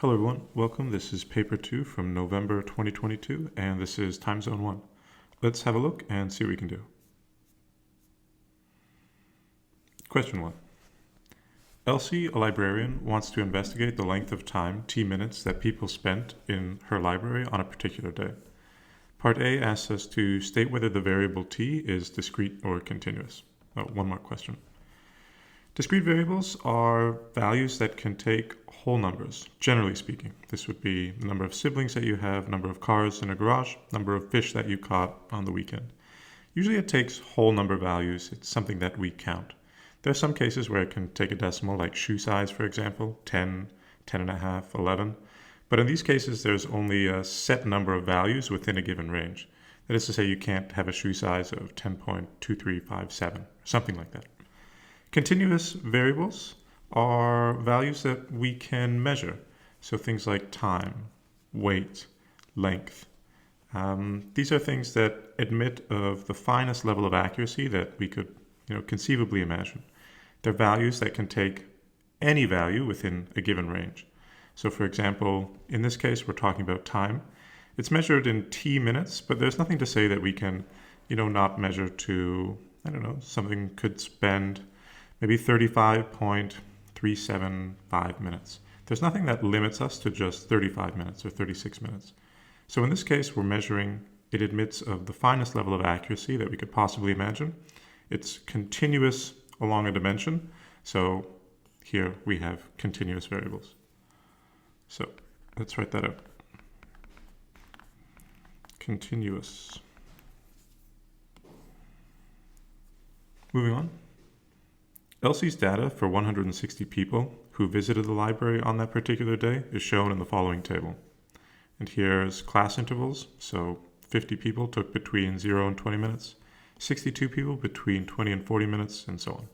Hello everyone, welcome. This is paper 2 from November 2022 and this is time zone 1. Let's have a look and see what we can do. Question 1. Elsie, a librarian, wants to investigate the length of time, t minutes, that people spent in her library on a particular day. Part A asks us to state whether the variable t is discrete or continuous. One more question. Discrete variables are values that can take whole numbers, generally speaking. This would be the number of siblings that you have, number of cars in a garage, number of fish that you caught on the weekend. Usually it takes whole number values. It's something that we count. There are some cases where it can take a decimal, like shoe size, for example, 10, 10 and a half, 11. But in these cases, there's only a set number of values within a given range. That is to say, you can't have a shoe size of 10.2357, something like that. Continuous variables are values that we can measure. So things like time, weight, length. These are things that admit of the finest level of accuracy that we could conceivably imagine. They're values that can take any value within a given range. So for example, in this case, we're talking about time. It's measured in t minutes, but there's nothing to say that we can, not measure to, something could spend maybe 35.375 minutes. There's nothing that limits us to just 35 minutes or 36 minutes. So in this case, we're measuring, it admits of the finest level of accuracy that we could possibly imagine. It's continuous along a dimension. So here we have continuous variables. So let's write that out. Continuous. Moving on. Elsie's data for 160 people who visited the library on that particular day is shown in the following table. And here's class intervals. So 50 people took between 0 and 20 minutes, 62 people between 20 and 40 minutes, and so on.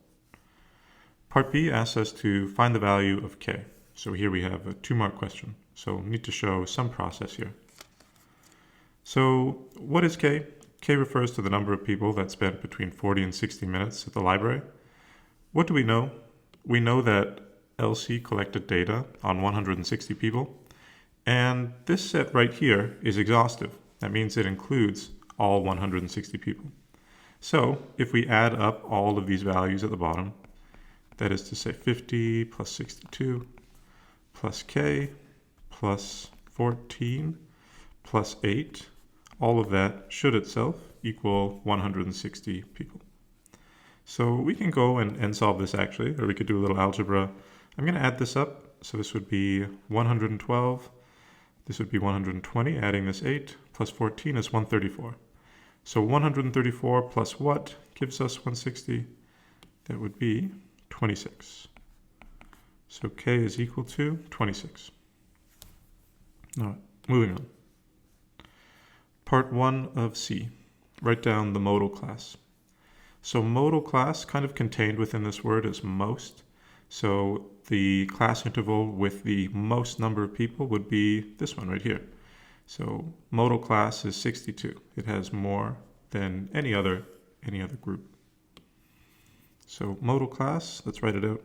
Part B asks us to find the value of k. So here we have a 2-mark question. So we need to show some process here. So what is k? K refers to the number of people that spent between 40 and 60 minutes at the library. What do we know? We know that Elsie collected data on 160 people, and this set right here is exhaustive. That means it includes all 160 people. So if we add up all of these values at the bottom, that is to say 50 plus 62 plus k plus 14 plus 8, all of that should itself equal 160 people. So we can go and solve this actually, or we could do a little algebra. I'm going to add this up. So this would be 112. This would be 120. Adding this 8 plus 14 is 134. So 134 plus what gives us 160? That would be 26. So k is equal to 26. All right, moving on. Part 1 of C. Write down the modal class. So modal class, kind of contained within this word, is most. So the class interval with the most number of people would be this one right here. So modal class is 62. It has more than any other group. So modal class, let's write it out.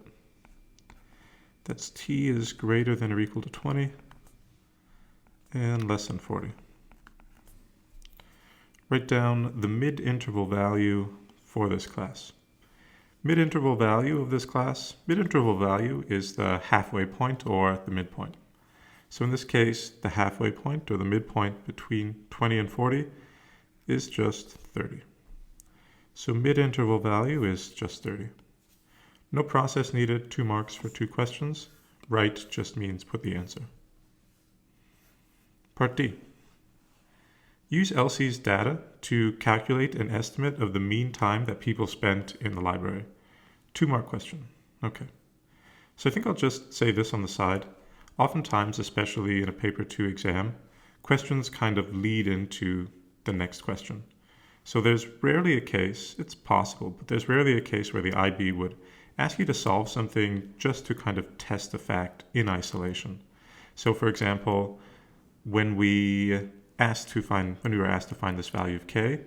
That's t is greater than or equal to 20 and less than 40. Write down the mid-interval value for this class. Mid-interval value of this class, mid-interval value is the halfway point or the midpoint. So in this case, the halfway point or the midpoint between 20 and 40 is just 30. So mid-interval value is just 30. No process needed, 2 marks for 2 questions. Write just means put the answer. Part D. Use Elsie's data to calculate an estimate of the mean time that people spent in the library. 2-mark question. Okay. So I think I'll just say this on the side. Oftentimes, especially in a paper 2 exam, questions kind of lead into the next question. So there's rarely a case, it's possible, but there's rarely a case where the IB would ask you to solve something just to kind of test a fact in isolation. So for example, when we were asked to find this value of k,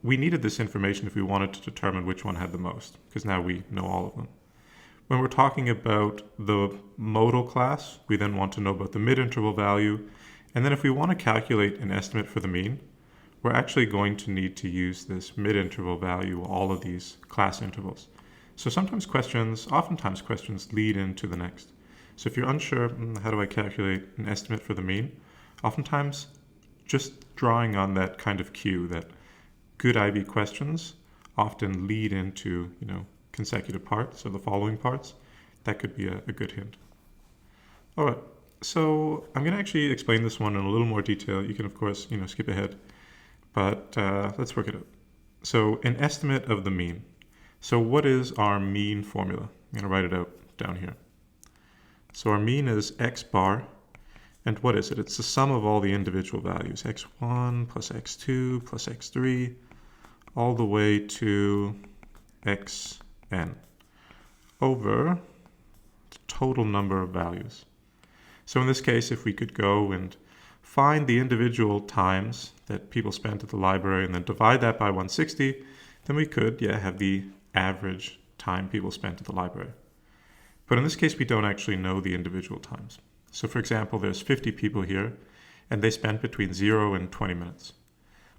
we needed this information if we wanted to determine which one had the most, because now we know all of them. When we're talking about the modal class, we then want to know about the mid-interval value. And then if we want to calculate an estimate for the mean, we're actually going to need to use this mid-interval value, all of these class intervals. So oftentimes questions lead into the next. So if you're unsure, how do I calculate an estimate for the mean? Oftentimes, just drawing on that kind of cue that good IB questions often lead into, consecutive parts, so the following parts, that could be a good hint. All right, so I'm going to actually explain this one in a little more detail. You can, of course, skip ahead, but let's work it out. So an estimate of the mean. So what is our mean formula? I'm going to write it out down here. So our mean is x bar, and what is it? It's the sum of all the individual values, x1 plus x2 plus x3, all the way to xn, over the total number of values. So in this case, if we could go and find the individual times that people spent at the library and then divide that by 160, then we could, have the average time people spent at the library. But in this case, we don't actually know the individual times. So for example, there's 50 people here, and they spent between 0 and 20 minutes.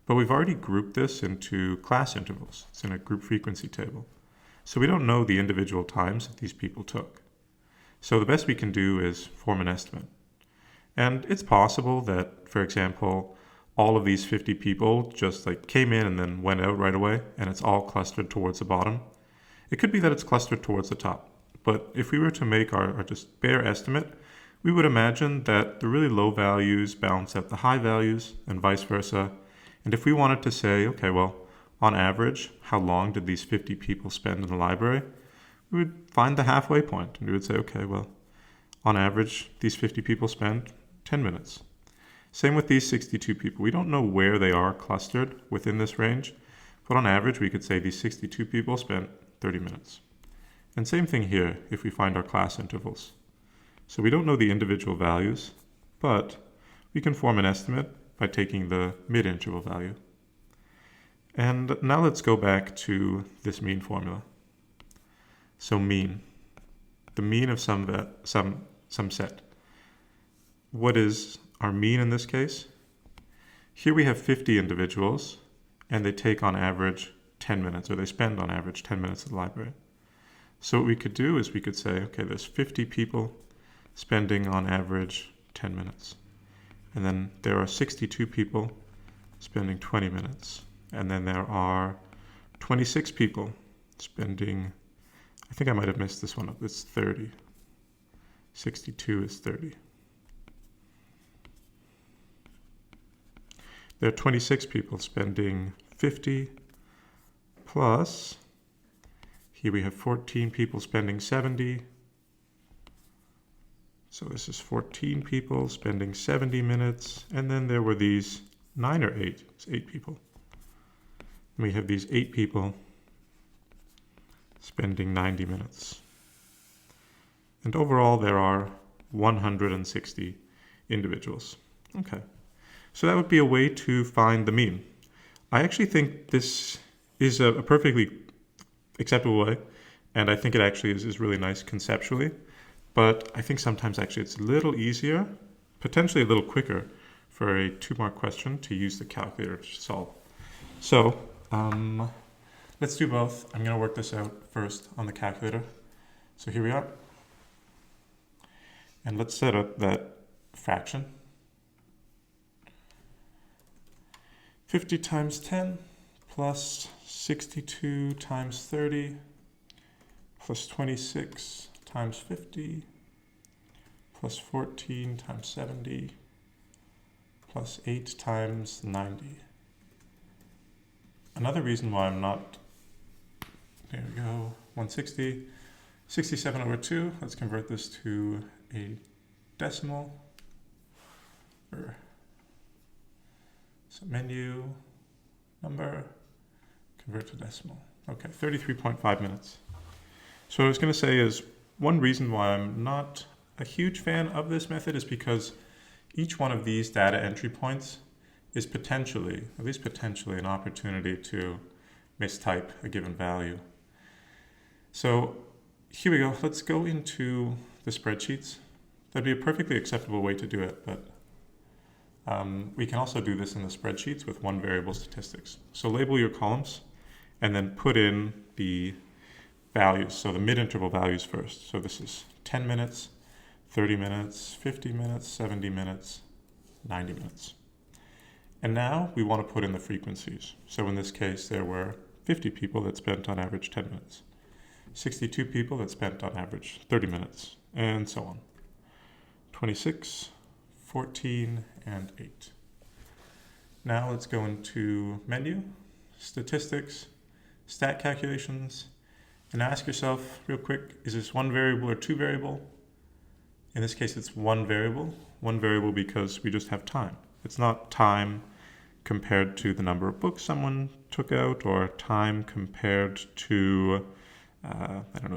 But we've already grouped this into class intervals. It's in a group frequency table. So we don't know the individual times that these people took. So the best we can do is form an estimate. And it's possible that, for example, all of these 50 people just came in and then went out right away, and it's all clustered towards the bottom. It could be that it's clustered towards the top. But if we were to make our just bare estimate, we would imagine that the really low values balance out the high values and vice versa. And if we wanted to say, okay, well, on average, how long did these 50 people spend in the library? We would find the halfway point, and we would say, okay, well, on average, these 50 people spent 10 minutes. Same with these 62 people. We don't know where they are clustered within this range, but on average, we could say these 62 people spent 30 minutes. And same thing here if we find our class intervals. So we don't know the individual values, but we can form an estimate by taking the mid-interval value. And now let's go back to this mean formula. So mean, the mean of some set. What is our mean in this case? Here we have 50 individuals, and they take on average 10 minutes, or they spend on average 10 minutes at the library. So what we could do is we could say, okay, there's 50 people spending on average 10 minutes. And then there are 62 people spending 20 minutes. And then there are 26 people spending, I think I might have missed this one up, it's 30. 62 is 30. There are 26 people spending 50 plus, here we have 14 people spending 70. So this is 14 people spending 70 minutes. And then there were these 9 or 8, it's 8 people. And we have these 8 people spending 90 minutes. And overall, there are 160 individuals. Okay, so that would be a way to find the mean. I actually think this is a perfectly acceptable way, and I think it actually is really nice conceptually, but I think sometimes actually it's a little easier, potentially a little quicker, for a 2-mark question to use the calculator to solve. So let's do both. I'm going to work this out first on the calculator. So here we are. And let's set up that fraction. 50 times 10 plus 62 times 30 plus 26 times 50 plus 14 times 70 plus 8 times 90. Another reason why I'm not, there we go, 160, 67 over 2. Let's convert this to a decimal. So menu, number, convert to decimal. Okay, 33.5 minutes. So what I was going to say is one reason why I'm not a huge fan of this method is because each one of these data entry points is potentially, at least potentially, an opportunity to mistype a given value. So here we go. Let's go into the spreadsheets. That'd be a perfectly acceptable way to do it, but we can also do this in the spreadsheets with one variable statistics. So label your columns and then put in the values, so the mid-interval values first. So this is 10 minutes, 30 minutes, 50 minutes, 70 minutes, 90 minutes. And now we want to put in the frequencies. So in this case, there were 50 people that spent on average 10 minutes, 62 people that spent on average 30 minutes, and so on. 26, 14, and 8. Now let's go into menu, statistics, stat calculations, and ask yourself real quick, is this one variable or two variable? In this case, it's one variable because we just have time. It's not time compared to the number of books someone took out or time compared to,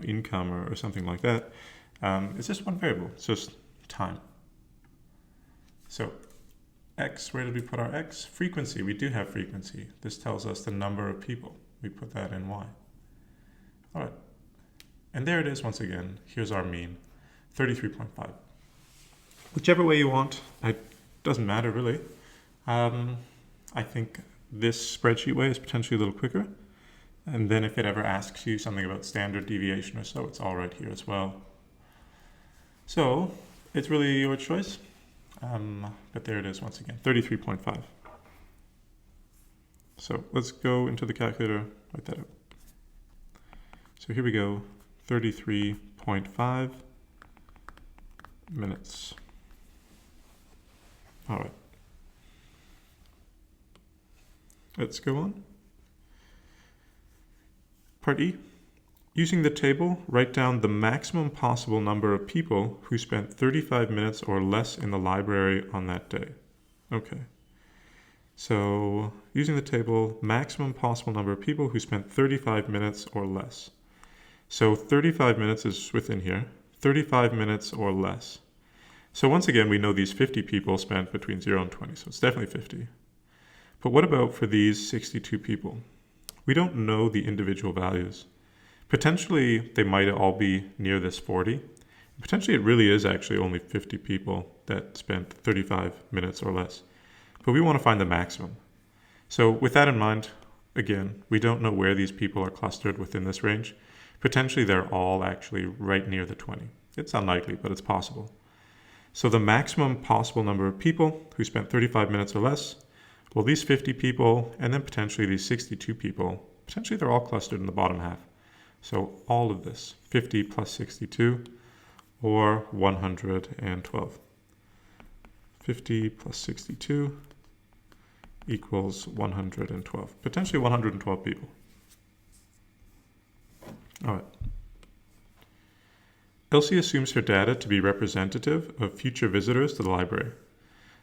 income or something like that. It's just one variable. It's just time. So x, where did we put our x? Frequency, we do have frequency. This tells us the number of people. We put that in y. All right. And there it is once again. Here's our mean, 33.5. Whichever way you want, it doesn't matter really. I think this spreadsheet way is potentially a little quicker. And then if it ever asks you something about standard deviation or so, it's all right here as well. So it's really your choice. But there it is once again, 33.5. So let's go into the calculator, write that out. So here we go, 33.5 minutes. All right. Let's go on. Part E. Using the table, write down the maximum possible number of people who spent 35 minutes or less in the library on that day. Okay. So, using the table, maximum possible number of people who spent 35 minutes or less. So 35 minutes is within here, 35 minutes or less. So once again, we know these 50 people spent between 0 and 20, so it's definitely 50. But what about for these 62 people? We don't know the individual values. Potentially, they might all be near this 40. Potentially, it really is actually only 50 people that spent 35 minutes or less. But we want to find the maximum. So with that in mind, again, we don't know where these people are clustered within this range. Potentially, they're all actually right near the 20. It's unlikely, but it's possible. So the maximum possible number of people who spent 35 minutes or less, well, these 50 people, and then potentially these 62 people, potentially they're all clustered in the bottom half. So all of this, 50 plus 62, or 112. 50 plus 62 equals 112. Potentially 112 people. All right. Elsie assumes her data to be representative of future visitors to the library.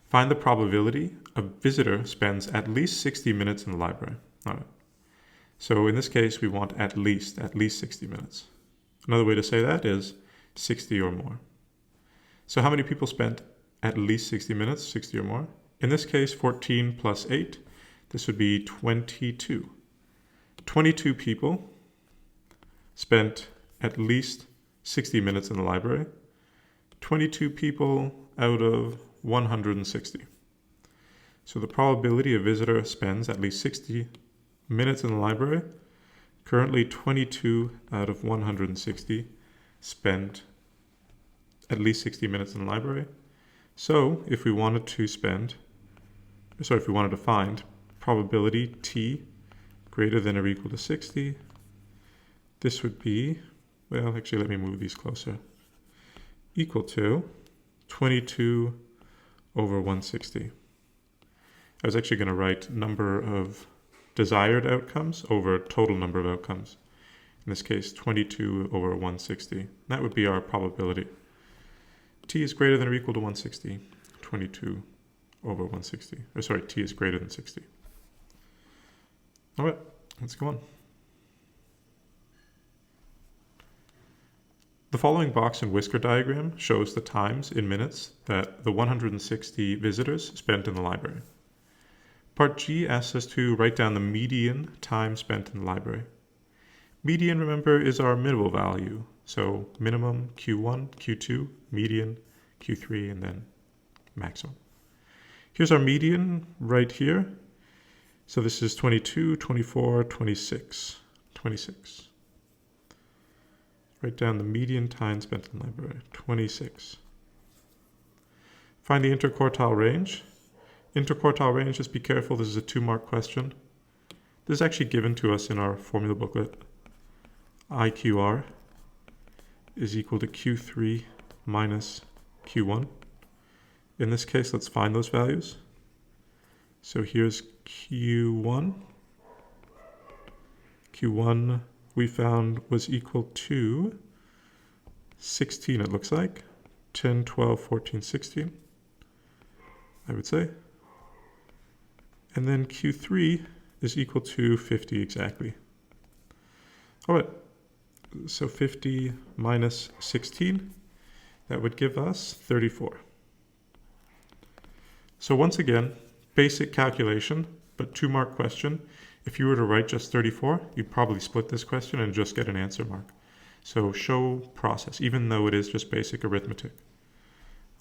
Find the probability a visitor spends at least 60 minutes in the library. All right. So in this case, we want at least 60 minutes. Another way to say that is 60 or more. So how many people spent at least 60 minutes, 60 or more? In this case, 14 plus 8, this would be 22. 22 people spent at least 60 minutes in the library. 22 people out of 160. So the probability a visitor spends at least 60 minutes in the library, currently 22 out of 160 spent at least 60 minutes in the library. So if we wanted to find probability t greater than or equal to 60, this would be, well, actually let me move these closer, equal to 22 over 160. I was actually going to write number of desired outcomes over total number of outcomes. In this case, 22 over 160. That would be our probability. T is greater than or equal to 160. 22 over 160. Or sorry, T is greater than 60. All right, let's go on. The following box and whisker diagram shows the times in minutes that the 160 visitors spent in the library. Part G asks us to write down the median time spent in the library. Median, remember, is our middle value. So minimum, Q1, Q2, median, Q3, and then maximum. Here's our median right here. So this is 22, 24, 26, 26. Write down the median time spent in the library, 26. Find the interquartile range. Interquartile range, just be careful, this is a 2-mark question. This is actually given to us in our formula booklet. IQR is equal to Q3 minus Q1. In this case, let's find those values. So here's Q1. Q1 we found was equal to 16, it looks like. 10, 12, 14, 16, I would say. And then Q3 is equal to 50 exactly. All right, so 50 minus 16, that would give us 34. So once again, basic calculation, but 2-mark question. If you were to write just 34, you'd probably split this question and just get an answer mark. So show process, even though it is just basic arithmetic.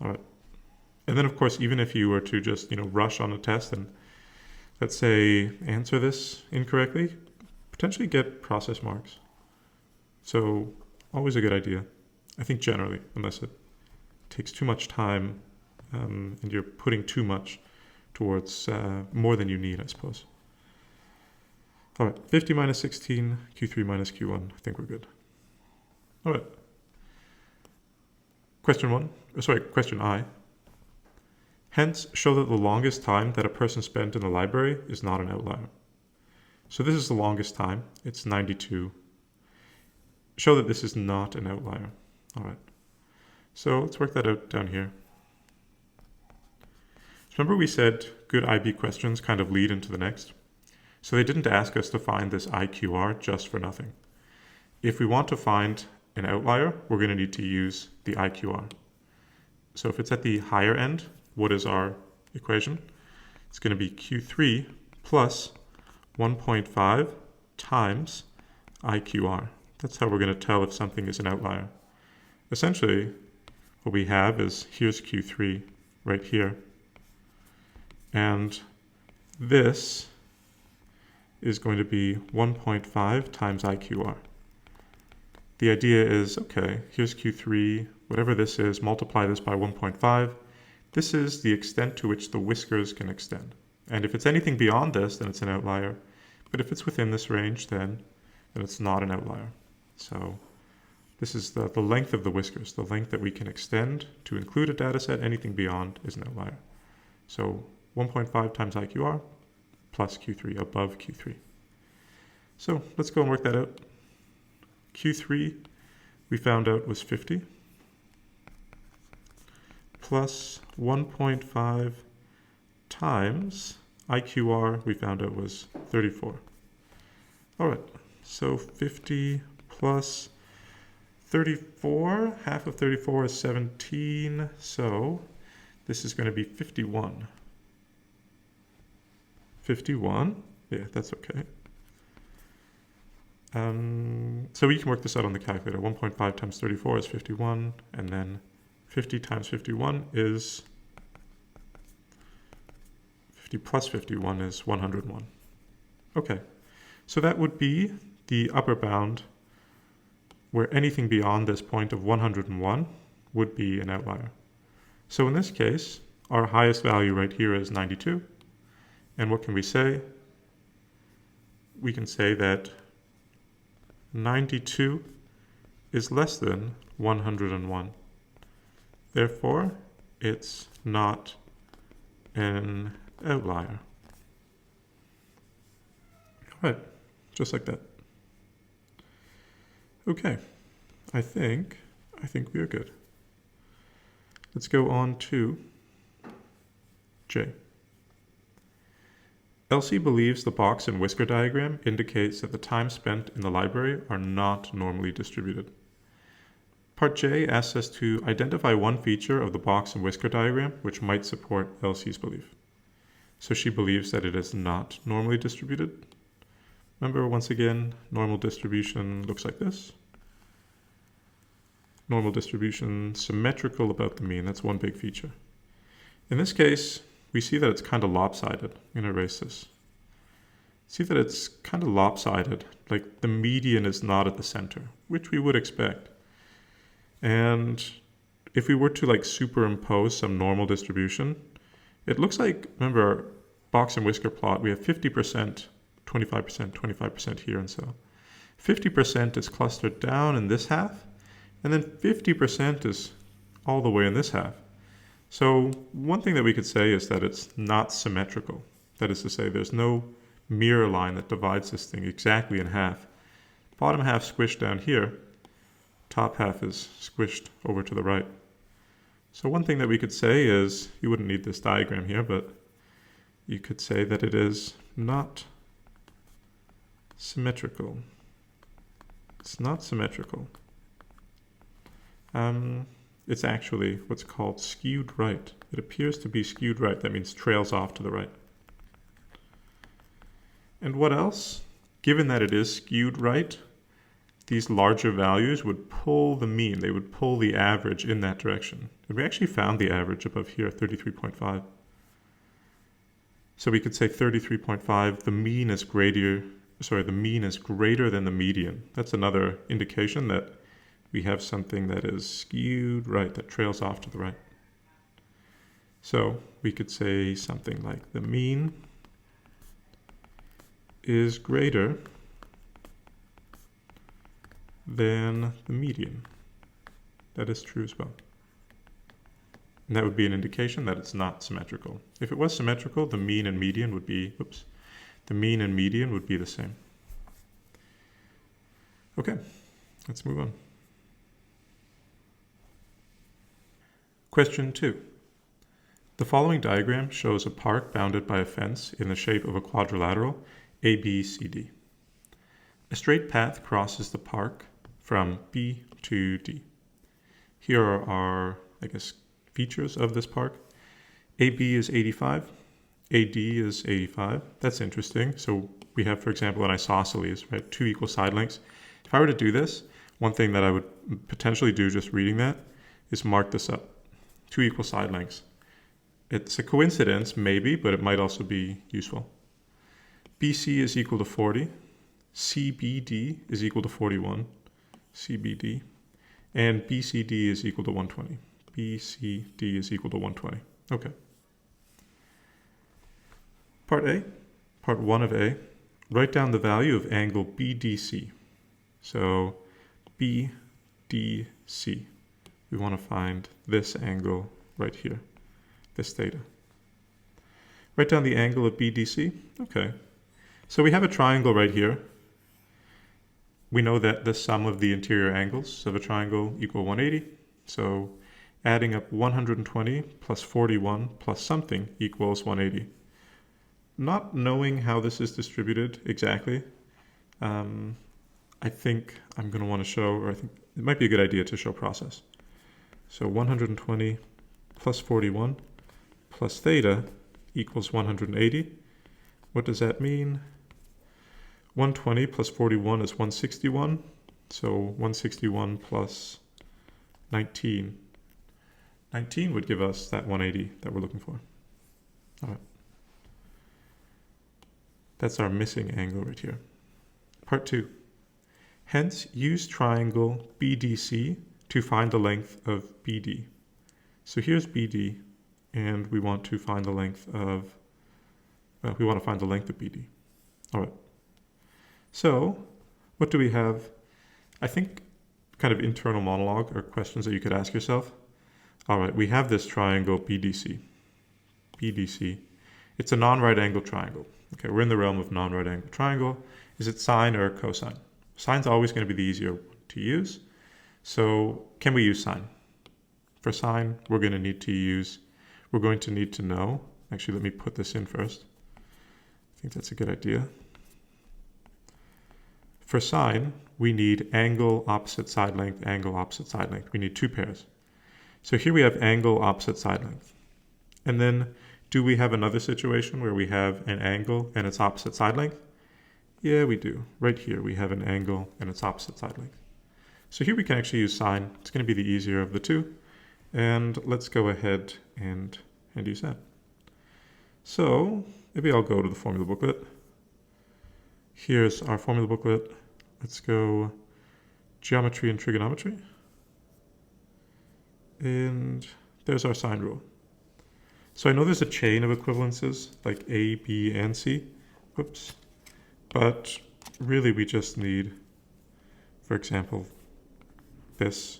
All right. And then of course, even if you were to just, rush on a test and let's say answer this incorrectly, potentially get process marks. So always a good idea, I think generally, unless it takes too much time and you're putting too much towards more than you need, I suppose. All right, 50 minus 16, Q3 minus Q1, I think we're good. All right. Question I. Hence, show that the longest time that a person spent in the library is not an outlier. So this is the longest time, it's 92. Show that this is not an outlier. All right. So let's work that out down here. Remember we said good IB questions kind of lead into the next? So they didn't ask us to find this IQR just for nothing. If we want to find an outlier, we're going to need to use the IQR. So if it's at the higher end, what is our equation? It's going to be Q3 plus 1.5 times IQR. That's how we're going to tell if something is an outlier. Essentially, what we have is here's Q3 right here. And this is going to be 1.5 times IQR. The idea is, okay, here's Q3, whatever this is, multiply this by 1.5. This is the extent to which the whiskers can extend. And if it's anything beyond this, then it's an outlier. But if it's within this range, then it's not an outlier. So this is the length of the whiskers, the length that we can extend to include a data set. Anything beyond is an outlier. So 1.5 times IQR plus Q3, above Q3. So let's go and work that out. Q3 we found out was 50 plus 1.5 times IQR we found out was 34. All right, so 50 plus 34, half of 34 is 17, so this is going to be 51. 51, yeah, that's okay. So we can work this out on the calculator. 1.5 times 34 is 51, and then 50 times 51 is 50 plus 51 is 101. Okay, so that would be the upper bound where anything beyond this point of 101 would be an outlier. So in this case, our highest value right here is 92. And what can we say? We can say that 92 is less than 101. Therefore, it's not an outlier. All right, just like that. Okay, I think we are good. Let's go on to J. Elsie believes the box and whisker diagram indicates that the time spent in the library are not normally distributed. Part J asks us to identify one feature of the box and whisker diagram which might support Elsie's belief. So she believes that it is not normally distributed. Remember, once again, normal distribution looks like this. normal distribution symmetrical about the mean. That's one big feature. In this case, we see that it's kind of lopsided. I'm going to erase this. See that it's kind of lopsided, like the median is not at the center, which we would expect. And if we were to like superimpose some normal distribution, it looks like, remember our box and whisker plot, we have 50%, 25%, 25% here, and so 50% is clustered down in this half, and then 50% is all the way in this half. So one thing that we could say is that it's not symmetrical. That is to say, there's no mirror line that divides this thing exactly in half. Bottom half squished down here, top half is squished over to the right. So one thing that we could say is, you wouldn't need this diagram here, but you could say that it is not symmetrical. It's not symmetrical. It's actually what's called skewed right. It appears to be skewed right. That means trails off to the right. And what else? Given that it is skewed right, these larger values would pull the mean. They would pull the average in that direction. And we actually found the average above here, 33.5. So we could say 33.5, the mean is greater than the median. That's another indication that we have something that is skewed right, that trails off to the right. So we could say something like the mean is greater than the median. That is true as well. And that would be an indication that it's not symmetrical. If it was symmetrical, the mean and median would be, the mean and median would be the same. Okay, let's move on. Question 2. The following diagram shows a park bounded by a fence in the shape of a quadrilateral ABCD. A straight path crosses the park from B to D. Here are our, features of this park. AB is 85, AD is 85. That's interesting. So we have, for example, an isosceles, right? 2 equal side lengths. If I were to do this, one thing that I would potentially do just reading that is mark this up. 2 equal side lengths. It's a coincidence, maybe, but it might also be useful. BC is equal to 40. CBD is equal to 41. CBD. And BCD is equal to 120. BCD is equal to 120. Okay. Part A, part 1 of A, write down the value of angle BDC. So BDC. We want to find this angle right here, this theta. Write down the angle of BDC. Okay. So we have a triangle right here. We know that the sum of the interior angles of a triangle equal 180. So adding up 120 plus 41 plus something equals 180. Not knowing how this is distributed exactly, I think I'm going to want to show, or I think it might be a good idea to show process. So 120 plus 41 plus theta equals 180. What does that mean? 120 plus 41 is 161. So 161 plus 19. 19 would give us that 180 that we're looking for. All right. That's our missing angle right here. Part 2. Hence, use triangle BDC to find the length of BD. So here's BD, and we want to find the length of, BD. All right. So what do we have? I think kind of internal monologue or questions that you could ask yourself. All right, we have this triangle BDC. BDC. It's a non-right angle triangle. Okay, we're in the realm of non-right angle triangle. Is it sine or cosine? Sine's always going to be the easier to use. So can we use sine? For sine, we're going to need to know. Actually, let me put this in first. I think that's a good idea. For sine, we need angle opposite side length, angle opposite side length. We need 2 pairs. So here we have angle opposite side length. And then do we have another situation where we have an angle and its opposite side length? Yeah, we do. Right here we have an angle and its opposite side length. So here we can actually use sine. It's going to be the easier of the two. And let's go ahead and use that. So maybe I'll go to the formula booklet. Here's our formula booklet. Let's go geometry and trigonometry. And there's our sine rule. So I know there's a chain of equivalences like A, B, and C. Whoops. But really we just need, for example, this.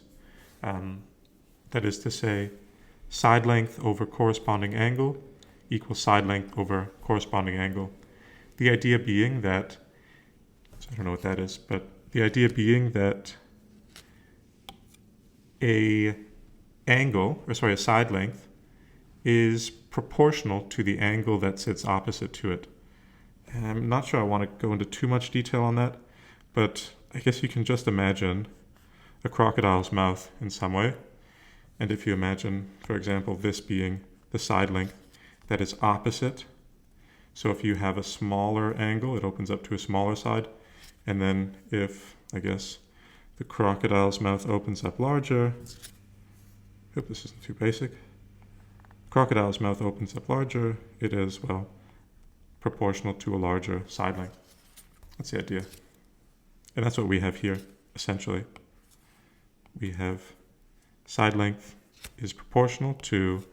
That is to say, side length over corresponding angle equals side length over corresponding angle. The idea being that, so I don't know what that is, but the idea being that a side length is proportional to the angle that sits opposite to it. And I'm not sure I want to go into too much detail on that, but I guess you can just imagine a crocodile's mouth in some way. And if you imagine, for example, this being the side length that is opposite. So if you have a smaller angle, it opens up to a smaller side. And then if, I guess, the crocodile's mouth opens up larger, hope this isn't too basic. Crocodile's mouth opens up larger, it is, well, proportional to a larger side length. That's the idea. And that's what we have here, essentially. We have side length is proportional to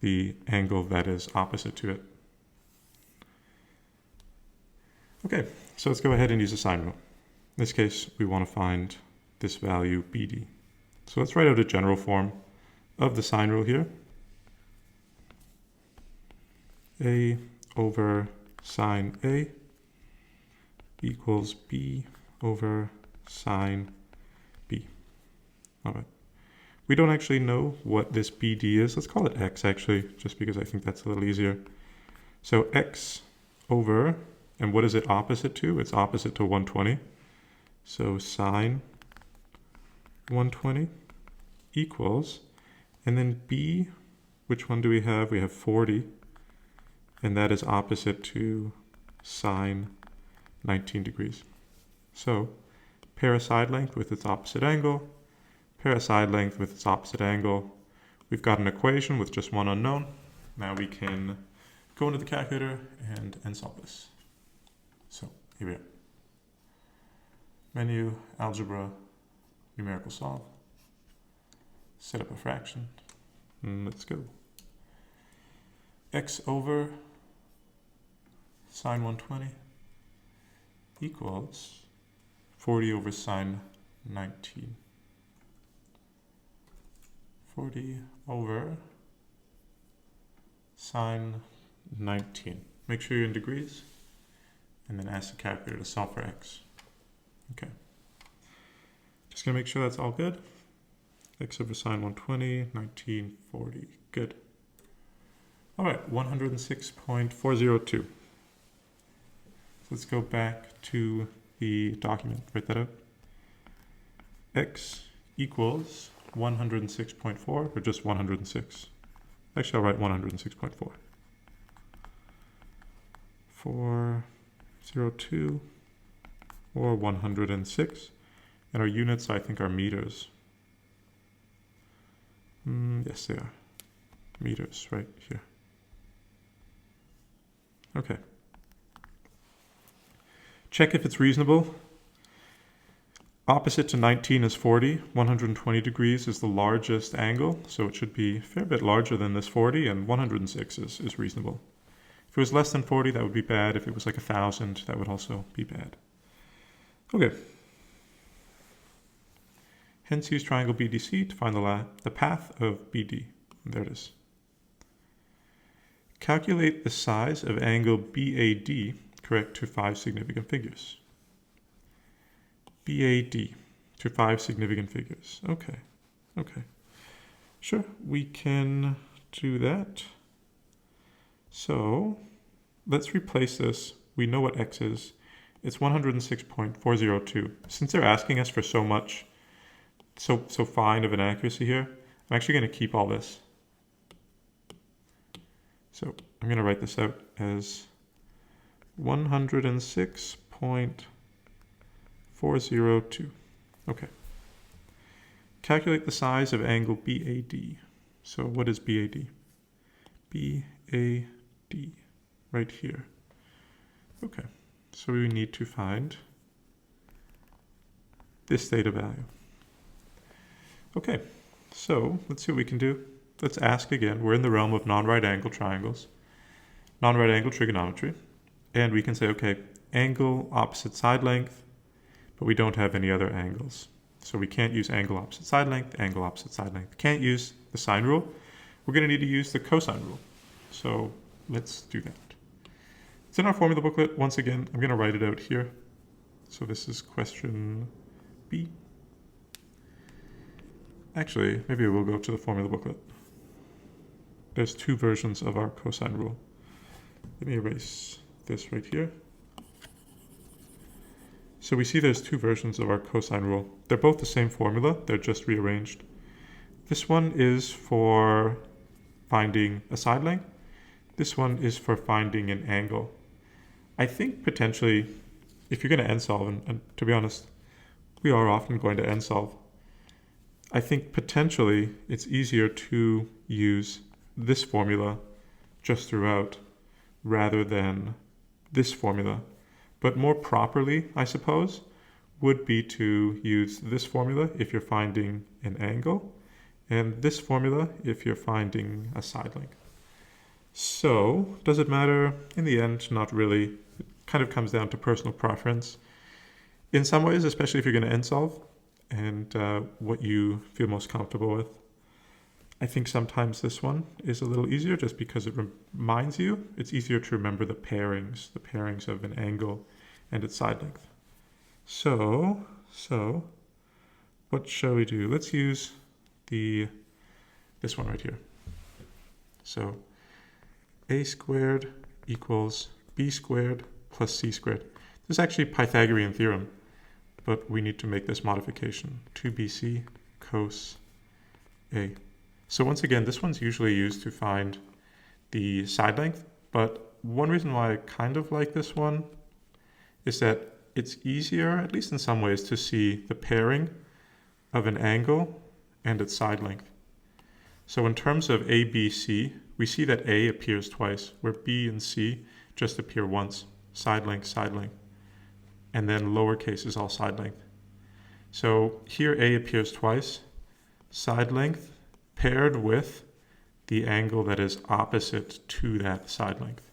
the angle that is opposite to it. Okay, so let's go ahead and use a sine rule. In this case, we want to find this value BD. So let's write out a general form of the sine rule here. A over sine A equals B over sine B. All right. We don't actually know what this BD is. Let's call it X actually, just because I think that's a little easier. So X over, and what is it opposite to? It's opposite to 120. So sine 120 equals, and then B, which one do we have? We have 40, and that is opposite to sine 19 degrees. So pair a side length with its opposite angle, pair a side length with its opposite angle. We've got an equation with just one unknown. Now we can go into the calculator and solve this. So here we are. Menu, algebra, numerical solve. Set up a fraction. Let's go. X over sine 120 equals 40 over sine 19. 40 over sine 19. Make sure you're in degrees, and then ask the calculator to solve for x. Okay. Just gonna make sure that's all good. X over sine 120, 19, 40. Good. All right, 106.402. Let's go back to the document. Write that out. X equals 106.4, or just 106. Actually, I'll write 106.4. 402 or 106. And our units, I think, are meters. Yes, they are. Meters, right here. Okay. Check if it's reasonable. Opposite to 19 is 40. 120 degrees is the largest angle, so it should be a fair bit larger than this 40, and 106 is reasonable. If it was less than 40, that would be bad. If it was like 1,000, that would also be bad. Okay. Hence use triangle BDC to find the path of BD. There it is. Calculate the size of angle BAD correct to 5 significant figures. BAD to 5 significant figures. Okay. Okay. Sure, we can do that. So let's replace this. We know what x is. It's 106.402. Since they're asking us for so much, so fine of an accuracy here, I'm actually going to keep all this. So I'm going to write this out as 106.402. Okay. Calculate the size of angle BAD. So what is BAD? BAD, right here. Okay, so we need to find this theta value. Okay, so let's see what we can do. Let's ask again. We're in the realm of non-right angle triangles, non-right angle trigonometry, and we can say, okay, angle opposite side length, but we don't have any other angles. So we can't use angle opposite side length, angle opposite side length. Can't use the sine rule. We're going to need to use the cosine rule. So let's do that. It's in our formula booklet. Once again, I'm going to write it out here. So this is question B. Actually, maybe we'll go to the formula booklet. There's two versions of our cosine rule. Let me erase this right here. So we see there's two versions of our cosine rule. They're both the same formula, they're just rearranged. This one is for finding a side length. This one is for finding an angle. I think potentially, if you're going to end solve, and to be honest, we are often going to end solve, I think potentially it's easier to use this formula just throughout rather than this formula. But more properly, I suppose, would be to use this formula if you're finding an angle, and this formula if you're finding a side length. So, does it matter? In the end, not really. It kind of comes down to personal preference. In some ways, especially if you're going to end solve, and what you feel most comfortable with. I think sometimes this one is a little easier just because it reminds you, it's easier to remember the pairings of an angle and its side length. So what shall we do? Let's use this one right here. So a squared equals b squared plus c squared. This is actually Pythagorean theorem, but we need to make this modification. 2bc cos a. So once again, this one's usually used to find the side length, but one reason why I kind of like this one is that it's easier, at least in some ways, to see the pairing of an angle and its side length. So in terms of A, B, C, we see that A appears twice, where B and C just appear once, side length, and then lowercase is all side length. So here A appears twice, side length paired with the angle that is opposite to that side length.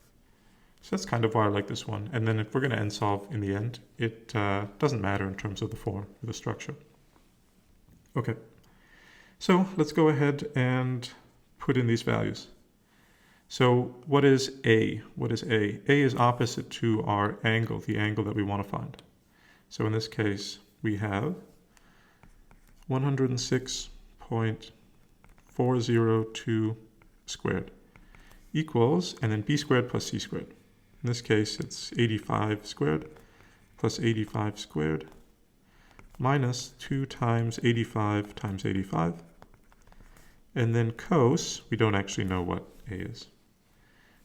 So that's kind of why I like this one. And then if we're going to end solve in the end, it doesn't matter in terms of the form or the structure. Okay, so let's go ahead and put in these values. So what is A? What is A? A is opposite to our angle, the angle that we want to find. So in this case, we have 106.402 squared equals, and then b squared plus c squared. In this case, it's 85 squared plus 85 squared minus 2 times 85 times 85. And then cos, we don't actually know what A is.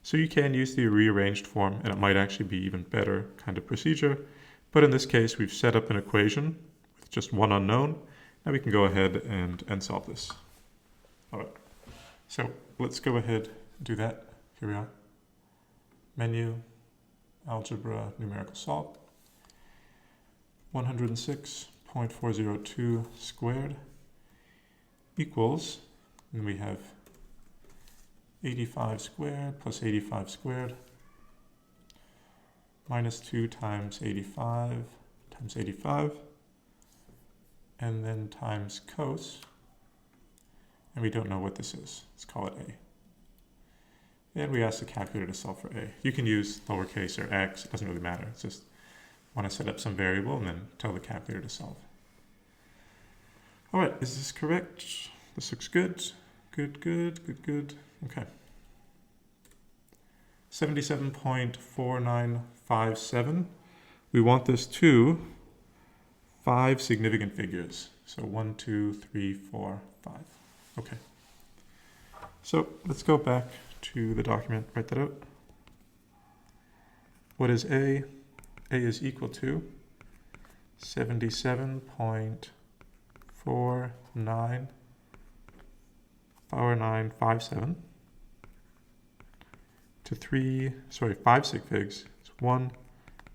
So you can use the rearranged form, and it might actually be even better kind of procedure. But in this case, we've set up an equation with just one unknown. Now we can go ahead and solve this. All right, so let's go ahead and do that. Here we are. Menu, algebra, numerical solve. 106.402 squared equals, and we have 85 squared plus 85 squared minus 2 times 85 times 85, and then times cos, and we don't know what this is. Let's call it A. And we ask the calculator to solve for A. You can use lowercase or x, it doesn't really matter. It's just want to set up some variable and then tell the calculator to solve. All right, is this correct? This looks good. Good. Okay. 77.4957. We want this to 5 significant figures. So 1, 2, 3, 4, 5. Okay. So let's go back to the document, write that out. What is A? A is equal to 77.4957 4, 9, power 9, 5, 7, to 5 sig figs. It's 1,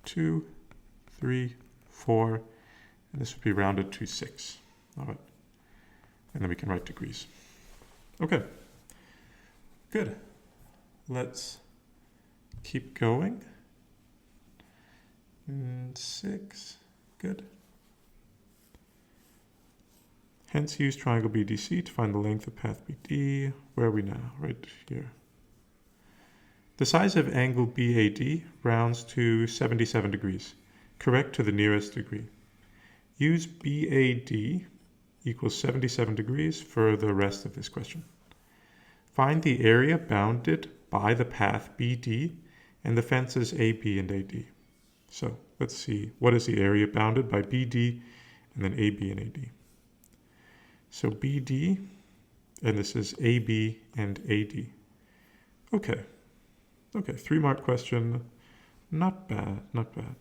2, 3, 4, and this would be rounded to 6. All right. And then we can write degrees. Okay, good. Let's keep going. 6, good. Hence use triangle BDC to find the length of path BD. Where are we now? Right here. The size of angle BAD rounds to 77 degrees. Correct to the nearest degree. Use BAD equals 77 degrees for the rest of this question. Find the area bounded by the path BD and the fences AB and AD. So let's see, what is the area bounded by BD and then AB and AD? So BD, and this is AB and AD. Okay, 3-mark question, not bad.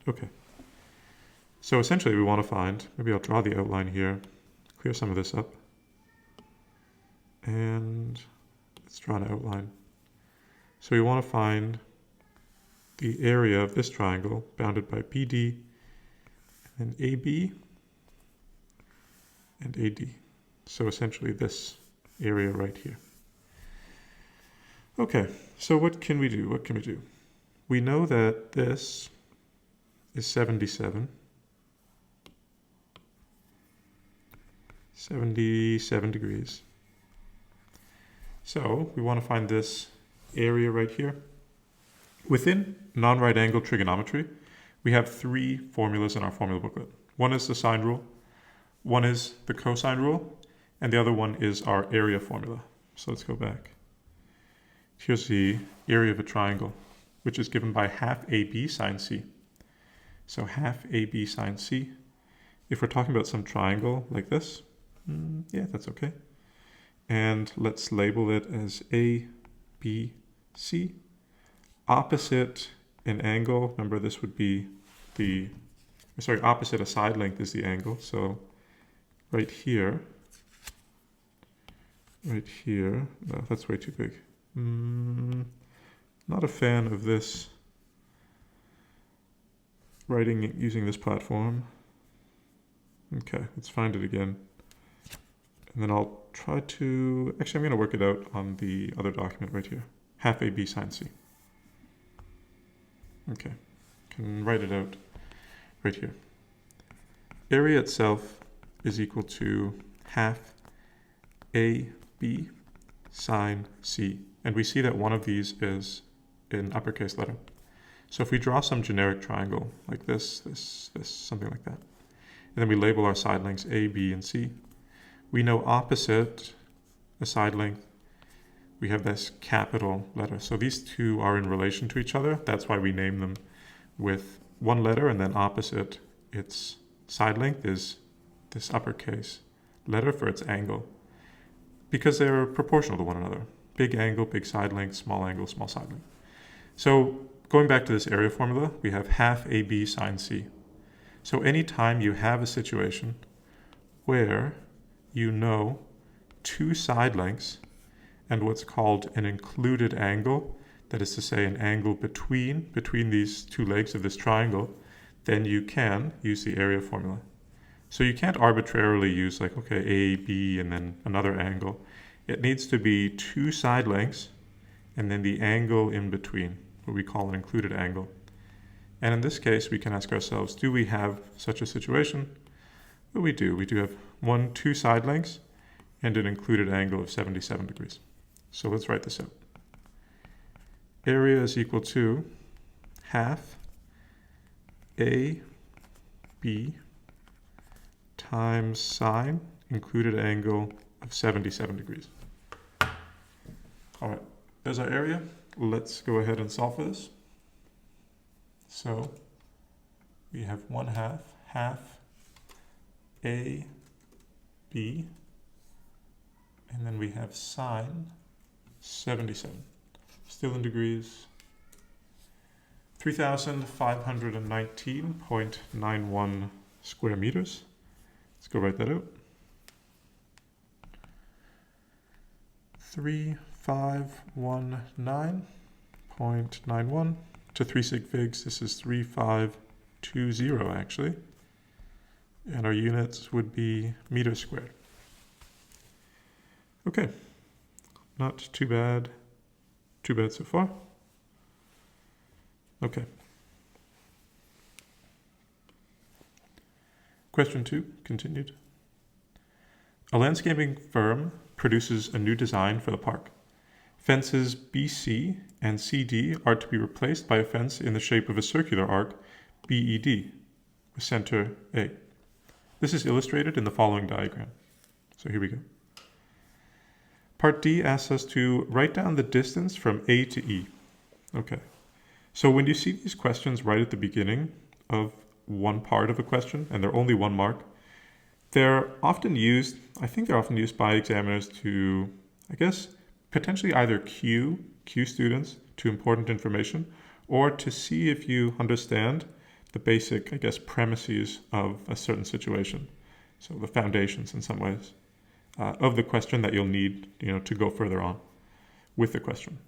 Okay, so essentially we want to find, maybe I'll draw the outline here, clear some of this up, and let's draw an outline. So we want to find the area of this triangle bounded by BD and AB and AD. So essentially this area right here. Okay, so what can we do? We know that this is 77 degrees. So we want to find this area right here. Within non-right angle trigonometry, we have 3 formulas in our formula booklet. One is the sine rule, one is the cosine rule, and the other one is our area formula. So let's go back. Here's the area of a triangle, which is given by half AB sine C. So half AB sine C. If we're talking about some triangle like this, yeah, that's okay. And let's label it as A, B, C. Opposite an angle, remember this would be opposite a side length is the angle. So right here, no, that's way too big. Not a fan of this writing using this platform. Okay, let's find it again. And then I'll try to, actually I'm going to work it out on the other document right here. Half AB sine C. Okay, can write it out right here. Area itself is equal to half AB sine C. And we see that one of these is in uppercase letter. So if we draw some generic triangle like this, something like that, and then we label our side lengths A, B, and C, we know opposite a side length, we have this capital letter. So these two are in relation to each other. That's why we name them with one letter, and then opposite its side length is this uppercase letter for its angle, because they're proportional to one another. Big angle, big side length, small angle, small side length. So going back to this area formula, we have half AB sine C. So anytime you have a situation where you know 2 side lengths and what's called an included angle, that is to say an angle between these 2 legs of this triangle, then you can use the area formula. So you can't arbitrarily use like, okay, A, B, and then another angle. It needs to be 2 side lengths and then the angle in between, what we call an included angle. And in this case, we can ask ourselves, do we have such a situation? Well, we do. We do have 2 side lengths and an included angle of 77 degrees. So let's write this out. Area is equal to half AB times sine included angle of 77 degrees. All right, there's our area. Let's go ahead and solve for this. So we have 1/2 AB, and then we have sine 77. Still in degrees. 3,519.91 square meters. Let's go write that out. 3519.91 to 3 sig figs. This is 3520 actually. And our units would be meters squared. Okay, not too bad. Too bad so far. Okay. Question 2, continued. A landscaping firm produces a new design for the park. Fences BC and CD are to be replaced by a fence in the shape of a circular arc, BED, with center A. This is illustrated in the following diagram. So here we go. Part D asks us to write down the distance from A to E. Okay. So when you see these questions right at the beginning of one part of a question, and they're only 1 mark, they're often used, I think they're often used by examiners to, I guess, potentially either cue students to important information, or to see if you understand the basic, I guess, premises of a certain situation. So the foundations in some ways of the question that you'll need, to go further on with the question.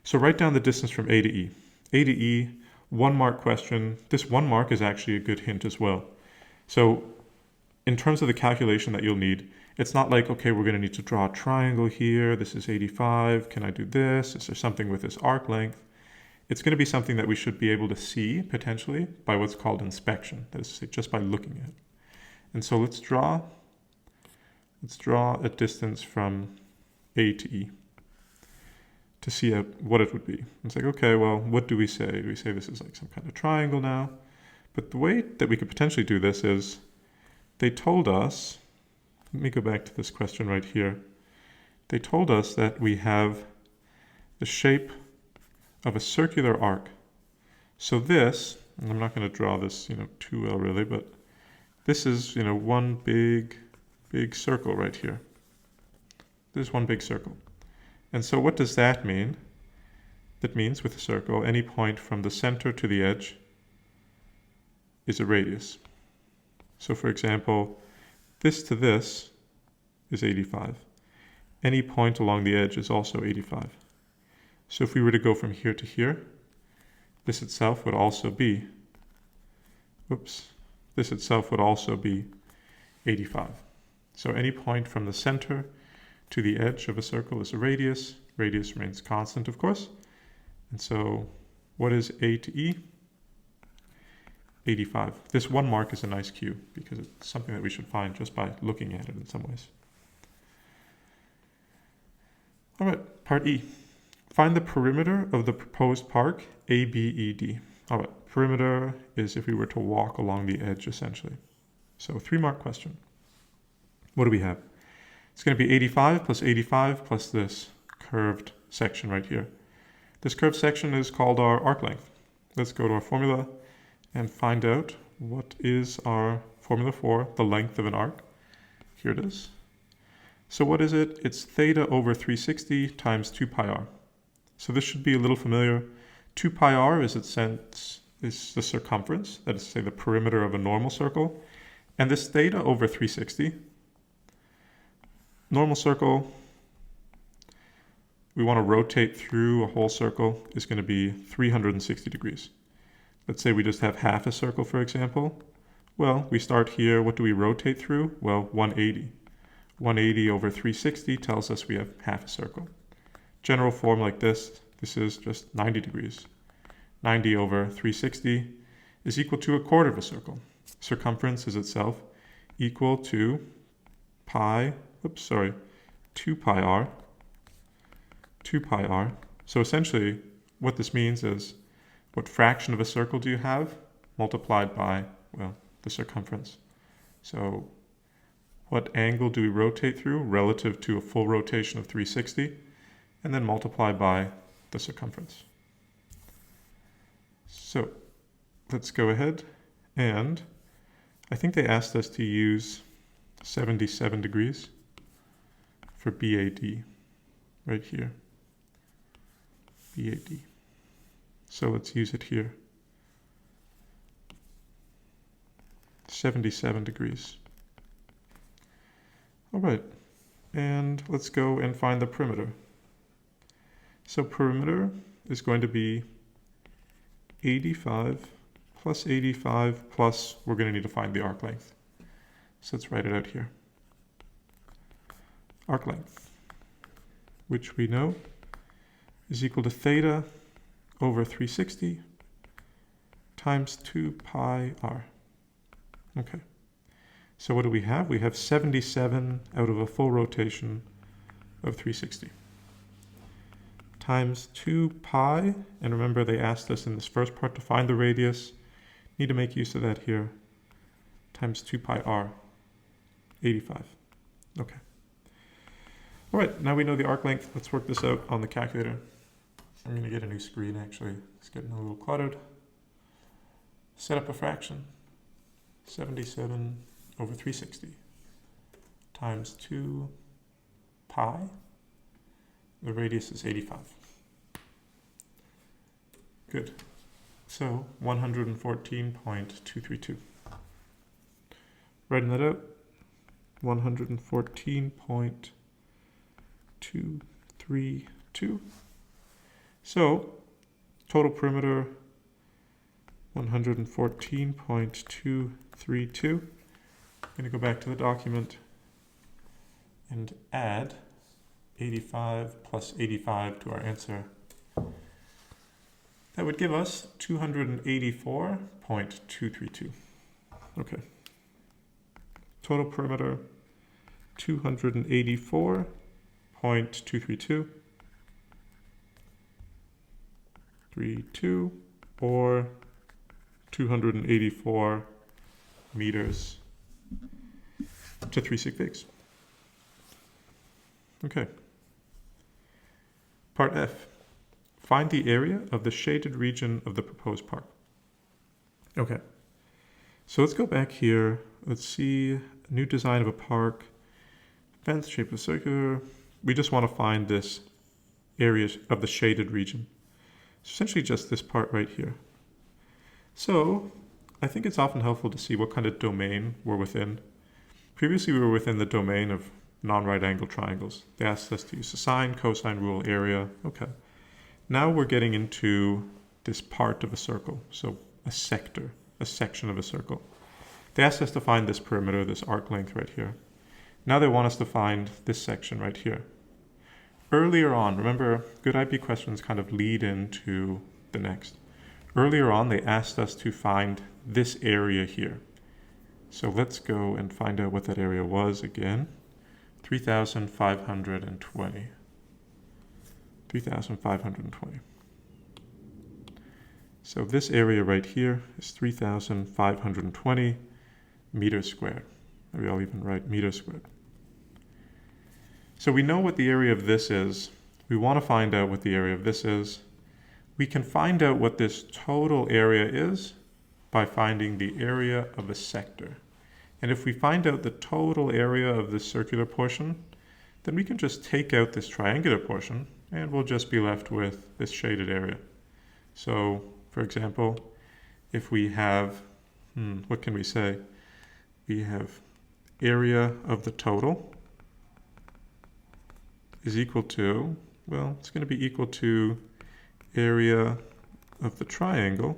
So write down the distance from A to E. A to E, 1 mark question. This 1 mark is actually a good hint as well. So in terms of the calculation that you'll need, it's not like, okay, we're going to need to draw a triangle here. This is 85. Can I do this? Is there something with this arc length? It's going to be something that we should be able to see potentially by what's called inspection. That is to say, just by looking at it. And so let's draw a distance from A to E to see what it would be. It's like, okay, well, what do we say? Do we say this is like some kind of triangle now? But the way that we could potentially do this is they told us, let me go back to this question right here. They told us that we have the shape of a circular arc. So this, and I'm not going to draw this, too well really, but this is, one big circle right here. This is one big circle. And so what does that mean? That means with a circle, any point from the center to the edge is a radius. So for example, this to this is 85. Any point along the edge is also 85. So if we were to go from here to here, this itself would also be, this itself would also be 85. So any point from the center to the edge of a circle is a radius. Radius remains constant, of course. And so what is A to E? 85. This 1 mark is a nice cue because it's something that we should find just by looking at it in some ways. All right, part E. Find the perimeter of the proposed park ABED. All right, perimeter is if we were to walk along the edge essentially. So 3 mark question. What do we have? It's going to be 85 plus this curved section right here. This curved section is called our arc length. Let's go to our formula and find out what is our formula for the length of an arc. Here it is. So what is it? It's theta over 360 times 2 pi r. So this should be a little familiar. 2 pi r is the circumference, that is to say the perimeter of a normal circle. And this theta over 360, normal circle, we want to rotate through a whole circle, is going to be 360 degrees. Let's say we just have half a circle, for example. Well, we start here. What do we rotate through? Well, 180. 180 over 360 tells us we have half a circle. General form like this is just 90 degrees. 90 over 360 is equal to a quarter of a circle. Circumference is itself equal to 2 pi r. 2 pi r. So essentially, what this means is, what fraction of a circle do you have multiplied by, well, the circumference? So what angle do we rotate through relative to a full rotation of 360? And then multiply by the circumference. So let's go ahead, and I think they asked us to use 77 degrees for BAD right here. BAD. So let's use it here. 77 degrees. All right. And let's go and find the perimeter. So perimeter is going to be 85 plus 85 plus, we're going to need to find the arc length. So let's write it out here. Arc length, which we know is equal to theta over 360 times 2 pi r. Okay. So what do we have? We have 77 out of a full rotation of 360 times 2 pi, and remember they asked us in this first part to find the radius. Need to make use of that here. Times 2 pi r, 85. Okay. All right, now we know the arc length. Let's work this out on the calculator. I'm going to get a new screen actually. It's getting a little cluttered. Set up a fraction. 77 over 360 times 2 pi. The radius is 85. Good. So 114.232. Writing that out. 114.232. So total perimeter 114.232. I'm going to go back to the document and add 85 plus 85 to our answer. That would give us 284.232. Okay. Total perimeter 284.232. 32 or 284 meters to 3 sig figs. Okay. Part F. Find the area of the shaded region of the proposed park. Okay. So let's go back here. Let's see a new design of a park. Fence, shape of circular. We just want to find this area of the shaded region. It's essentially just this part right here. So I think it's often helpful to see what kind of domain we're within. Previously we were within the domain of non-right angle triangles. They asked us to use the sine, cosine rule, area. Okay. Now we're getting into this part of a circle. So a sector, a section of a circle. They asked us to find this perimeter, this arc length right here. Now they want us to find this section right here. Earlier on, remember, good IB questions kind of lead into the next. Earlier on, they asked us to find this area here. So let's go and find out what that area was again. 3,520. 3,520. So this area right here is 3,520 meters squared. Maybe I'll even write meters squared. So we know what the area of this is. We want to find out what the area of this is. We can find out what this total area is by finding the area of a sector. And if we find out the total area of this circular portion, then we can just take out this triangular portion and we'll just be left with this shaded area. So, for example, if we have, what can we say? We have area of the total is equal to, well, it's going to be equal to area of the triangle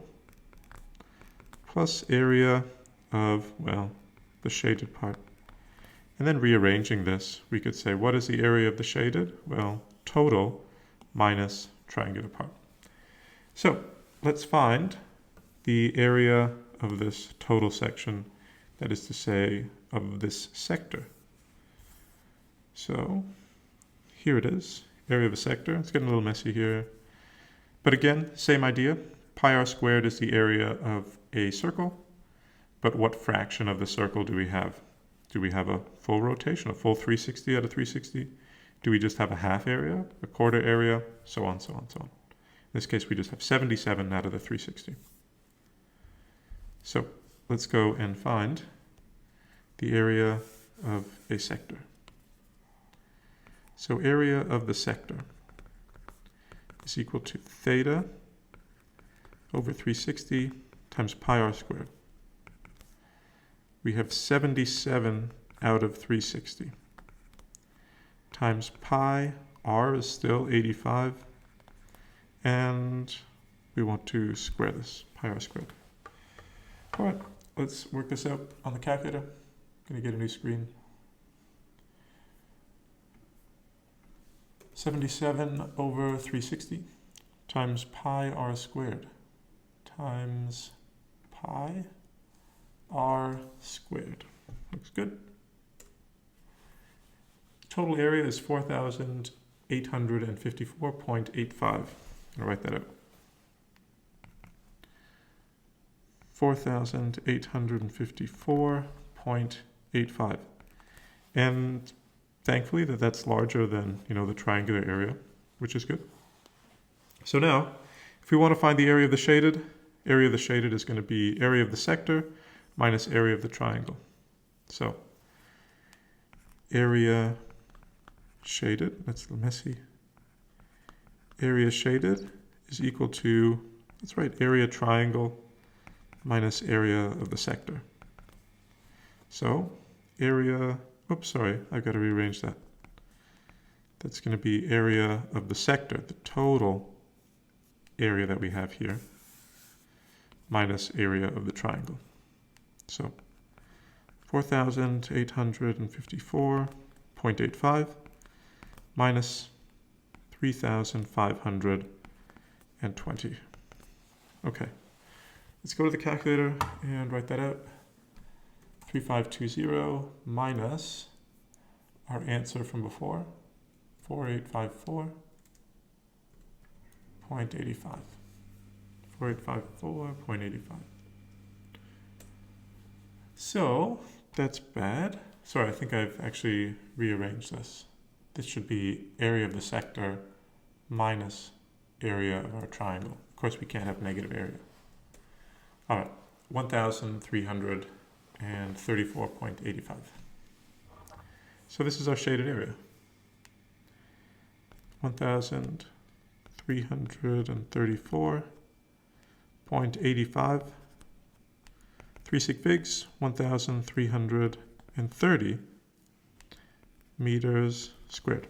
plus area of, well, the shaded part. And then rearranging this, we could say, what is the area of the shaded? Well, total minus triangular part. So let's find the area of this total section, that is to say, of this sector. So here it is, area of a sector. It's getting a little messy here. But again, same idea. Pi r squared is the area of a circle. But what fraction of the circle do we have? Do we have a full rotation, a full 360 out of 360? Do we just have a half area, a quarter area, so on, so on, so on? In this case, we just have 77 out of the 360. So let's go and find the area of a sector. So area of the sector is equal to theta over 360 times pi r squared. We have 77 out of 360. times pi r is still 85, and we want to square this, pi r squared. All right, let's work this out on the calculator. I'm going to get a new screen. 77 over 360 times pi r squared times pi r squared. Looks good. Total area is 4,854.85. I'll write that out. 4,854.85. And thankfully that's larger than, the triangular area, which is good. So now, if we want to find the area of the shaded is going to be area of the sector minus area of the triangle. So, area shaded, that's messy. Area shaded is equal to, let's write area triangle minus area of the sector. So, area, oops, sorry, I've got to rearrange that. That's going to be area of the sector, the total area that we have here, minus area of the triangle. So 4,854.85 minus 3,520. Okay, let's go to the calculator and write that out. 3520 minus our answer from before, 4854.85. 4854.85. So that's bad. Sorry, I think I've actually rearranged this. This should be area of the sector minus area of our triangle. Of course, we can't have negative area. All right, 1,334.85. So this is our shaded area. 1,334.85. 3 sig figs, 1,330 meters squared.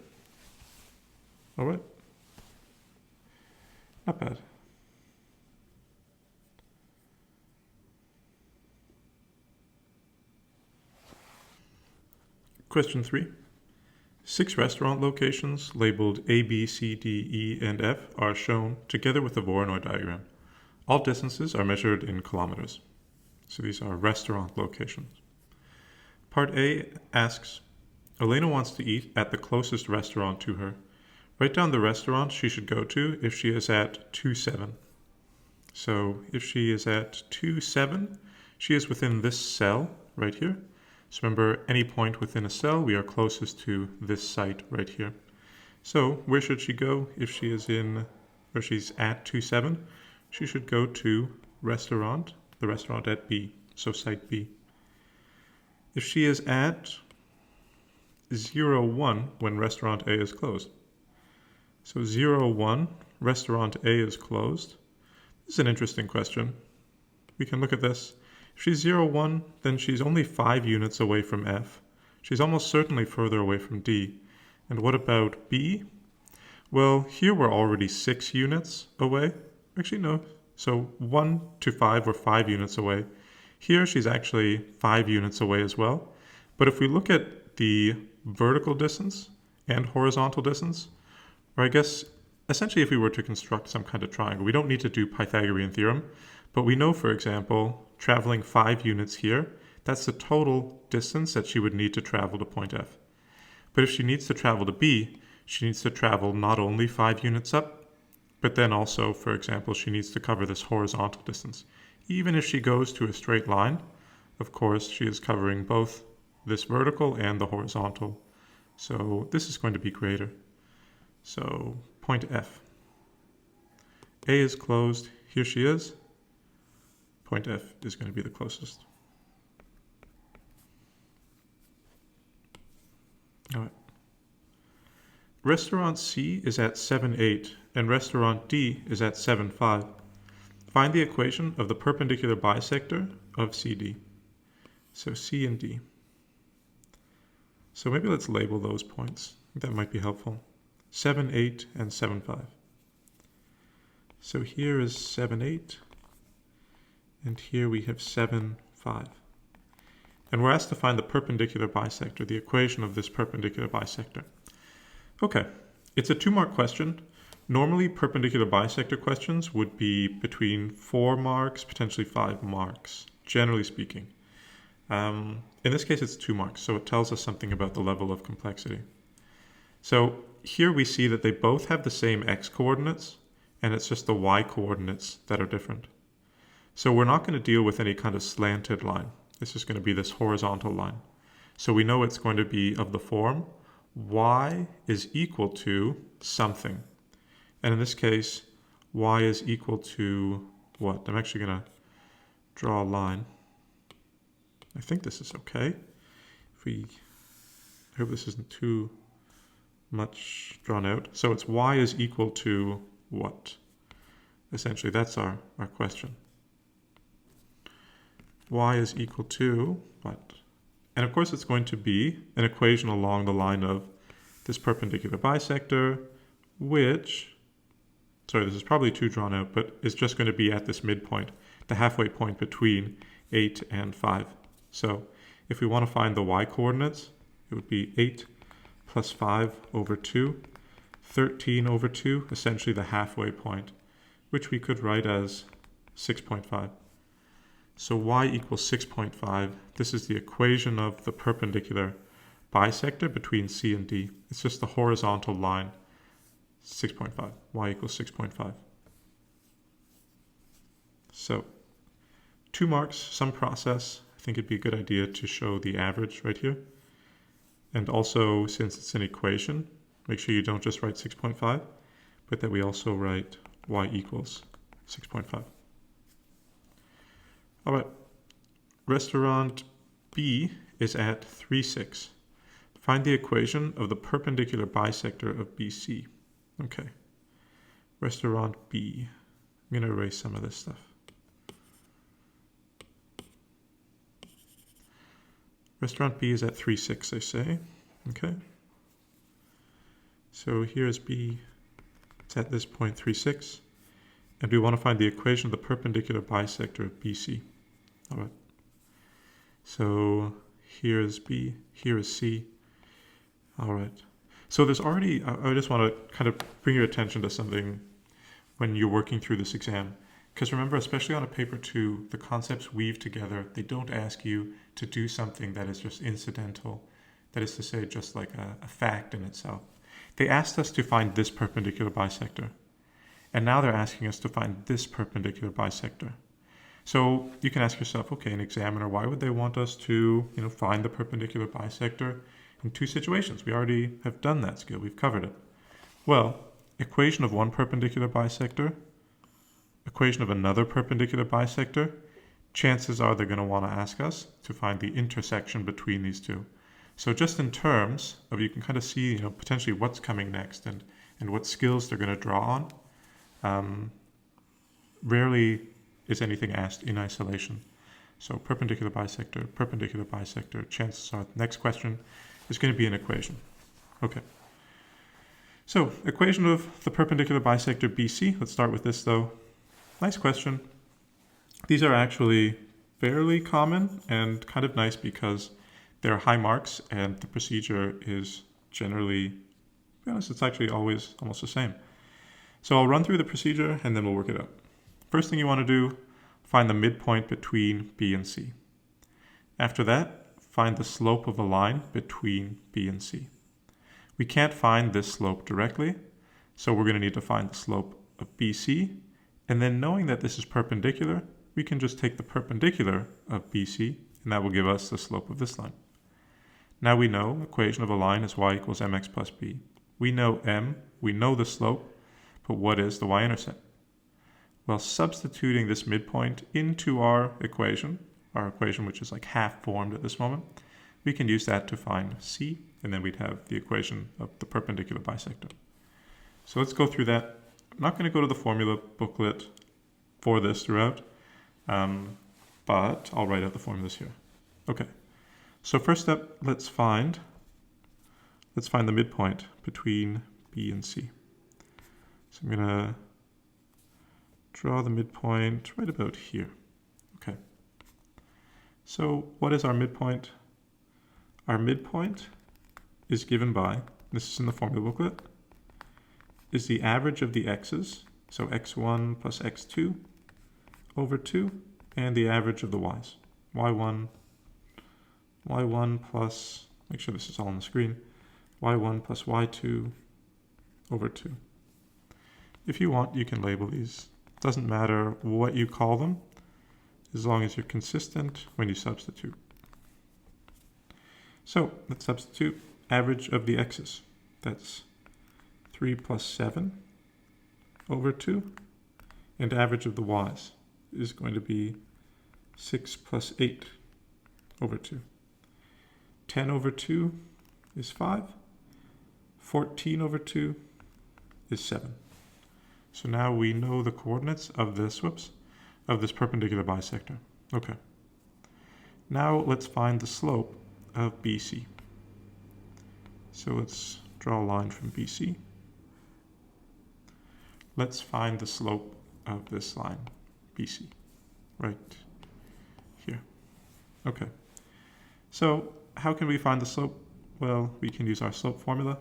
All right. Not bad. Question 3. 6 restaurant locations labeled A, B, C, D, E, and F are shown together with the Voronoi diagram. All distances are measured in kilometers. So these are restaurant locations. Part A asks, Elena wants to eat at the closest restaurant to her. Write down the restaurant she should go to if she is at 2-7. So if she is at 2-7, she is within this cell right here. So remember, any point within a cell, we are closest to this site right here. So where should she go if she is where she's at 2-7? She should go to restaurant, the restaurant at B, so site B. If she is at 0-1 when restaurant A is closed. So 0-1, restaurant A is closed. This is an interesting question. We can look at this. If she's 0-1, then she's only 5 units away from F. She's almost certainly further away from D. And what about B? Well, here we're already 6 units away. Actually, no. So 1 to 5 or 5 units away. Here she's actually 5 units away as well. But if we look at the vertical distance and horizontal distance, or I guess essentially if we were to construct some kind of triangle, we don't need to do Pythagorean theorem, but we know, for example, traveling 5 units here, that's the total distance that she would need to travel to point F. But if she needs to travel to B, she needs to travel not only 5 units up, but then also, for example, she needs to cover this horizontal distance. Even if she goes to a straight line, of course, she is covering both this vertical and the horizontal. So this is going to be greater. So point F. A is closed. Here she is. Point F is going to be the closest. All right. Restaurant C is at 7-8 and restaurant D is at 7-5. Find the equation of the perpendicular bisector of CD. So C and D. So maybe let's label those points. That might be helpful. 7, 8, and 7, 5. So here is 7, 8, and here we have 7, 5. And we're asked to find the perpendicular bisector, the equation of this perpendicular bisector. Okay, it's a 2-mark question. Normally, perpendicular bisector questions would be between 4 marks, potentially 5 marks, generally speaking. In this case, it's 2 marks, so it tells us something about the level of complexity. So here we see that they both have the same x-coordinates, and it's just the y-coordinates that are different. So we're not going to deal with any kind of slanted line. This is going to be this horizontal line. So we know it's going to be of the form y is equal to something. And in this case, y is equal to what? I'm actually going to draw a line. I think this is okay. I hope this isn't too much drawn out. So it's y is equal to what? Essentially, that's our question. Y is equal to what? And of course, it's going to be an equation along the line of this perpendicular bisector, which, sorry, this is probably too drawn out, but it's just going to be at this midpoint, the halfway point between 8 and 5. So if we want to find the y-coordinates, it would be 8 plus 5 over 2, 13 over 2, essentially the halfway point, which we could write as 6.5. So y equals 6.5. This is the equation of the perpendicular bisector between C and D. It's just the horizontal line, 6.5. Y equals 6.5. So 2 marks, some process. I think it'd be a good idea to show the average right here. And also, since it's an equation, make sure you don't just write 6.5, but that we also write y equals 6.5. All right, restaurant B is at 3, 6. Find the equation of the perpendicular bisector of BC. Okay, restaurant B. I'm going to erase some of this stuff. Restaurant B is at 3, 6, they say. Okay. So here's B. It's at this point 3, 6. And we want to find the equation of the perpendicular bisector of BC. All right. So here is B, here is C. All right. So there's already, I just want to kind of bring your attention to something when you're working through this exam. Because remember, especially on a paper 2, the concepts weave together. They don't ask you to do something that is just incidental. That is to say, just like a fact in itself. They asked us to find this perpendicular bisector. And now they're asking us to find this perpendicular bisector. So you can ask yourself, okay, an examiner, why would they want us to, find the perpendicular bisector in 2 situations? We already have done that skill. We've covered it. Well, equation of one perpendicular bisector, equation of another perpendicular bisector, chances are they're going to want to ask us to find the intersection between these 2. So just in terms of, you can kind of see, potentially what's coming next and what skills they're going to draw on. Rarely is anything asked in isolation. So perpendicular bisector, chances are the next question is going to be an equation. Okay. So equation of the perpendicular bisector BC. Let's start with this though. Nice question. These are actually fairly common and kind of nice because they're high marks and the procedure is generally, to be honest, it's actually always almost the same. So I'll run through the procedure and then we'll work it out. First thing you want to do, find the midpoint between B and C. After that, find the slope of a line between B and C. We can't find this slope directly, so we're going to need to find the slope of BC, and then knowing that this is perpendicular, we can just take the perpendicular of BC, and that will give us the slope of this line. Now we know equation of a line is y equals mx plus b. We know m, we know the slope, but what is the y-intercept? Well, substituting this midpoint into our equation which is like half formed at this moment, we can use that to find C, and then we'd have the equation of the perpendicular bisector. So let's go through that. I'm not going to go to the formula booklet for this throughout, but I'll write out the formulas here. Okay, so first step, let's find let's find the midpoint between B and C. So I'm going to draw the midpoint right about here. Okay. So what is our midpoint? Our midpoint is given by, this is in the formula booklet, is the average of the x's, so x1 plus x2 over 2, and the average of the y's. y1 plus, make sure this is all on the screen, y1 plus y2 over 2. If you want, you can label these. Doesn't matter what you call them, as long as you're consistent when you substitute. So let's substitute average of the x's. That's 3 plus 7 over 2. And average of the y's is going to be 6 plus 8 over 2. 10 over 2 is 5. 14 over 2 is 7. So now we know the coordinates of this, of this perpendicular bisector. Okay. Now let's find the slope of BC. So let's draw a line from BC. Let's find the slope of this line, BC, right here. Okay. So how can we find the slope? Well, we can use our slope formula.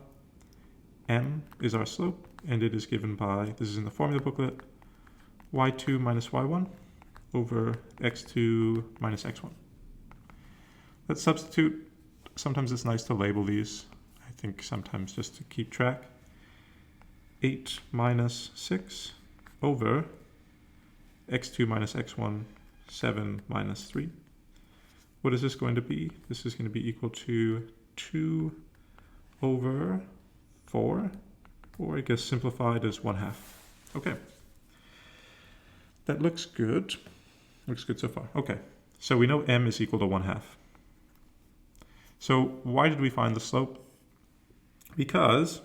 M is our slope, and it is given by, this is in the formula booklet, y2 minus y1 over x2 minus x1. Let's substitute. Sometimes it's nice to label these. I think sometimes just to keep track. 8 minus 6 over x2 minus x1, 7 minus 3. What is this going to be? This is going to be equal to 2 over 4, or I guess simplified as 1/2. Okay. That looks good. Looks good so far. Okay. So we know m is equal to 1/2. So why did we find the slope? Because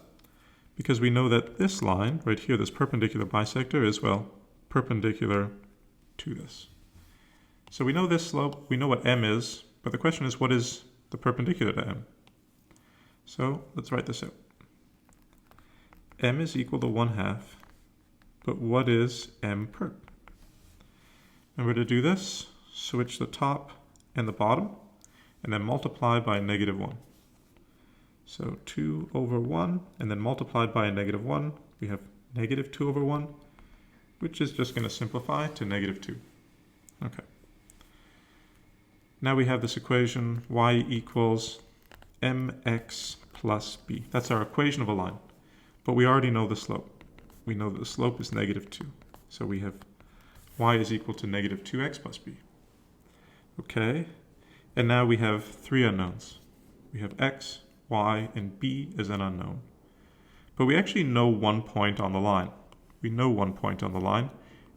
we know that this line right here, this perpendicular bisector, is, well, perpendicular to this. So we know this slope, we know what m is, but the question is, what is the perpendicular to m? So let's write this out. M is equal to 1/2, but what is m perp? And we're to do this, switch the top and the bottom, and then multiply by -1. So 2 over 1, and then multiplied by a -1, we have -2 over 1, which is just going to simplify to -2. Okay. Now we have this equation, y equals mx plus b. That's our equation of a line. But we already know the slope. We know that the slope is -2. So we have y is equal to -2x plus b. Okay. And now we have 3 unknowns. We have x, y, and b is an unknown. But we actually know one point on the line. We know one point on the line,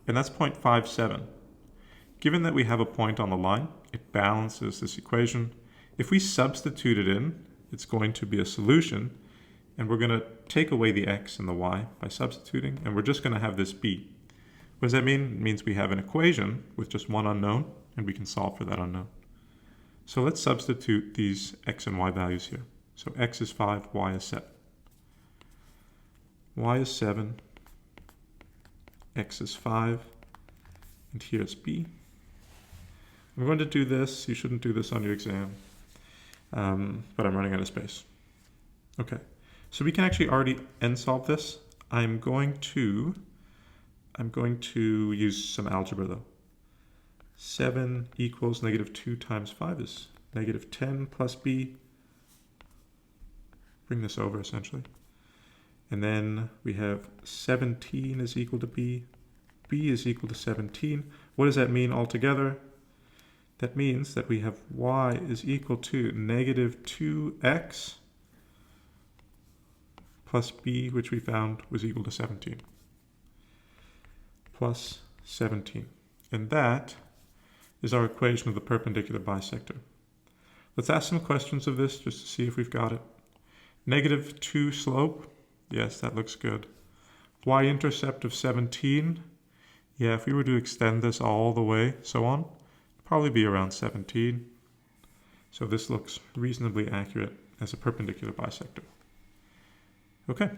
and that's 0.57. Given that we have a point on the line, it balances this equation. If we substitute it in, it's going to be a solution, and we're going to take away the x and the y by substituting, and we're just going to have this b. What does that mean? It means we have an equation with just one unknown, and we can solve for that unknown. So let's substitute these x and y values here. So x is 5, y is 7. Y is 7, x is 5, and here's b. I'm going to do this. You shouldn't do this on your exam, but I'm running out of space. Okay, so we can actually already end solve this. I'm going to use some algebra though. 7 equals -2 times 5 is -10 plus b. Bring this over essentially. And then we have 17 is equal to b. b is equal to 17. What does that mean altogether? That means that we have y is equal to -2x plus b, which we found was equal to 17. Plus 17. And that is our equation of the perpendicular bisector. Let's ask some questions of this just to see if we've got it. -2 slope. Yes, that looks good. Y-intercept of 17. Yeah, if we were to extend this all the way, so on, it'd probably be around 17. So this looks reasonably accurate as a perpendicular bisector. Okay.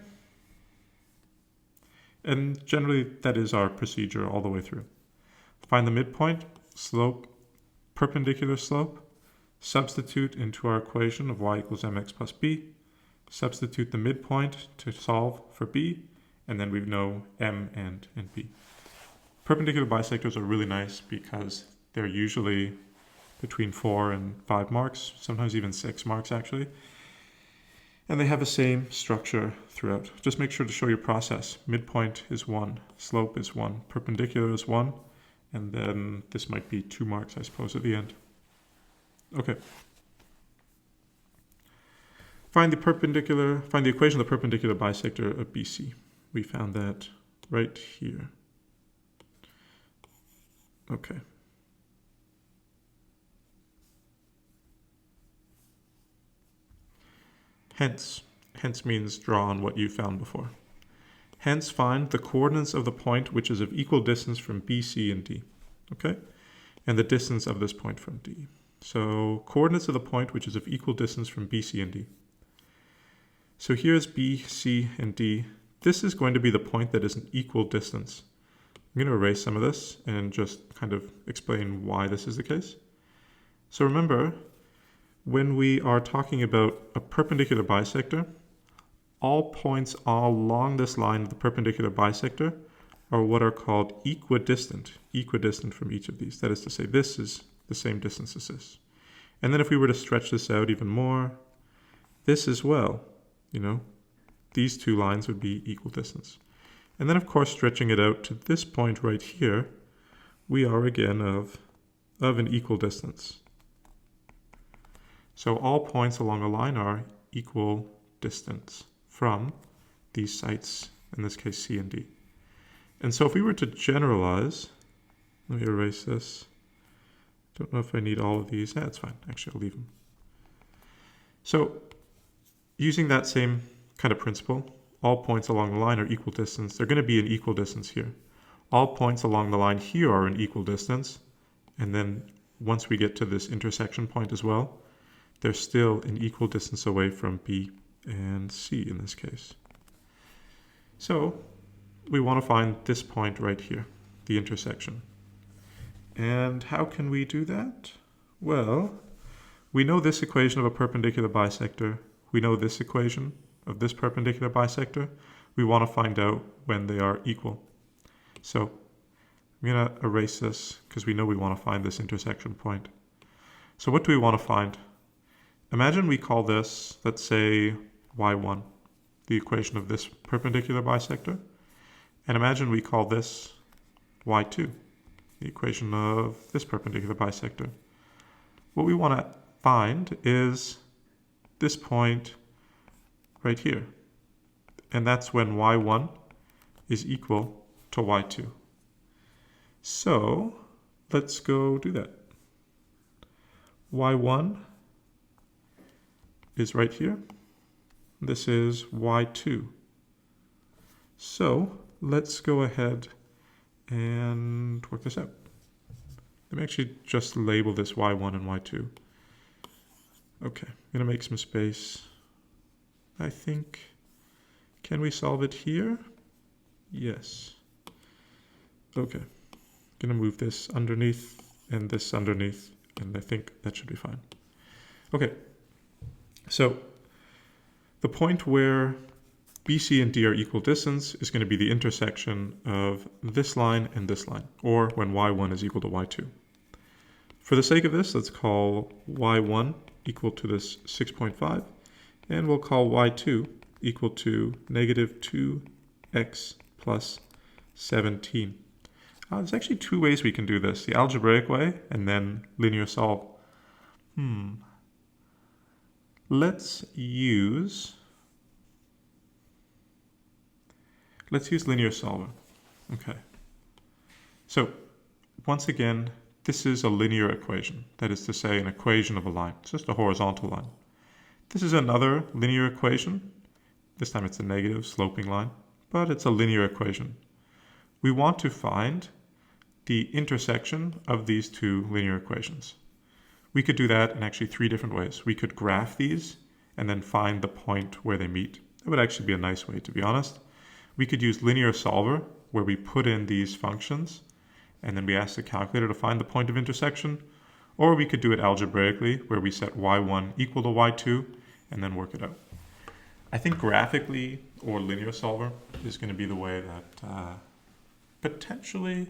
And generally, that is our procedure all the way through. Find the midpoint, slope, perpendicular slope, substitute into our equation of y equals mx plus b, substitute the midpoint to solve for b, and then we know m and b. Perpendicular bisectors are really nice because they're usually between 4 and 5 marks, sometimes even 6 marks actually. And they have the same structure throughout. Just make sure to show your process. Midpoint is 1, slope is 1, perpendicular is 1, and then this might be 2 marks, I suppose, at the end. Okay. Find the equation of the perpendicular bisector of BC. We found that right here. Okay. Hence means draw on what you found before. Hence find the coordinates of the point which is of equal distance from B, C, and D. Okay? And the distance of this point from D. So coordinates of the point which is of equal distance from B, C, and D. So here's B, C, and D. This is going to be the point that is an equal distance. I'm going to erase some of this and just kind of explain why this is the case. So remember, when we are talking about a perpendicular bisector, all points along this line of the perpendicular bisector are what are called equidistant from each of these. That is to say, this is the same distance as this. And then if we were to stretch this out even more, this as well, these two lines would be equal distance. And then, of course, stretching it out to this point right here, we are again of an equal distance. So all points along a line are equal distance from these sites, in this case C and D. And so if we were to generalize, let me erase this. Don't know if I need all of these. That's fine. Actually, I'll leave them. So using that same kind of principle, all points along the line are equal distance. They're going to be an equal distance here. All points along the line here are an equal distance. And then once we get to this intersection point as well, they're still an equal distance away from B and C in this case. So we want to find this point right here, the intersection. And how can we do that? Well, we know this equation of a perpendicular bisector. We know this equation of this perpendicular bisector. We want to find out when they are equal. So I'm going to erase this because we know we want to find this intersection point. So what do we want to find? Imagine we call this, let's say, y1, the equation of this perpendicular bisector. And imagine we call this y2, the equation of this perpendicular bisector. What we want to find is this point right here. And that's when y1 is equal to y2. So let's go do that. y1 is right here. This is y2. So let's go ahead and work this out. Let me actually just label this y1 and y2. Okay, I'm going to make some space. I think, can we solve it here? Yes. Okay, going to move this underneath and this underneath, and I think that should be fine. Okay, so the point where BC and D are equal distance is going to be the intersection of this line and this line, or when y1 is equal to y2. For the sake of this, let's call y1 equal to this 6.5, and we'll call y2 equal to negative 2x plus 17. There's actually two ways we can do this, the algebraic way and then linear solve. Let's use linear solver. Okay. So once again, this is a linear equation. That is to say, an equation of a line. It's just a horizontal line. This is another linear equation. This time it's a negative sloping line, but it's a linear equation. We want to find the intersection of these two linear equations. We could do that in actually three different ways. We could graph these and then find the point where they meet. That would actually be a nice way, to be honest. We could use linear solver, where we put in these functions, and then we ask the calculator to find the point of intersection, or we could do it algebraically, where we set y1 equal to y2, and then work it out. I think graphically, or linear solver, is going to be the way that potentially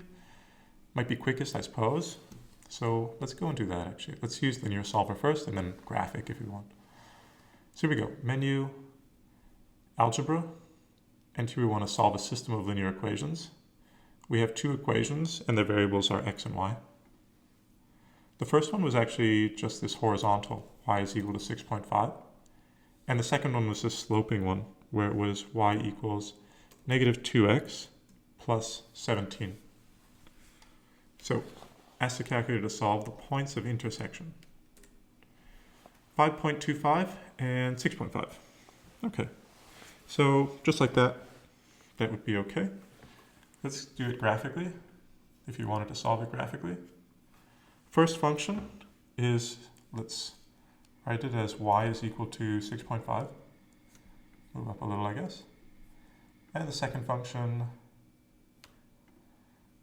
might be quickest, I suppose. So let's go and do that, actually. Let's use linear solver first, and then graphic if you want. So here we go. Menu, algebra, and here we want to solve a system of linear equations. We have two equations, and their variables are x and y. The first one was actually just this horizontal, y is equal to 6.5. And the second one was this sloping one, where it was y equals negative 2x plus 17. So, ask the calculator to solve the points of intersection. 5.25 and 6.5. Okay, so just like that, that would be okay. Let's do it graphically, if you wanted to solve it graphically. First function is, let's write it as y is equal to 6.5. Move up a little, I guess. And the second function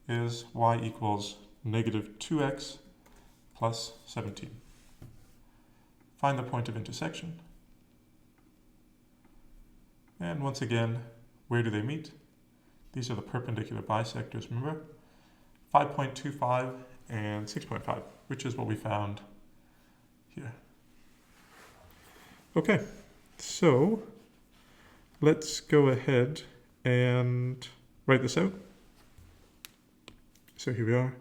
is y equals negative 2x plus 17. Find the point of intersection. And once again, where do they meet? These are the perpendicular bisectors, remember? 5.25 and 6.5, which is what we found here. Okay, so let's go ahead and write this out. So here we are.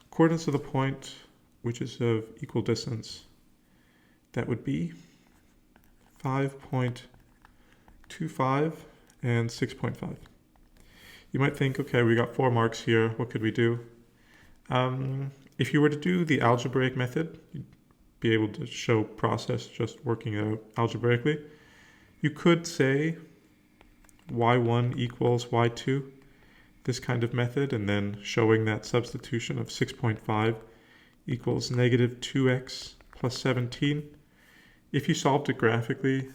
Coordinates of the point, which is of equal distance, that would be 5.25 and 6.5. You might think, okay, we got 4 marks here. What could we do? If you were to do the algebraic method, you'd be able to show process just working it out algebraically. You could say y1 equals y2, this kind of method, and then showing that substitution of 6.5 equals negative 2x plus 17. If you solved it graphically,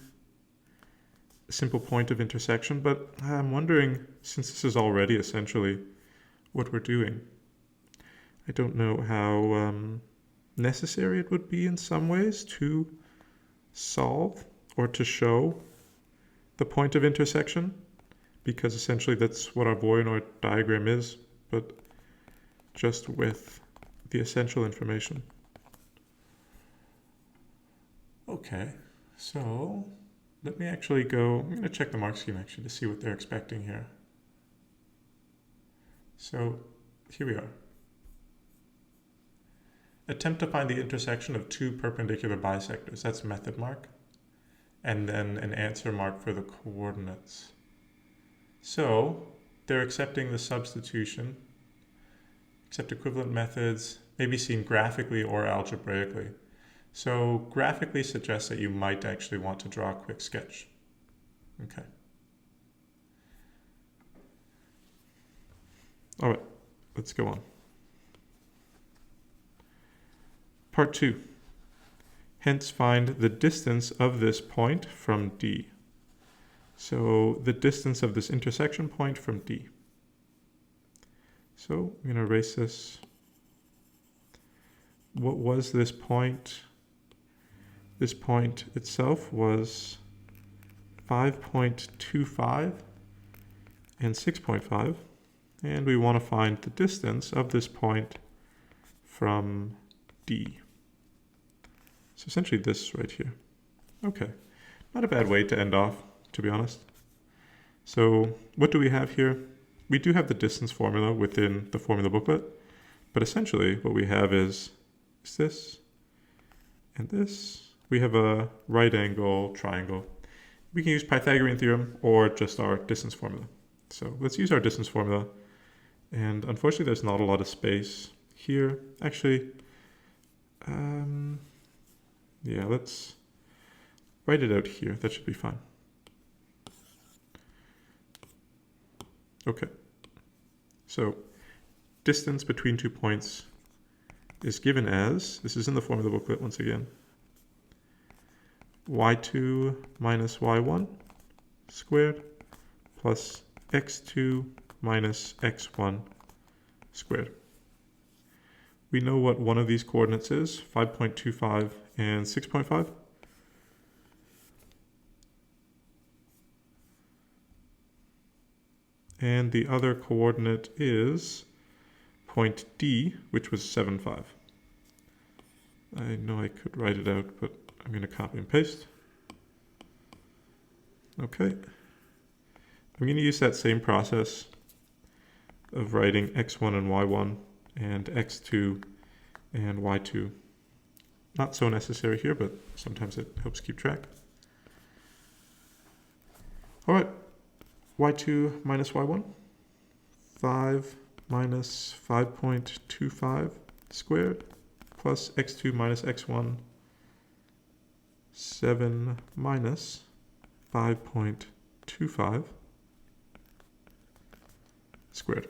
a simple point of intersection, but I'm wondering, since this is already essentially what we're doing, I don't know how necessary it would be in some ways to solve or to show the point of intersection, because essentially that's what our Voronoi diagram is, but just with the essential information. Okay, so let me actually go, I'm going to check the mark scheme actually to see what they're expecting here. So here we are. Attempt to find the intersection of two perpendicular bisectors. That's method mark. And then an answer mark for the coordinates. So they're accepting the substitution, accept equivalent methods, maybe seen graphically or algebraically. So graphically suggests that you might actually want to draw a quick sketch. Okay. All right, let's go on. Part 2. Hence find the distance of this point from D. So the distance of this intersection point from D. So I'm going to erase this. What was this point? This point itself was 5.25 and 6.5. And we want to find the distance of this point from D. So essentially this right here. Okay, not a bad way to end off, to be honest. So what do we have here? We do have the distance formula within the formula booklet, but essentially what we have is this and this. We have a right angle triangle. We can use Pythagorean theorem or just our distance formula. So let's use our distance formula. And unfortunately there's not a lot of space here. Actually, yeah, let's write it out here. That should be fine. Okay. So distance between 2 points is given as, this is in the formula booklet once again, y2 minus y1 squared plus x2 minus x1 squared. We know what one of these coordinates is, 5.25 and 6.5. And the other coordinate is point D, which was 7.5. I know I could write it out, but I'm going to copy and paste. Okay. I'm going to use that same process of writing x1 and y1 and x2 and y2. Not so necessary here, but sometimes it helps keep track. All right, y2 minus y1, 5 minus 5.25 squared plus x2 minus x1, 7 minus 5.25 squared.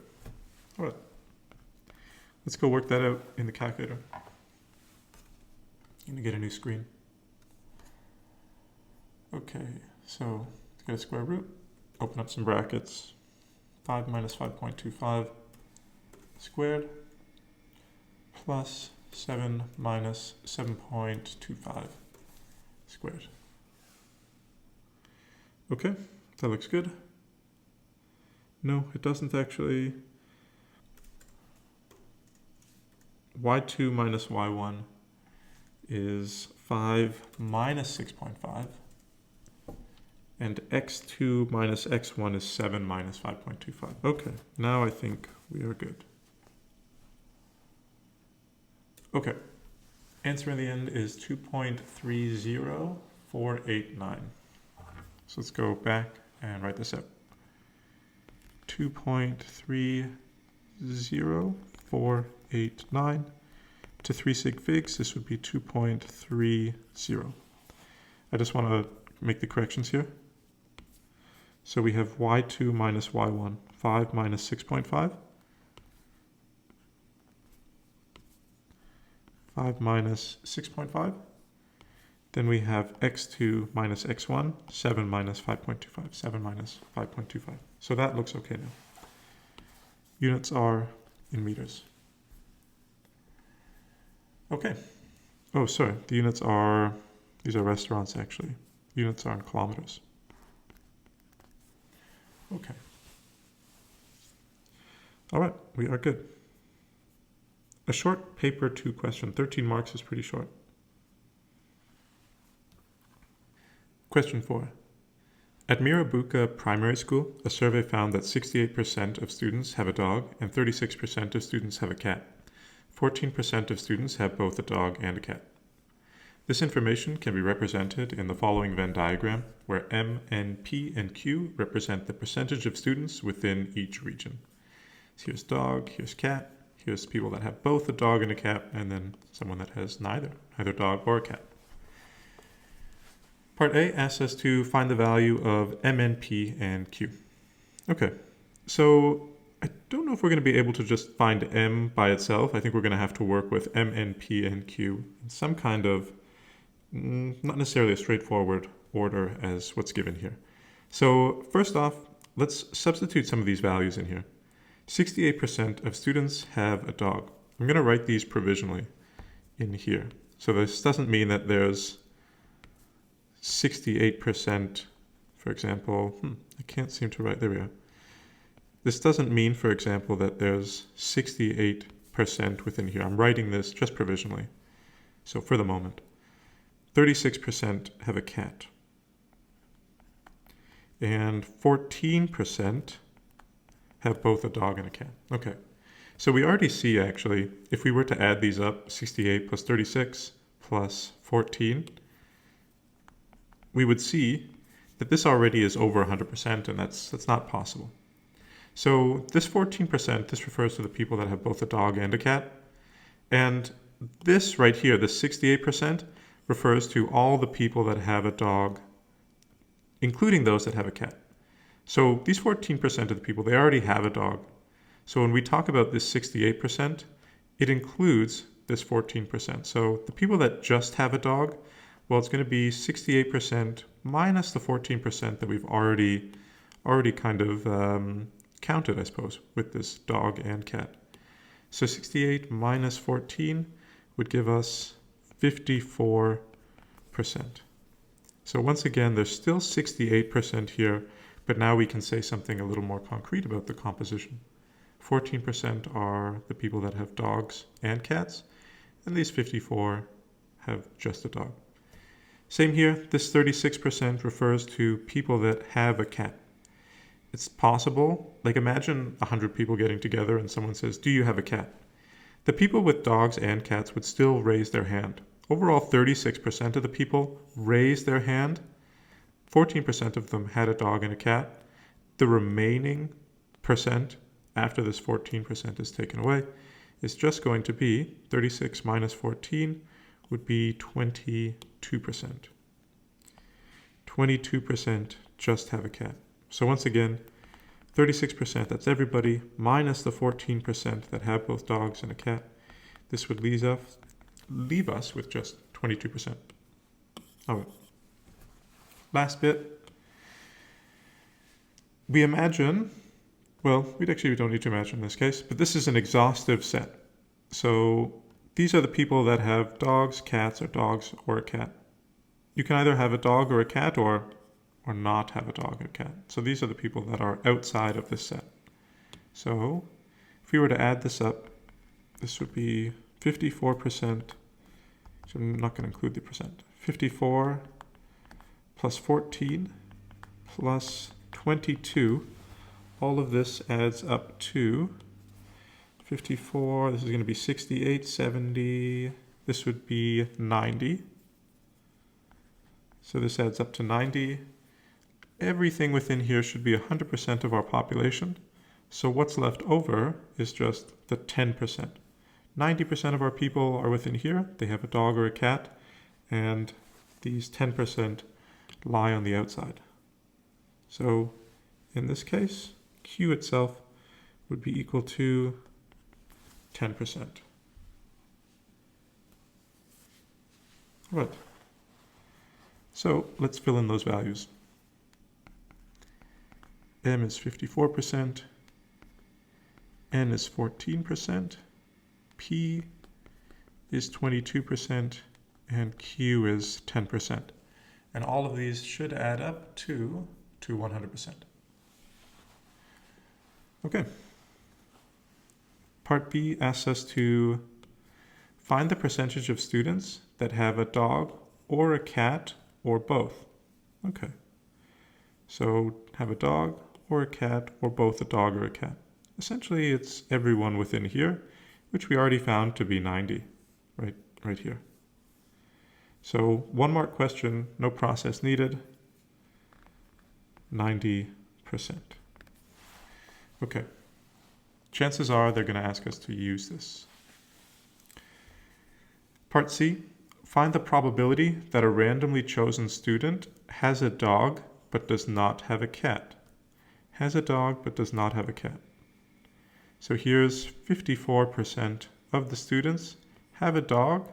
All right, let's go work that out in the calculator. I'm going to get a new screen. Okay, so to get a square root, open up some brackets. 5 minus 5.25 squared plus 7 minus 7.25 squared. Okay, that looks good. No, it doesn't actually. y2 minus y1 is 5 minus 6.5, and x2 minus x1 is 7 minus 5.25. Okay, now I think we are good. Okay, answer in the end is 2.30489. So let's go back and write this out. 2.30489 to 3 sig figs, this would be 2.30. I just want to make the corrections here. So we have y2 minus y1, 5 minus 6.5. 5 minus 6.5. Then we have x2 minus x1, 7 minus 5.25, 7 minus 5.25. So that looks okay now. Units are in meters. Okay. Oh, sorry. The units are, these are restaurants actually. Units are in kilometers. Okay. All right, we are good. A short paper 2 question, 13 marks is pretty short. Question 4. At Mirabuka Primary School, a survey found that 68% of students have a dog and 36% of students have a cat. 14% of students have both a dog and a cat. This information can be represented in the following Venn diagram, where M, N, P, and Q represent the percentage of students within each region. So here's dog, here's cat, here's people that have both a dog and a cat, and then someone that has neither dog or a cat. Part A asks us to find the value of M, N, P, and Q. Okay, so I don't know if we're going to be able to just find M by itself. I think we're going to have to work with M, N, P, and Q in some kind of, not necessarily a straightforward order as what's given here. So first off, let's substitute some of these values in here. 68% of students have a dog. I'm going to write these provisionally in here. So this doesn't mean that there's 68%, for example, I can't seem to write, there we are. This doesn't mean, for example, that there's 68% within here. I'm writing this just provisionally. So for the moment, 36% have a cat. And 14% have both a dog and a cat. Okay, so we already see actually, if we were to add these up, 68 plus 36 plus 14, we would see that this already is over 100%, and that's not possible. So this 14%, this refers to the people that have both a dog and a cat. And this right here, the 68%, refers to all the people that have a dog, including those that have a cat. So these 14% of the people, they already have a dog. So when we talk about this 68%, it includes this 14%. So the people that just have a dog, well, it's going to be 68% minus the 14% that we've already kind of counted, I suppose, with this dog and cat. So 68 minus 14 would give us 54%. So once again, there's still 68% here, but now we can say something a little more concrete about the composition. 14% are the people that have dogs and cats, and these 54 have just a dog. Same here, this 36% refers to people that have a cat. It's possible, like imagine 100 people getting together and someone says, "Do you have a cat?" The people with dogs and cats would still raise their hand. Overall, 36% of the people raised their hand. 14% of them had a dog and a cat. The remaining percent, after this 14% is taken away, is just going to be 36 minus 14 would be 22%. 22% just have a cat. So once again, 36%, that's everybody, minus the 14% that have both dogs and a cat. This would leave us with just 22%. All right. Last bit. We imagine, well, we don't need to imagine in this case, but this is an exhaustive set. So these are the people that have dogs, cats, or dogs, or a cat. You can either have a dog or a cat, or not have a dog or a cat. So these are the people that are outside of this set. So if we were to add this up, this would be 54%. So I'm not going to include the percent. 54 plus 14 plus 22. All of this adds up to 54. This is going to be 68, 70. This would be 90. So this adds up to 90. Everything within here should be 100% of our population. So what's left over is just the 10%. 90% of our people are within here. They have a dog or a cat. And these 10% lie on the outside. So in this case, Q itself would be equal to 10%. All right. So let's fill in those values. M is 54%, N is 14%, P is 22%, and Q is 10%. And all of these should add up to 100%. Okay. Part B asks us to find the percentage of students that have a dog or a cat or both. Okay. So have a dog or a cat or both a dog or a cat. Essentially, it's everyone within here, which we already found to be 90, right here. So 1 mark question, no process needed, 90%. Okay. Chances are they're going to ask us to use this. Part C, find the probability that a randomly chosen student has a dog but does not have a cat. Has a dog but does not have a cat. So here's 54% of the students have a dog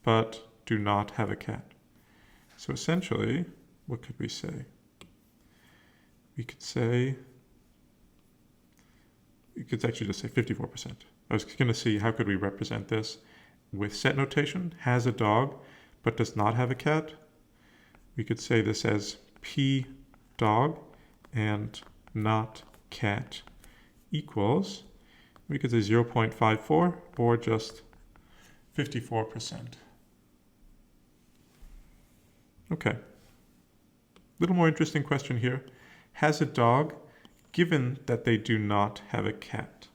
but do not have a cat. So essentially, what could we say? We could actually just say 54%. I was going to see how could we represent this with set notation. Has a dog but does not have a cat. We could say this as P dog and not cat equals, we could say 0.54 or just 54%. Okay. A little more interesting question here. Has a dog given that they do not have a cat?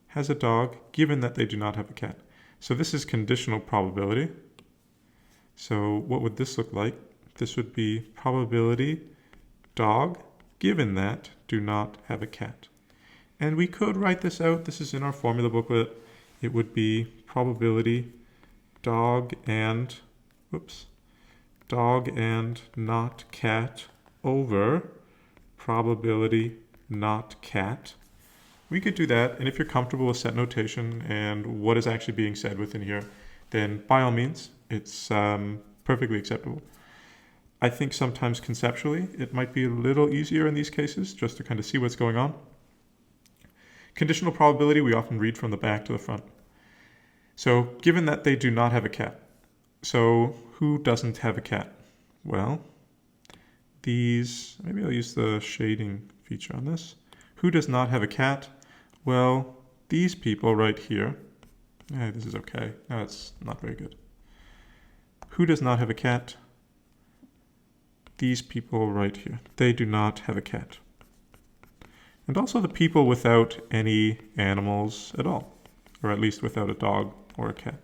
Has a dog given that they do not have a cat? So this is conditional probability. So what would this look like? This would be probability dog given that do not have a cat. And we could write this out. This is in our formula booklet. It would be probability dog and not cat over probability not cat. We could do that, and if you're comfortable with set notation and what is actually being said within here, then by all means, it's perfectly acceptable. I think sometimes conceptually it might be a little easier in these cases just to kind of see what's going on. Conditional probability we often read from the back to the front. So given that they do not have a cat, so who doesn't have a cat? Well, these, maybe I'll use the shading feature on this. Who does not have a cat? Well, these people right here. This is okay. No, it's not very good. Who does not have a cat? These people right here. They do not have a cat. And also the people without any animals at all, or at least without a dog or a cat.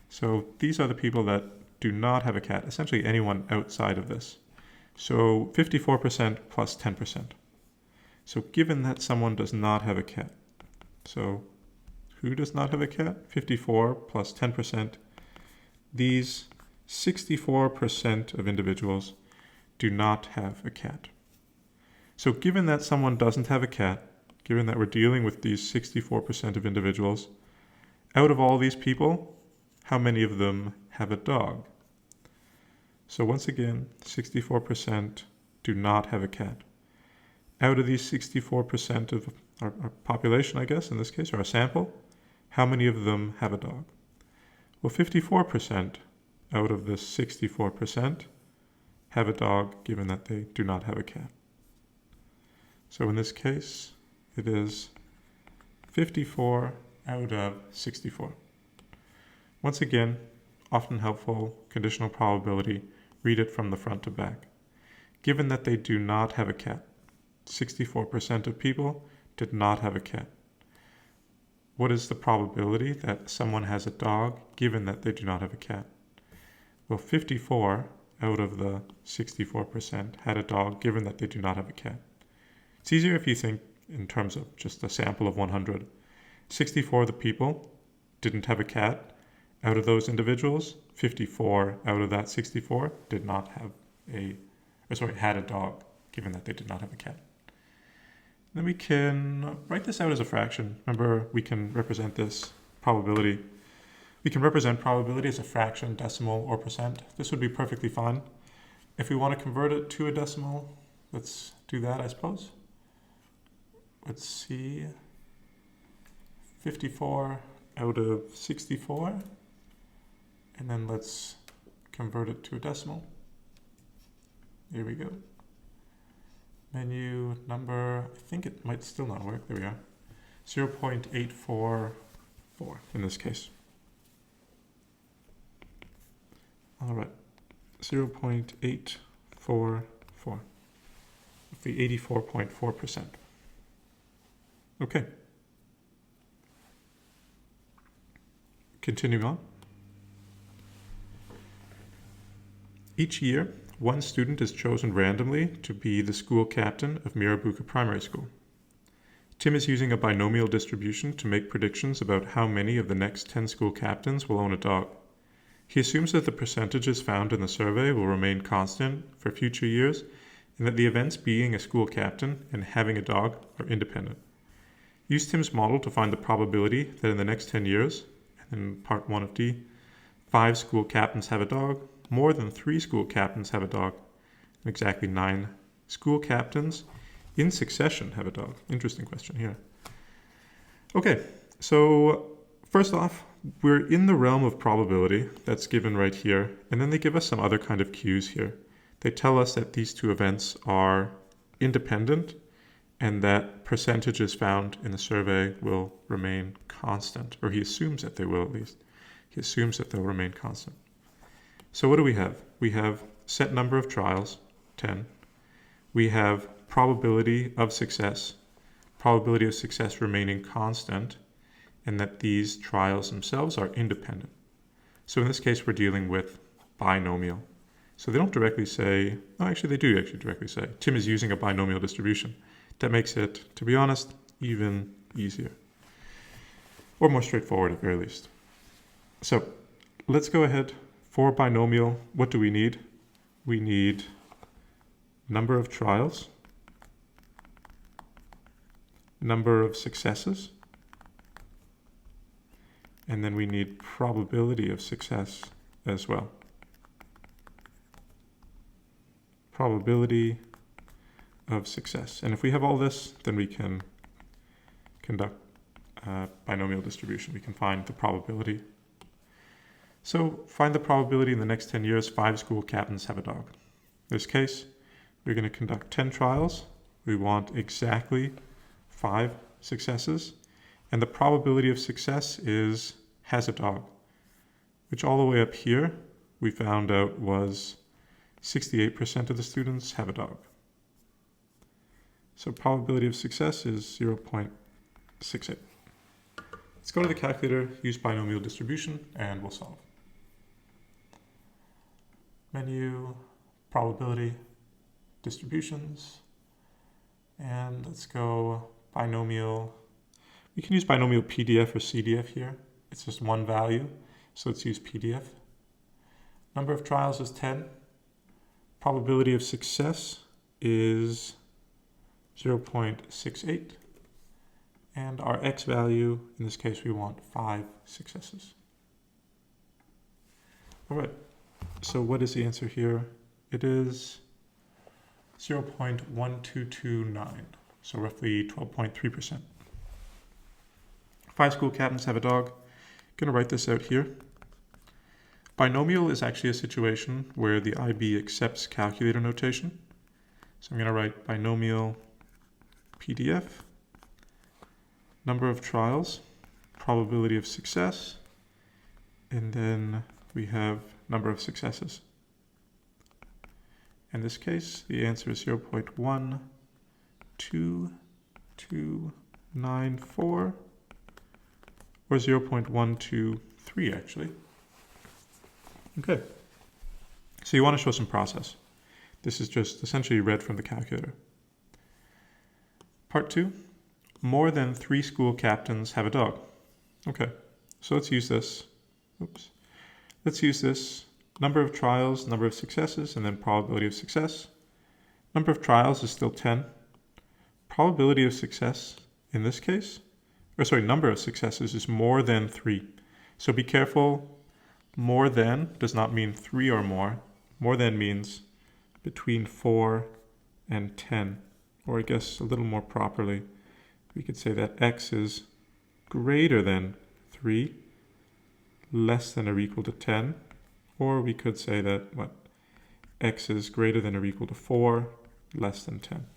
So these are the people that do not have a cat, essentially anyone outside of this. So 54% plus 10%. So given that someone does not have a cat, so who does not have a cat? 54 plus 10%. These 64% of individuals do not have a cat. So given that someone doesn't have a cat, given that we're dealing with these 64% of individuals, out of all these people, how many of them have a dog? So once again, 64% do not have a cat. Out of these 64% of our population, I guess, in this case, or our sample, how many of them have a dog? Well, 54% out of the 64% have a dog, given that they do not have a cat. So in this case, it is 54 out of 64. Once again, often helpful, conditional probability, read it from the front to back. Given that they do not have a cat, 64% of people did not have a cat. What is the probability that someone has a dog, given that they do not have a cat? Well, 54 out of the 64% had a dog, given that they do not have a cat. It's easier if you think in terms of just a sample of 100. 64 of the people didn't have a cat. Out of those individuals, 54 out of that 64 did not have had a dog, given that they did not have a cat. Then we can write this out as a fraction. Remember, we can represent this probability. We can represent probability as a fraction, decimal, or percent. This would be perfectly fine. If we want to convert it to a decimal, let's do that, I suppose. Let's see, 54 out of 64, and then let's convert it to a decimal. Here we go. Menu number, I think it might still not work, there we are, 0.844 in this case. All right, 0.844, the 84.4%. Okay. Continuing on. Each year, one student is chosen randomly to be the school captain of Mirabuka Primary School. Tim is using a binomial distribution to make predictions about how many of the next 10 school captains will own a dog. He assumes that the percentages found in the survey will remain constant for future years and that the events being a school captain and having a dog are independent. Use Tim's model to find the probability that in the next 10 years, and in part 1 of D, 5 school captains have a dog, more than 3 school captains have a dog, and exactly 9 school captains in succession have a dog. Interesting question here. Okay, so first off, we're in the realm of probability that's given right here, and then they give us some other kind of cues here. They tell us that these two events are independent and that percentages found in the survey will remain constant, or he assumes that they will at least. He assumes that they'll remain constant. So what do we have? We have set number of trials, 10. We have probability of success remaining constant, and that these trials themselves are independent. So in this case, we're dealing with binomial. So they don't directly say, oh, actually they do actually directly say, Tim is using a binomial distribution. That makes it, to be honest, even easier. Or more straightforward at very least. So let's go ahead. For binomial, what do we need? We need number of trials, number of successes, and then we need probability of success as well. probability of success. And if we have all this, then we can conduct binomial distribution. We can find the probability. So find the probability in the next 10 years 5 school captains have a dog. In this case, we're going to conduct 10 trials. We want exactly 5 successes. And the probability of success is has a dog, which all the way up here we found out was 68% of the students have a dog. So probability of success is 0.68. Let's go to the calculator, use binomial distribution, and we'll solve. Menu, probability, distributions, and let's go binomial. We can use binomial PDF or CDF here. It's just one value, so let's use PDF. Number of trials is 10. Probability of success is 0.68. And our x value, in this case, we want 5 successes. All right, so what is the answer here? It is 0.1229, so roughly 12.3%. 5 school captains have a dog. I'm going to write this out here. Binomial is actually a situation where the IB accepts calculator notation. So I'm going to write binomial PDF, number of trials, probability of success, and then we have number of successes. In this case, the answer is 0.12294, or 0.123 actually. Okay, so you want to show some process. This is just essentially read from the calculator. Part 2, more than 3 school captains have a dog. Okay, so let's use this. Let's use this number of trials, number of successes, and then probability of success. Number of trials is still 10. Probability of success in this case, number of successes is more than 3. So be careful. More than does not mean 3 or more. More than means between 4 and 10. Or I guess a little more properly, we could say that x is greater than 3, less than or equal to 10. Or we could say that x is greater than or equal to 4, less than 10.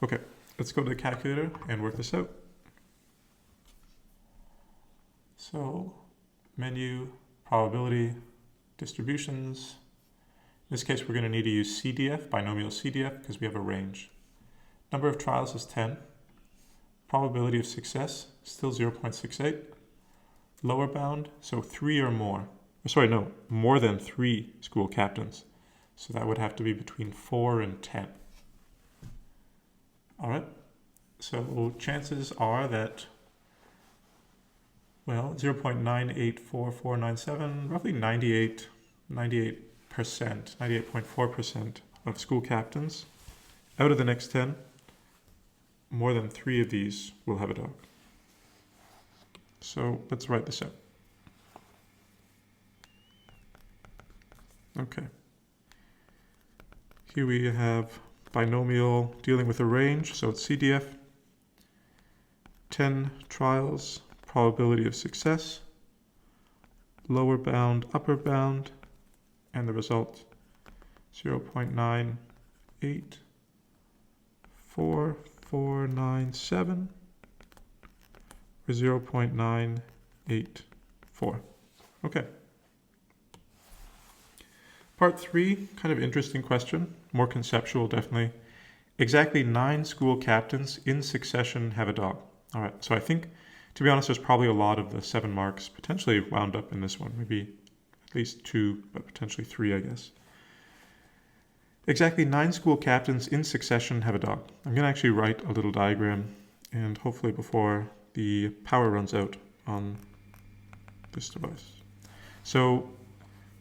Okay, let's go to the calculator and work this out. So menu, probability, distributions. In this case, we're going to need to use CDF, binomial CDF, because we have a range. Number of trials is 10. Probability of success, still 0.68. Lower bound, so 3 or more. More than 3 school captains. So that would have to be between 4 and 10. All right, so chances are that 0.984497, roughly 98.4% of school captains out of the next 10, more than 3 of these will have a dog. So let's write this out. Okay. Here we have binomial dealing with a range, so it's CDF, 10 trials, probability of success, lower bound, upper bound, and the result 0.984497 or 0.984. Okay. Part 3, kind of interesting question, more conceptual definitely. Exactly 9 school captains in succession have a dog. All right, so I think, to be honest, there's probably a lot of the 7 marks potentially wound up in this one. Maybe at least 2, but potentially 3, I guess. Exactly 9 school captains in succession have a dog. I'm going to actually write a little diagram, and hopefully before the power runs out on this device. So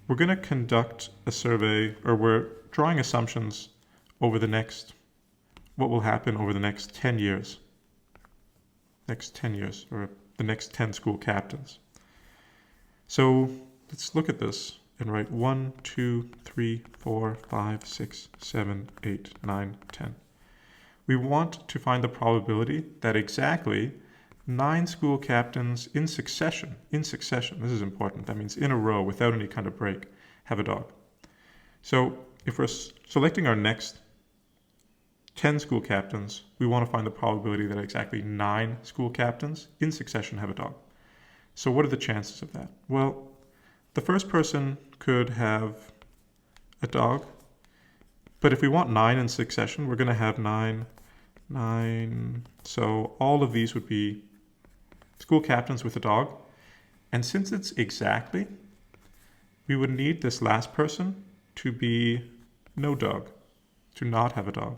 we're going to conduct a survey, or we're drawing assumptions over what will happen over the next 10 years. Or the next 10 school captains. So let's look at this. and write 1, 2, 3, 4, 5, 6, 7, 8, 9, 10. We want to find the probability that exactly 9 school captains in succession, this is important, that means in a row without any kind of break, have a dog. So if we're selecting our next 10 school captains, we want to find the probability that exactly 9 school captains in succession have a dog. So what are the chances of that? Well, the first person could have a dog, but if we want 9 in succession, we're going to have 9, so all of these would be school captains with a dog. And since it's exactly, we would need this last person to be no dog, to not have a dog.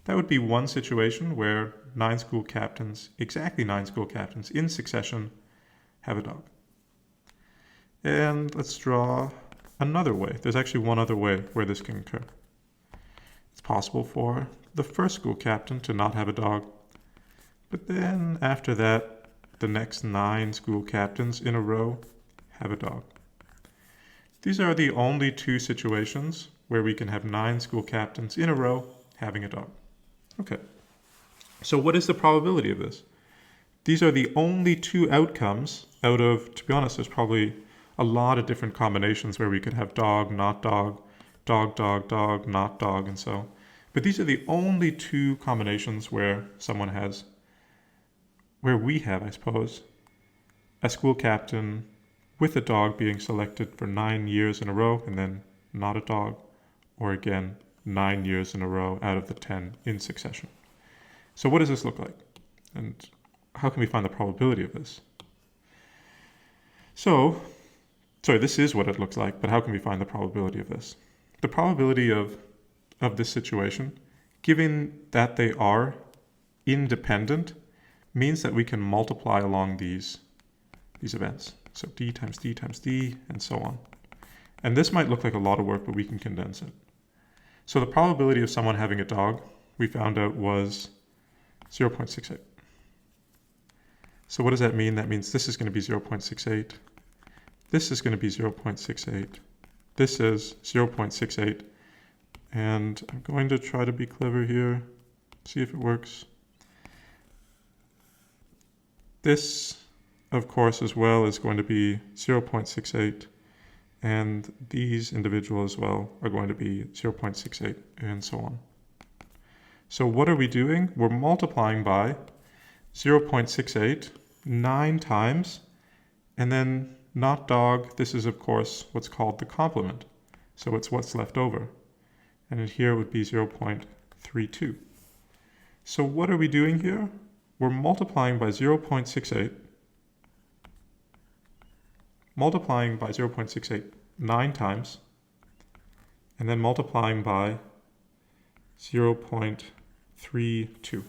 That would be one situation where 9 school captains, exactly 9 school captains in succession, have a dog. And let's draw another way. There's actually one other way where this can occur. It's possible for the first school captain to not have a dog, but then after that, the next 9 school captains in a row have a dog. These are the only 2 situations where we can have 9 school captains in a row having a dog. Okay, so what is the probability of this? These are the only 2 outcomes out of, to be honest, there's probably a lot of different combinations where we could have dog, not dog, dog, dog, dog, not dog, and so. But these are the only 2 combinations where we have, I suppose, a school captain with a dog being selected for 9 years in a row and then not a dog, or again, 9 years in a row out of the 10 in succession. So what does this look like? And how can we find the probability of this? This is what it looks like, but how can we find the probability of this? The probability of this situation, given that they are independent, means that we can multiply along these events. So d times d times d, and so on. And this might look like a lot of work, but we can condense it. So the probability of someone having a dog, we found out, was 0.68. So what does that mean? That means this is going to be 0.68. This is going to be 0.68. This is 0.68. And I'm going to try to be clever here, see if it works. This, of course, as well is going to be 0.68. And these individuals as well are going to be 0.68 and so on. So what are we doing? We're multiplying by 0.68 9 times, and then not dog, this is of course what's called the complement. So it's what's left over. And in here would be 0.32. So what are we doing here? We're multiplying by 0.68, multiplying by 0.68 9 times, and then multiplying by 0.32.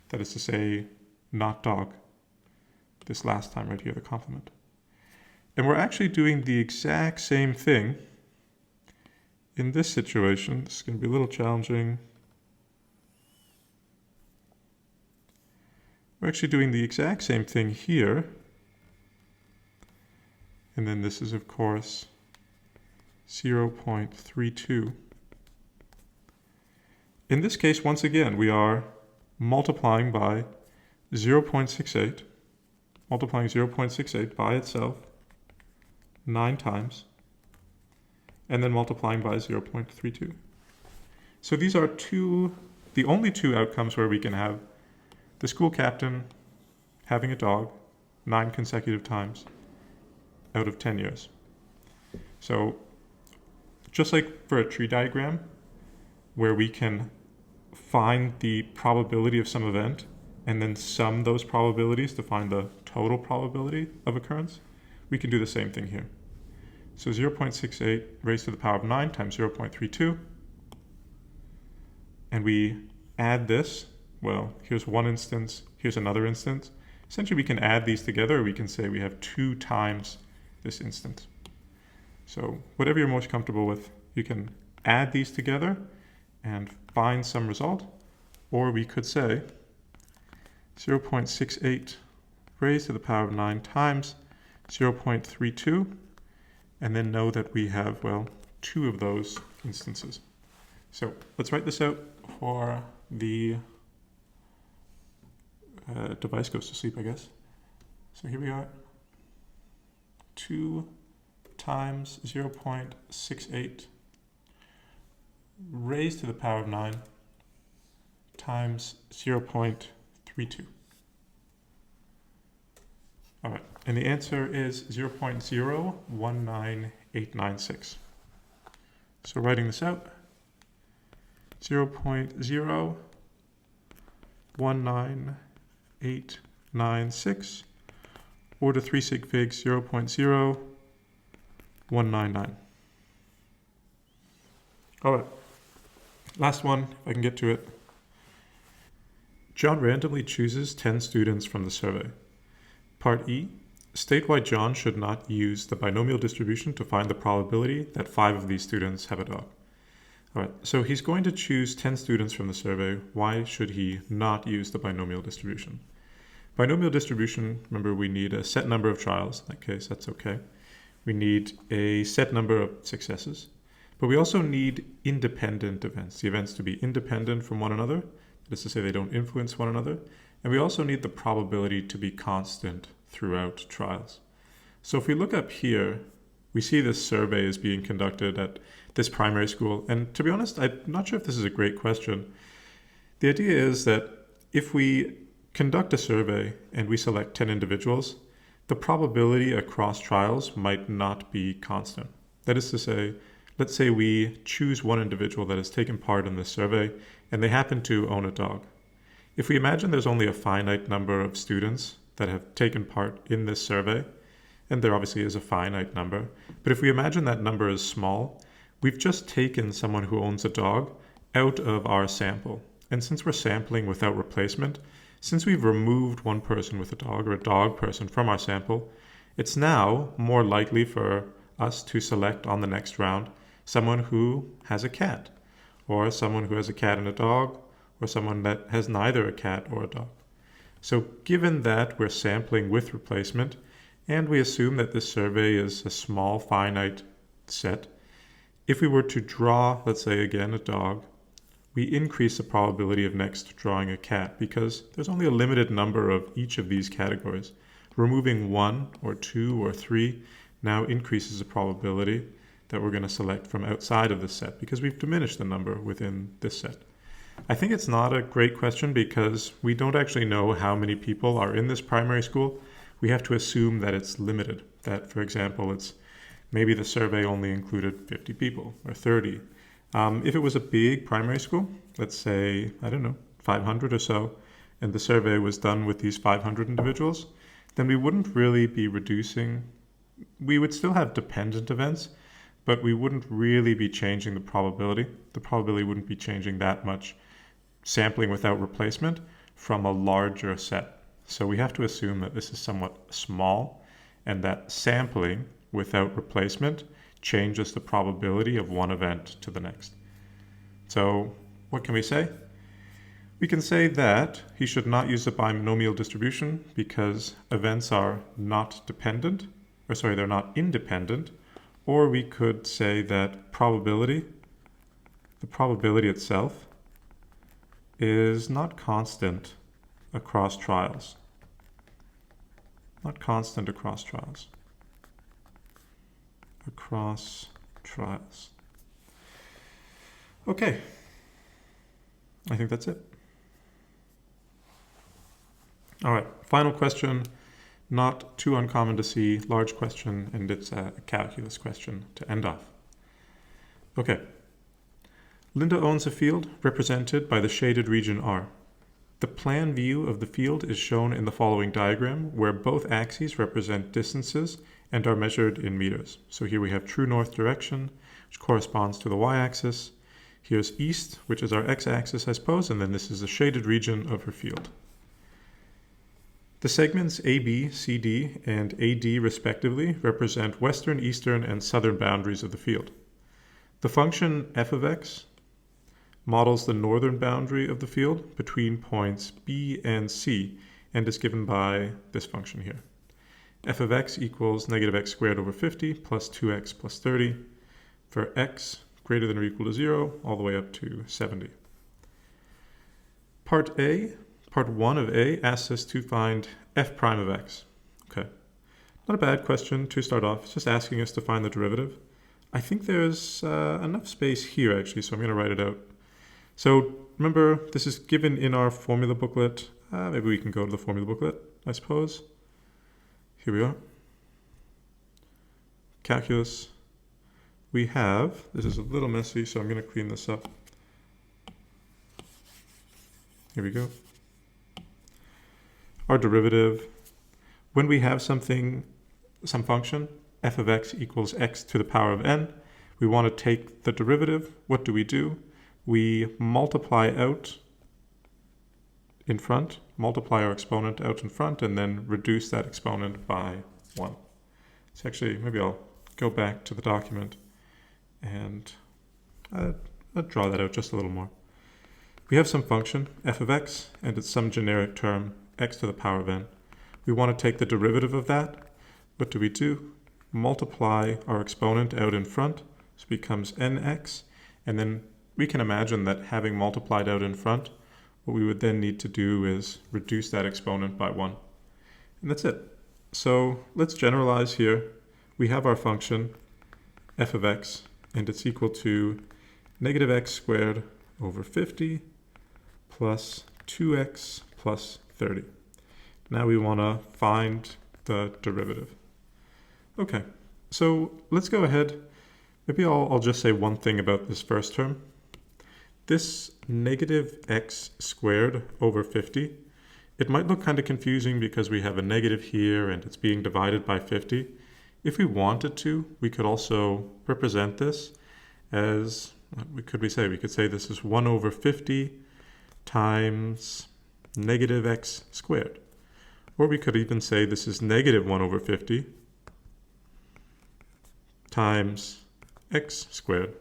That is to say, not dog, this last time right here, the complement. And we're actually doing the exact same thing in this situation. This is going to be a little challenging. We're actually doing the exact same thing here. And then this is, of course, 0.32. In this case, once again, we are multiplying by 0.68, multiplying 0.68 by itself 9 times, and then multiplying by 0.32. So these are the only 2 outcomes where we can have the school captain having a dog 9 consecutive times out of 10 years. So just like for a tree diagram, where we can find the probability of some event and then sum those probabilities to find the total probability of occurrence, we can do the same thing here. So 0.68 raised to the power of 9 times 0.32, and we add this. Well, here's one instance, here's another instance. Essentially, we can add these together, or we can say we have 2 times this instance. So whatever you're most comfortable with, you can add these together and find some result, or we could say 0.68 raised to the power of 9 times 0.32, and then know that we have, well, 2 of those instances. So let's write this out for the device goes to sleep, I guess. So here we are. 2 times 0.68 raised to the power of 9 times 0.32. All right, and the answer is 0.019896. So writing this out, 0.019896, or to 3 sig figs, 0.0199. All right, last one, if I can get to it. John randomly chooses 10 students from the survey. Part E, state why John should not use the binomial distribution to find the probability that 5 of these students have a dog. All right, so he's going to choose 10 students from the survey. Why should he not use the binomial distribution? Binomial distribution, remember, we need a set number of trials. In that case, that's okay. We need a set number of successes, but we also need independent events, the events to be independent from one another. That is to say, they don't influence one another. And we also need the probability to be constant throughout trials. So if we look up here, we see this survey is being conducted at this primary school. And to be honest, I'm not sure if this is a great question. The idea is that if we conduct a survey and we select 10 individuals, the probability across trials might not be constant. That is to say, let's say we choose one individual that has taken part in this survey and they happen to own a dog. If we imagine there's only a finite number of students that have taken part in this survey, and there obviously is a finite number, but if we imagine that number is small, we've just taken someone who owns a dog out of our sample. And since we're sampling without replacement, since we've removed one person with a dog or a dog person from our sample, it's now more likely for us to select on the next round someone who has a cat, or someone who has a cat and a dog, or someone that has neither a cat or a dog. So given that we're sampling with replacement, and we assume that this survey is a small finite set, if we were to draw, let's say again, a dog, we increase the probability of next drawing a cat because there's only a limited number of each of these categories. Removing 1 or 2 or 3 now increases the probability that we're going to select from outside of this set because we've diminished the number within this set. I think it's not a great question because we don't actually know how many people are in this primary school. We have to assume that it's limited, that, for example, it's maybe the survey only included 50 people or 30. If it was a big primary school, let's say, I don't know, 500 or so, and the survey was done with these 500 individuals, then we wouldn't really be reducing. We would still have dependent events, but we wouldn't really be changing the probability. The probability wouldn't be changing that much sampling without replacement from a larger set. So we have to assume that this is somewhat small and that sampling without replacement changes the probability of one event to the next. So what can we say? We can say that he should not use the binomial distribution because events are not dependent, or sorry, they're not independent. Or we could say that the probability itself is not constant across trials. Not constant across trials. Across trials. Okay. I think that's it. All right, final question. Not too uncommon to see, large question, and it's a calculus question to end off. Okay. Linda owns a field represented by the shaded region R. The plan view of the field is shown in the following diagram, where both axes represent distances and are measured in meters. So here we have true north direction, which corresponds to the y-axis. Here's east, which is our x-axis, I suppose, and then this is the shaded region of her field. The segments AB, CD, and AD respectively represent western, eastern, and southern boundaries of the field. The function f of x models the northern boundary of the field between points B and C and is given by this function here. f of x equals negative x squared over 50 plus 2x plus 30 for x greater than or equal to 0 all the way up to 70. Part 1 of A asks us to find f prime of x. Okay, not a bad question to start off. It's just asking us to find the derivative. I think there's enough space here actually, so I'm going to write it out. So remember, this is given in our formula booklet. Maybe we can go to the formula booklet, I suppose. Here we are. Calculus. We have, this is a little messy, so I'm going to clean this up. Here we go. Our derivative, when we have some function, f of x equals x to the power of n, we want to take the derivative. What do? We multiply out in front, multiply our exponent out in front, and then reduce that exponent by 1. So actually, maybe I'll go back to the document and I'll draw that out just a little more. We have some function, f of x, and it's some generic term, x to the power of n. We want to take the derivative of that. What do? Multiply our exponent out in front, so it becomes nx, and then we can imagine that having multiplied out in front, what we would then need to do is reduce that exponent by 1. And that's it. So let's generalize here. We have our function, f of x, and it's equal to negative x squared over 50 plus 2x plus 30. Now we want to find the derivative. Okay, so let's go ahead. Maybe I'll just say one thing about this first term. This negative x squared over 50, it might look kind of confusing because we have a negative here and it's being divided by 50. If we wanted to, we could also represent this as, we could say this is 1 over 50 times negative x squared. Or we could even say this is negative 1 over 50 times x squared.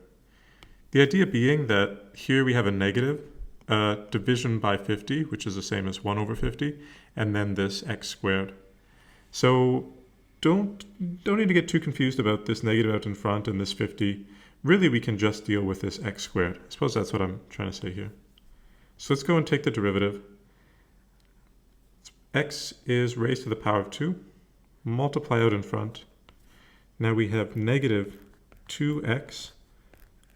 The idea being that here we have a negative division by 50, which is the same as 1 over 50, and then this x squared. So don't need to get too confused about this negative out in front and this 50. Really, we can just deal with this x squared. I suppose that's what I'm trying to say here. So let's go and take the derivative. X is raised to the power of 2. Multiply out in front. Now we have negative 2x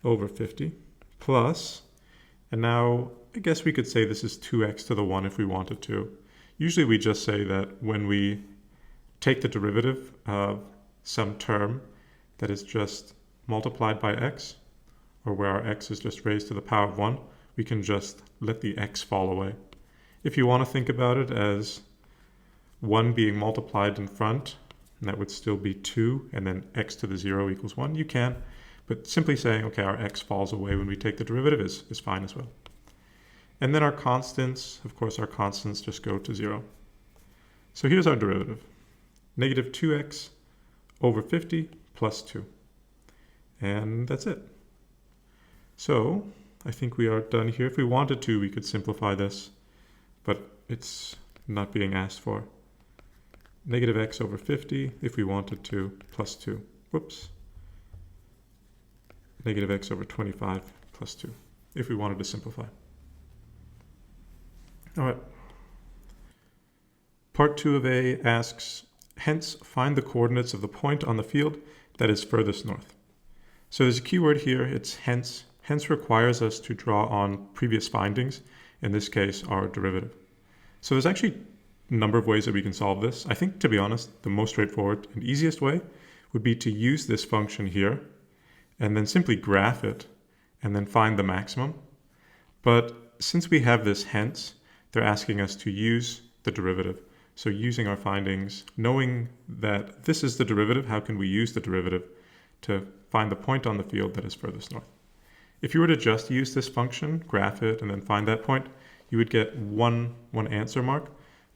over 50 plus, and now I guess we could say this is 2x to the 1 if we wanted to. Usually we just say that when we take the derivative of some term that is just multiplied by x, or where our x is just raised to the power of 1, we can just let the x fall away. If you want to think about it as 1 being multiplied in front, and that would still be 2, and then x to the 0 equals 1, you can. But simply saying, okay, our x falls away when we take the derivative is fine as well. And then our constants, of course, our constants just go to 0. So here's our derivative. Negative 2x over 50 plus 2. And that's it. So I think we are done here. If we wanted to, we could simplify this, but it's not being asked for. Negative x over 50, if we wanted to, plus 2. Whoops. Negative x over 25 plus 2, if we wanted to simplify. All right. Part 2 of A asks, hence find the coordinates of the point on the field that is furthest north. So there's a key word here, it's hence. Hence requires us to draw on previous findings, in this case, our derivative. So there's actually a number of ways that we can solve this. I think, to be honest, the most straightforward and easiest way would be to use this function here and then simply graph it, and then find the maximum. But since we have this hence, they're asking us to use the derivative. So using our findings, knowing that this is the derivative, how can we use the derivative to find the point on the field that is furthest north? If you were to just use this function, graph it, and then find that point, you would get one answer mark,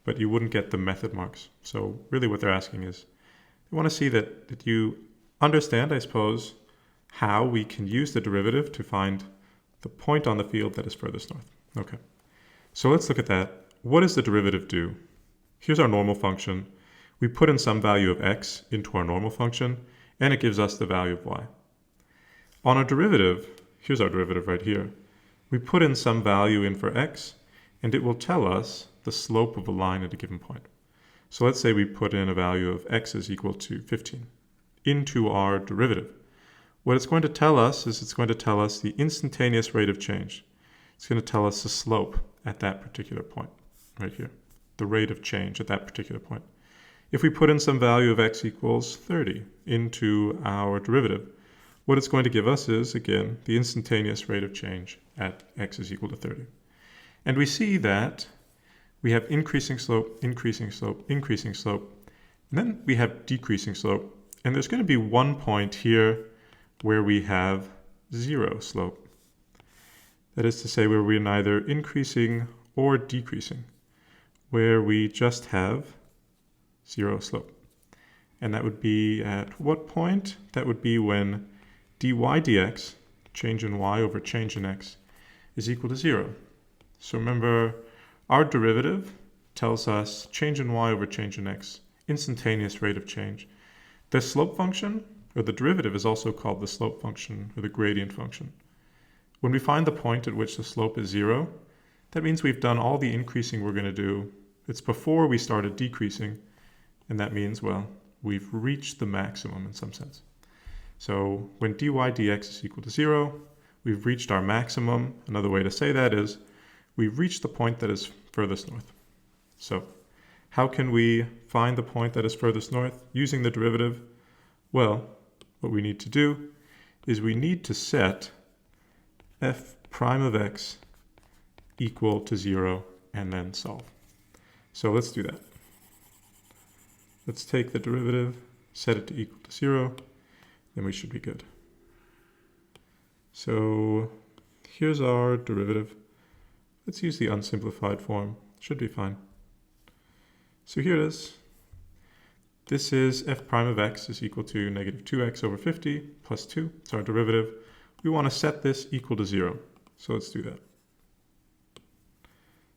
but you wouldn't get the method marks. So really what they're asking is, they want to see that you understand, I suppose, how we can use the derivative to find the point on the field that is furthest north. Okay, so let's look at that. What does the derivative do? Here's our normal function. We put in some value of x into our normal function, and it gives us the value of y. On a derivative, here's our derivative right here. We put in some value in for x, and it will tell us the slope of a line at a given point. So let's say we put in a value of x is equal to 15 into our derivative. What it's going to tell us is it's going to tell us the instantaneous rate of change. It's going to tell us the slope at that particular point, right here, the rate of change at that particular point. If we put in some value of x equals 30 into our derivative, what it's going to give us is, again, the instantaneous rate of change at x is equal to 30. And we see that we have increasing slope, increasing slope, increasing slope, and then we have decreasing slope. And there's going to be one point here where we have 0 slope. That is to say, where we're neither increasing or decreasing, where we just have 0 slope. And that would be at what point? That would be when dy dx, change in y over change in x, is equal to 0. So remember, our derivative tells us change in y over change in x, instantaneous rate of change. The slope function, or the derivative, is also called the slope function or the gradient function. When we find the point at which the slope is 0, that means we've done all the increasing we're going to do. It's before we started decreasing, and that means, well, we've reached the maximum in some sense. So when dy dx is equal to 0, we've reached our maximum. Another way to say that is we've reached the point that is furthest north. So how can we find the point that is furthest north using the derivative? Well, what we need to do is we need to set f prime of x equal to 0 and then solve. So let's do that. Let's take the derivative, set it to equal to 0, then we should be good. So here's our derivative. Let's use the unsimplified form. Should be fine. So here it is. This is f prime of x is equal to negative 2x over 50 plus 2. It's our derivative. We want to set this equal to 0. So let's do that.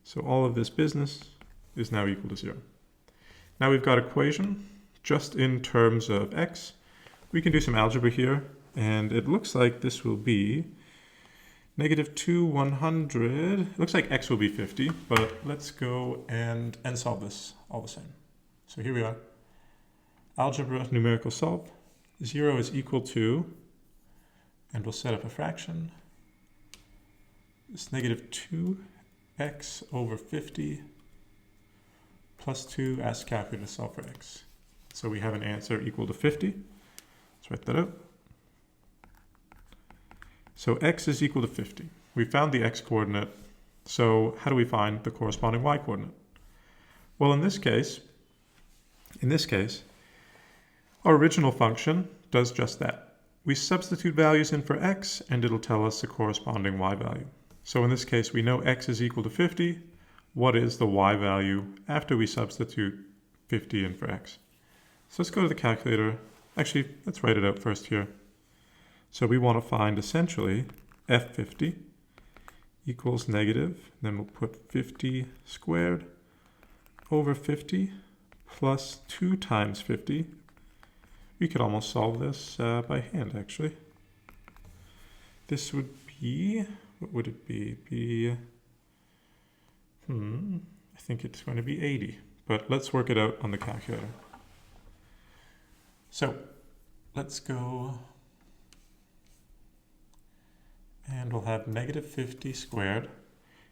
So all of this business is now equal to 0. Now we've got equation just in terms of x. We can do some algebra here, and it looks like this will be negative 2, 100. It looks like x will be 50, but let's go and solve this all the same. So here we are. Algebra, numerical solve. 0 is equal to, and we'll set up a fraction. It's negative 2x over 50 plus 2. Ask calculator to solve for x. So we have an answer equal to 50. Let's write that out. So x is equal to 50. We found the x coordinate. So how do we find the corresponding y coordinate? Well, in this case, our original function does just that. We substitute values in for x, and it'll tell us the corresponding y value. So in this case, we know x is equal to 50. What is the y value after we substitute 50 in for x? So let's go to the calculator. Actually, let's write it out first here. So we want to find essentially f50 equals negative, then we'll put 50 squared over 50 plus 2 times 50. We could almost solve this by hand, actually. This would be, what would it be? I think it's going to be 80, but let's work it out on the calculator. So let's go, and we'll have negative 50 squared.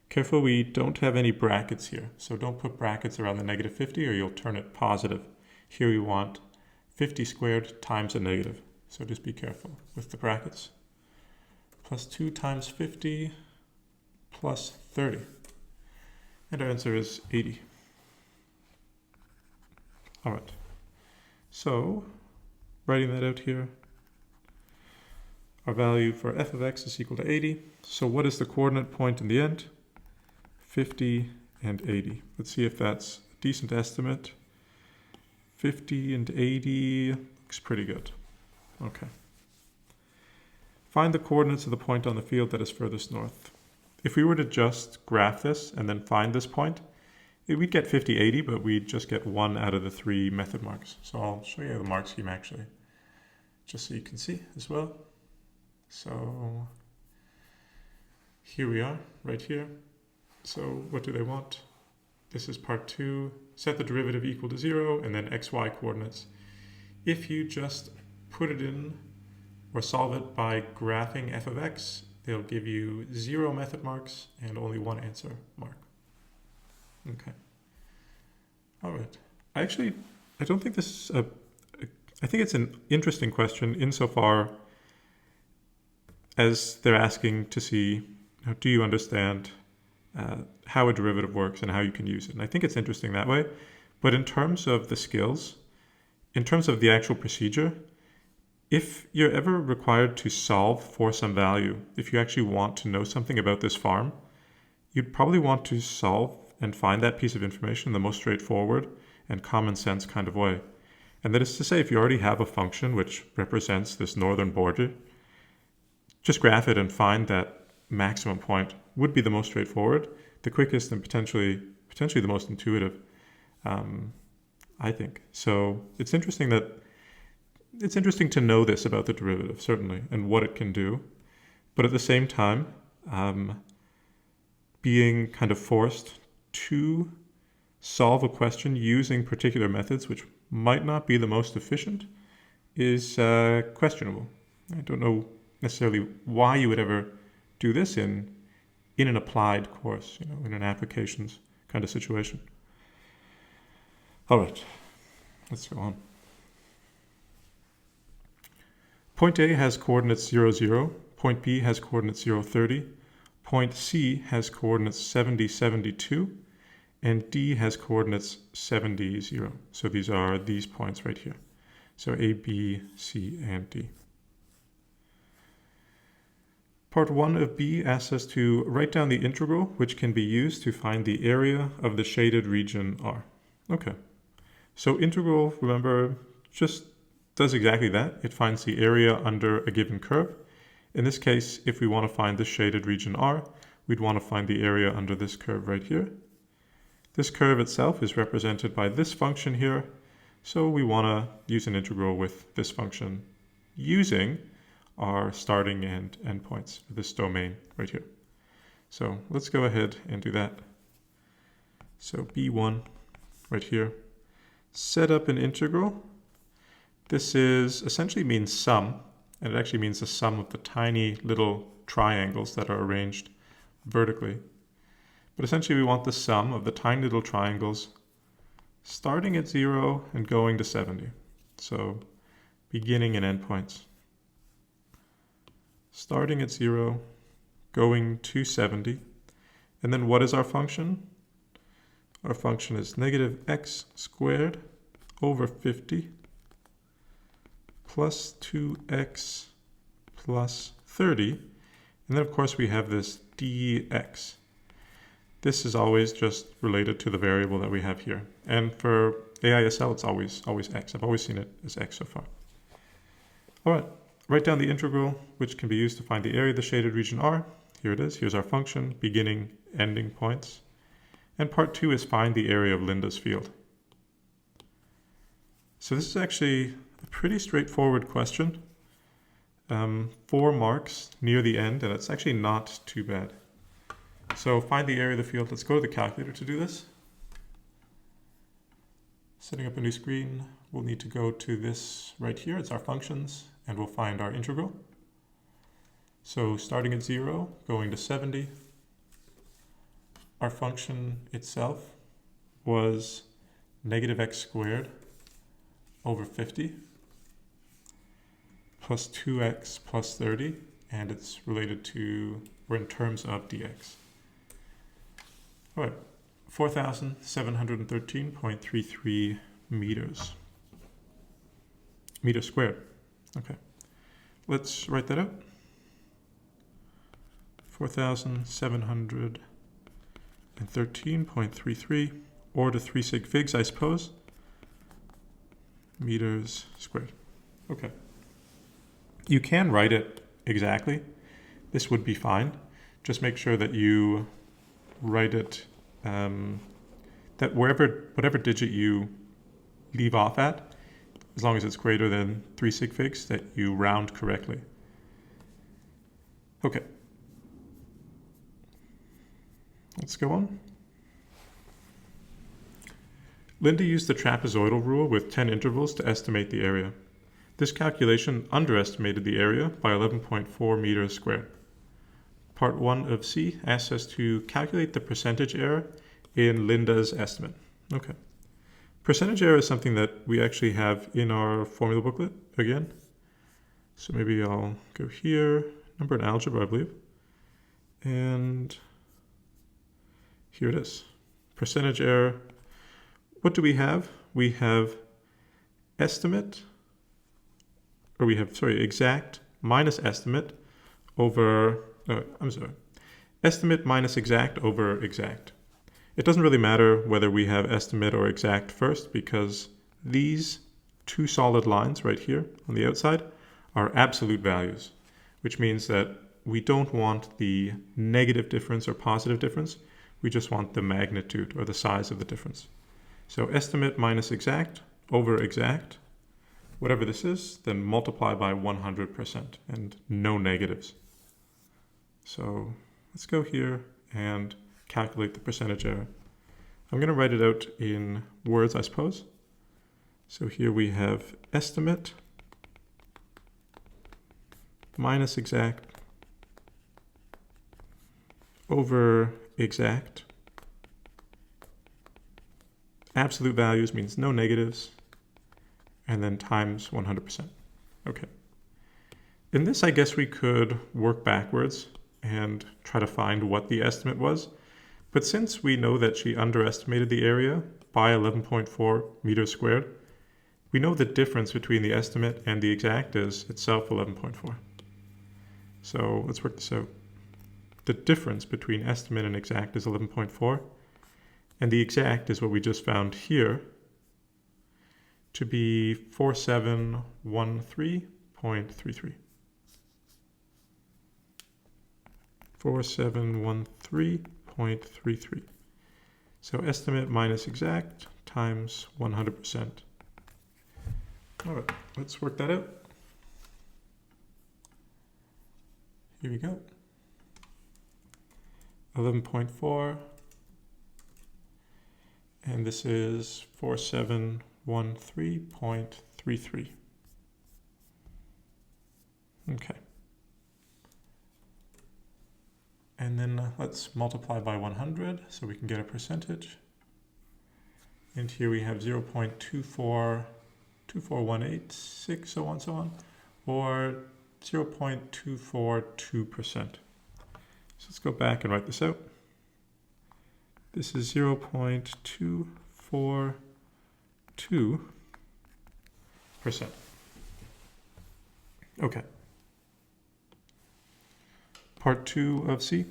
Careful, we don't have any brackets here, so don't put brackets around the negative 50 or you'll turn it positive. Here we want 50 squared times a negative, so just be careful with the brackets. Plus 2 times 50 plus 30. And our answer is 80. All right, so writing that out here, our value for f of x is equal to 80. So what is the coordinate point in the end? 50 and 80. Let's see if that's a decent estimate. 50 and 80 looks pretty good. Okay. Find the coordinates of the point on the field that is furthest north. If we were to just graph this and then find this point, We'd get 50, 80, but we'd just get 1 out of the 3 method marks. So I'll show you the mark scheme actually, just so you can see as well. So here we are, right here. So what do they want? This is part 2. Set the derivative equal to 0, and then xy coordinates. If you just put it in or solve it by graphing f of x, they'll give you 0 method marks and only 1 answer mark. Okay. All right. I don't think this is I think it's an interesting question insofar as they're asking to see, do you understand how a derivative works and how you can use it? And I think it's interesting that way. But in terms of the skills, in terms of the actual procedure, if you're ever required to solve for some value, if you actually want to know something about this farm, you'd probably want to solve and find that piece of information in the most straightforward and common sense kind of way. And that is to say, if you already have a function which represents this northern border, just graph it and find that maximum point would be the most straightforward, the quickest, and potentially the most intuitive, I think. So it's interesting to know this about the derivative, certainly, and what it can do. But at the same time, being kind of forced to solve a question using particular methods which might not be the most efficient is questionable. I don't know necessarily why you would ever do this in an applied course, in an applications kind of situation. All right, let's go on. Point A has coordinates 0, 0. Point B has coordinates 0, 30. Point C has coordinates 70, 72. And D has coordinates 70, 0. So these are these points right here. So A, B, C, and D. Part 1 of B asks us to write down the integral, which can be used to find the area of the shaded region R. Okay. So integral, remember, just does exactly that. It finds the area under a given curve. In this case, if we want to find the shaded region R, we'd want to find the area under this curve right here. This curve itself is represented by this function here, so we want to use an integral with this function using our starting and end points for this domain right here. So let's go ahead and do that. So B1 right here, set up an integral. This is essentially means sum, and it actually means the sum of the tiny little triangles that are arranged vertically. But essentially we want the sum of the tiny little triangles starting at 0 and going to 70. So beginning and end points. Starting at 0, going to 70. And then what is our function? Our function is negative x squared over 50 plus 2x plus 30. And then of course we have this dx. This is always just related to the variable that we have here. And for AISL, it's always x. I've always seen it as x so far. All right, write down the integral, which can be used to find the area of the shaded region R. Here it is. Here's our function, beginning, ending points. And part 2 is find the area of Linda's field. So this is actually a pretty straightforward question. 4 marks near the end, and it's actually not too bad. So find the area of the field. Let's go to the calculator to do this. Setting up a new screen, we'll need to go to this right here. It's our functions, and we'll find our integral. So starting at 0, going to 70. Our function itself was negative x squared over 50 plus 2x plus 30, and it's related to, we're in terms of dx. All right, 4,713.33 meters. Meters squared. Okay, let's write that out. 4,713.33, or to 3 sig figs, I suppose. Meters squared. Okay. You can write it exactly. This would be fine. Just make sure that you write it, that that whatever digit you leave off at, as long as it's greater than 3 sig figs, that you round correctly. Okay. Let's go on. Linda used the trapezoidal rule with 10 intervals to estimate the area. This calculation underestimated the area by 11.4 meters squared. Part 1 of C asks us to calculate the percentage error in Linda's estimate. Okay. Percentage error is something that we actually have in our formula booklet again. So maybe I'll go here, number in algebra, I believe. And here it is. Percentage error. What do we have? We have estimate, or we have, exact minus estimate over, estimate minus exact over exact. It doesn't really matter whether we have estimate or exact first, because these two solid lines right here on the outside are absolute values, which means that we don't want the negative difference or positive difference. We just want the magnitude or the size of the difference. So estimate minus exact over exact, whatever this is, then multiply by 100% and no negatives. So let's go here and calculate the percentage error. I'm going to write it out in words, I suppose. So here we have estimate minus exact over exact. Absolute values means no negatives, and then times 100%. Okay. In this, I guess we could work backwards and try to find what the estimate was. But since we know that she underestimated the area by 11.4 meters squared, we know the difference between the estimate and the exact is itself 11.4. So let's work this out. The difference between estimate and exact is 11.4. And the exact is what we just found here to be 4713.33. 4713.33. So estimate minus exact times 100%. All right, let's work that out. Here we go. 11.4. And this is 4713.33. Okay. And then let's multiply by 100 so we can get a percentage. And here we have 0.2424186, so on, or 0.242%. So let's go back and write this out. This is 0.242%. Okay. Part 2 of C.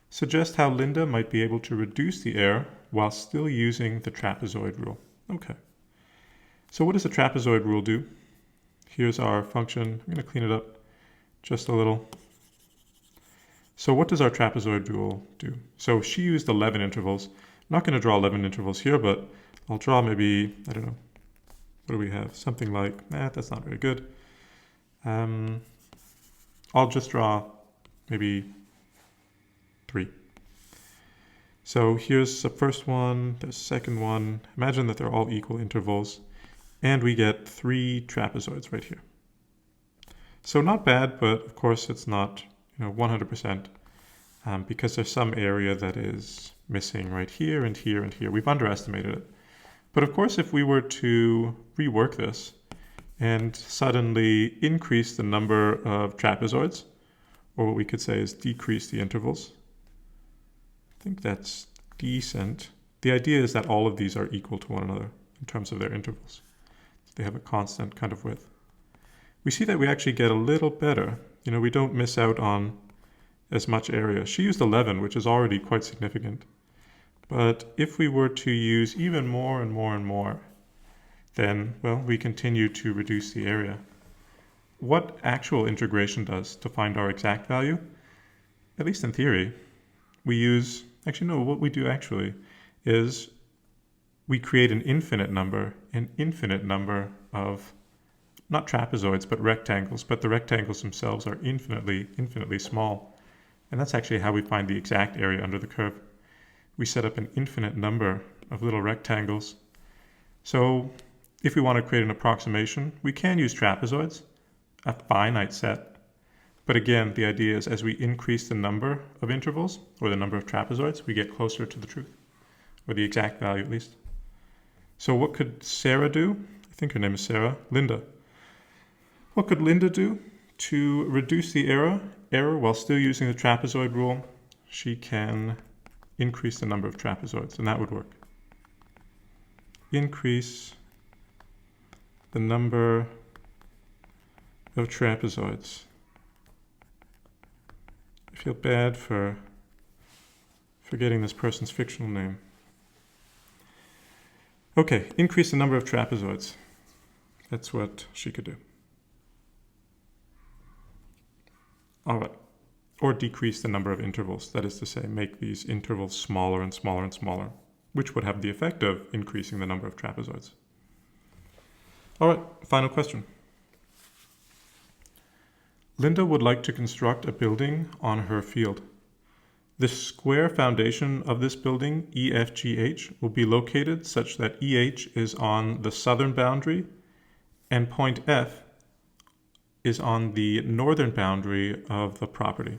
Suggest how Linda might be able to reduce the error while still using the trapezoid rule. Okay. So what does the trapezoid rule do? Here's our function. I'm going to clean it up just a little. So what does our trapezoid rule do? So she used 11 intervals. I'm not going to draw 11 intervals here, but I'll draw maybe, I don't know, what do we have? Something like, that's not very good. I'll just draw maybe 3. So here's the first one, the second one. Imagine that they're all equal intervals, and we get 3 trapezoids right here. So not bad, but of course it's not 100%, because there's some area that is missing right here and here and here. We've underestimated it. But of course, if we were to rework this and suddenly increase the number of trapezoids, or what we could say is decrease the intervals, I think that's decent. The idea is that all of these are equal to one another in terms of their intervals. They have a constant kind of width. We see that we actually get a little better. We don't miss out on as much area. She used 11, which is already quite significant. But if we were to use even more and more and more, then, well, we continue to reduce the area. What actual integration does to find our exact value, at least in theory, we use, what we do actually is we create an infinite number of not trapezoids, but rectangles, but the rectangles themselves are infinitely small. And that's actually how we find the exact area under the curve. We set up an infinite number of little rectangles. So if we want to create an approximation, we can use trapezoids, a finite set. But again, the idea is as we increase the number of intervals, or the number of trapezoids, we get closer to the truth, or the exact value at least. So what could Sarah do? I think her name is Sarah. Linda. What could Linda do to reduce the error while still using the trapezoid rule? She can increase the number of trapezoids, and that would work. Increase the number of trapezoids. I feel bad for forgetting this person's fictional name. Okay, increase the number of trapezoids. That's what she could do. All right. Or decrease the number of intervals. That is to say, make these intervals smaller and smaller and smaller, which would have the effect of increasing the number of trapezoids. All right, final question. Linda would like to construct a building on her field. The square foundation of this building, EFGH, will be located such that EH is on the southern boundary and point F is on the northern boundary of the property.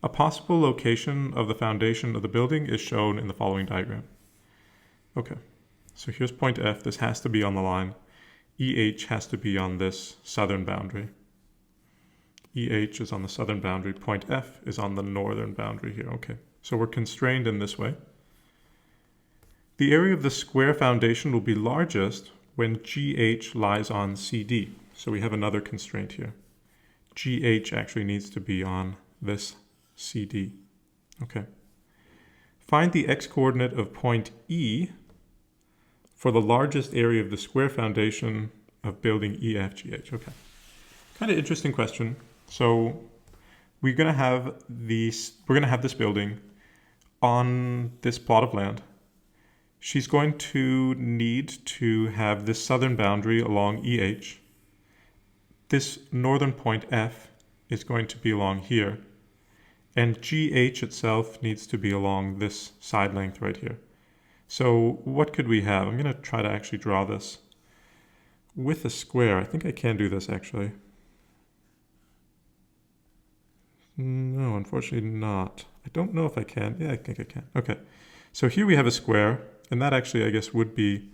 A possible location of the foundation of the building is shown in the following diagram. Okay, so here's point F. This has to be on the line. EH has to be on this southern boundary. EH is on the southern boundary. Point F is on the northern boundary here. Okay, so we're constrained in this way. The area of the square foundation will be largest when GH lies on CD. So we have another constraint here. GH actually needs to be on this CD. Okay. Find the x-coordinate of point E for the largest area of the square foundation of building EFGH. Okay. Kind of interesting question. So we're going to have this building on this plot of land. She's going to need to have this southern boundary along EH. This northern point F is going to be along here. And GH itself needs to be along this side length right here. So what could we have? I'm going to try to actually draw this with a square. I think I can do this actually. No, unfortunately not. I don't know if I can. Yeah, I think I can. Okay. So here we have a square, and that actually, I guess, would be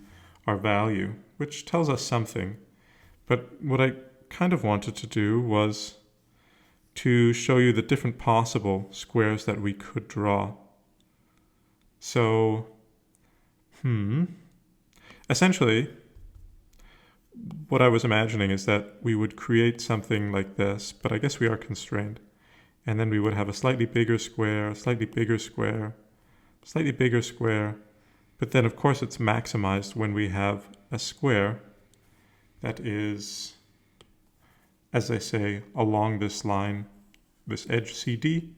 our value, which tells us something. But what I kind of wanted to do was to show you the different possible squares that we could draw. So, essentially, what I was imagining is that we would create something like this, but I guess we are constrained. And then we would have a slightly bigger square, a slightly bigger square, slightly bigger square. But then, of course, it's maximized when we have a square that is, as I say, along this line, this edge CD,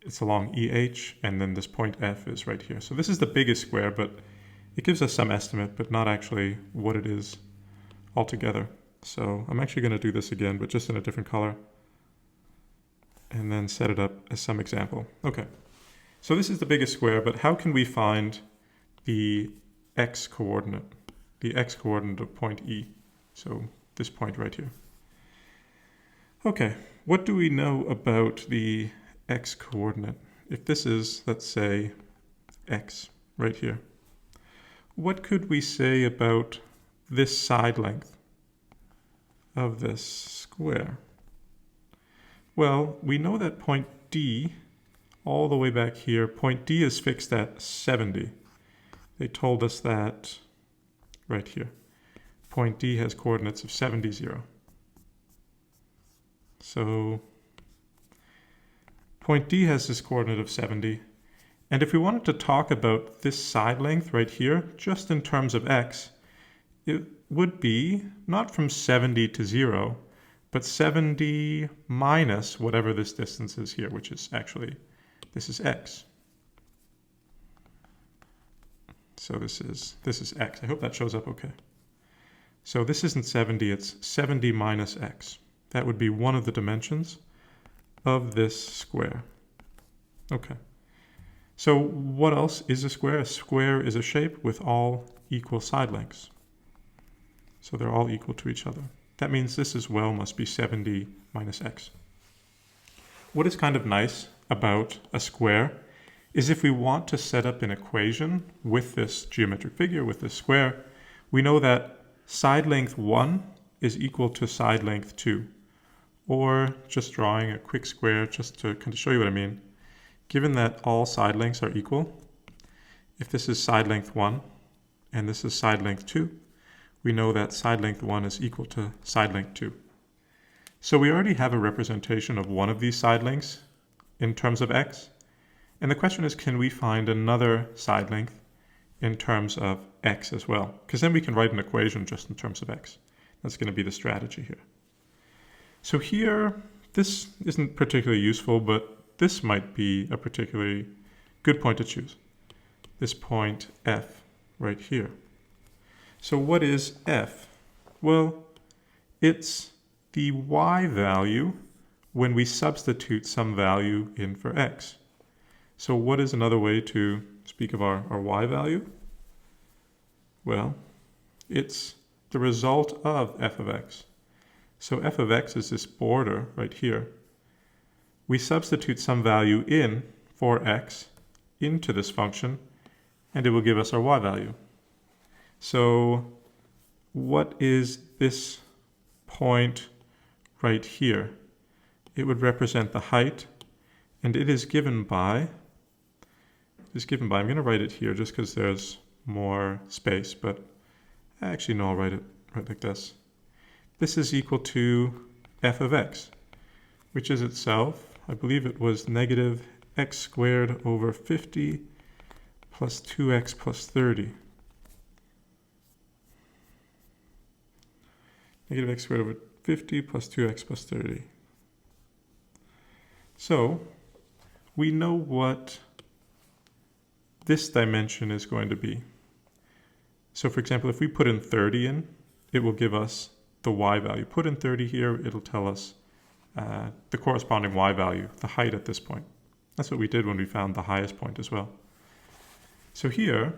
it's along EH, and then this point F is right here. So this is the biggest square, but it gives us some estimate, but not actually what it is altogether. So I'm actually going to do this again, but just in a different color, and then set it up as some example. Okay, so this is the biggest square, but how can we find the x-coordinate of point E? So this point right here. Okay, what do we know about the x-coordinate? If this is, let's say, x right here, what could we say about this side length of this square? Well, we know that point D, all the way back here, point D is fixed at 70. They told us that right here. Point D has coordinates of 70, 0. So point D has this coordinate of 70. And if we wanted to talk about this side length right here, just in terms of x, it would be not from 70 to 0, but 70 minus whatever this distance is here, which is actually, this is x. So this is x. I hope that shows up okay. So this isn't 70, it's 70 minus x. That would be one of the dimensions of this square. Okay. So what else is a square? A square is a shape with all equal side lengths. So they're all equal to each other. That means this as well must be 70 minus x. What is kind of nice about a square is if we want to set up an equation with this geometric figure, with this square, we know that side length 1 is equal to side length 2. Or just drawing a quick square just to kind of show you what I mean. Given that all side lengths are equal, if this is side length 1 and this is side length 2, we know that side length 1 is equal to side length 2. So we already have a representation of one of these side lengths in terms of x. And the question is, can we find another side length in terms of x as well? Because then we can write an equation just in terms of x. That's going to be the strategy here. So here, this isn't particularly useful, but this might be a particularly good point to choose. This point f right here. So what is f? Well, it's the y value when we substitute some value in for x. So what is another way to speak of our y value? Well, it's the result of f of x. So f of x is this border right here. We substitute some value in for x into this function, and it will give us our y value. So what is this point right here? It would represent the height, and it is given by, I'm going to write it here just because there's more space, but actually no, I'll write it right like this. This is equal to f of x, which is itself, I believe it was negative x squared over 50 plus 2x plus 30. Negative x squared over 50 plus 2x plus 30. So we know what this dimension is going to be. So for example, if we put in 30 in, it will give us the y value. Put in 30 here, it'll tell us the corresponding y value, the height at this point. That's what we did when we found the highest point as well. So here,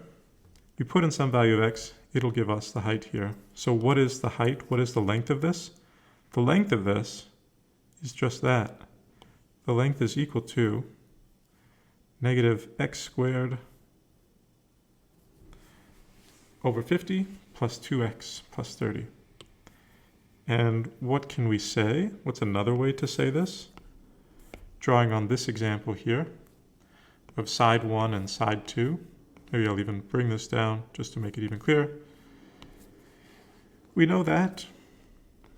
you put in some value of x, it'll give us the height here. So what is the height? What is the length of this? The length of this is just that. The length is equal to negative x squared over 50 plus 2x plus 30. And what can we say? What's another way to say this? Drawing on this example here of side 1 and side 2. Maybe I'll even bring this down just to make it even clearer. We know that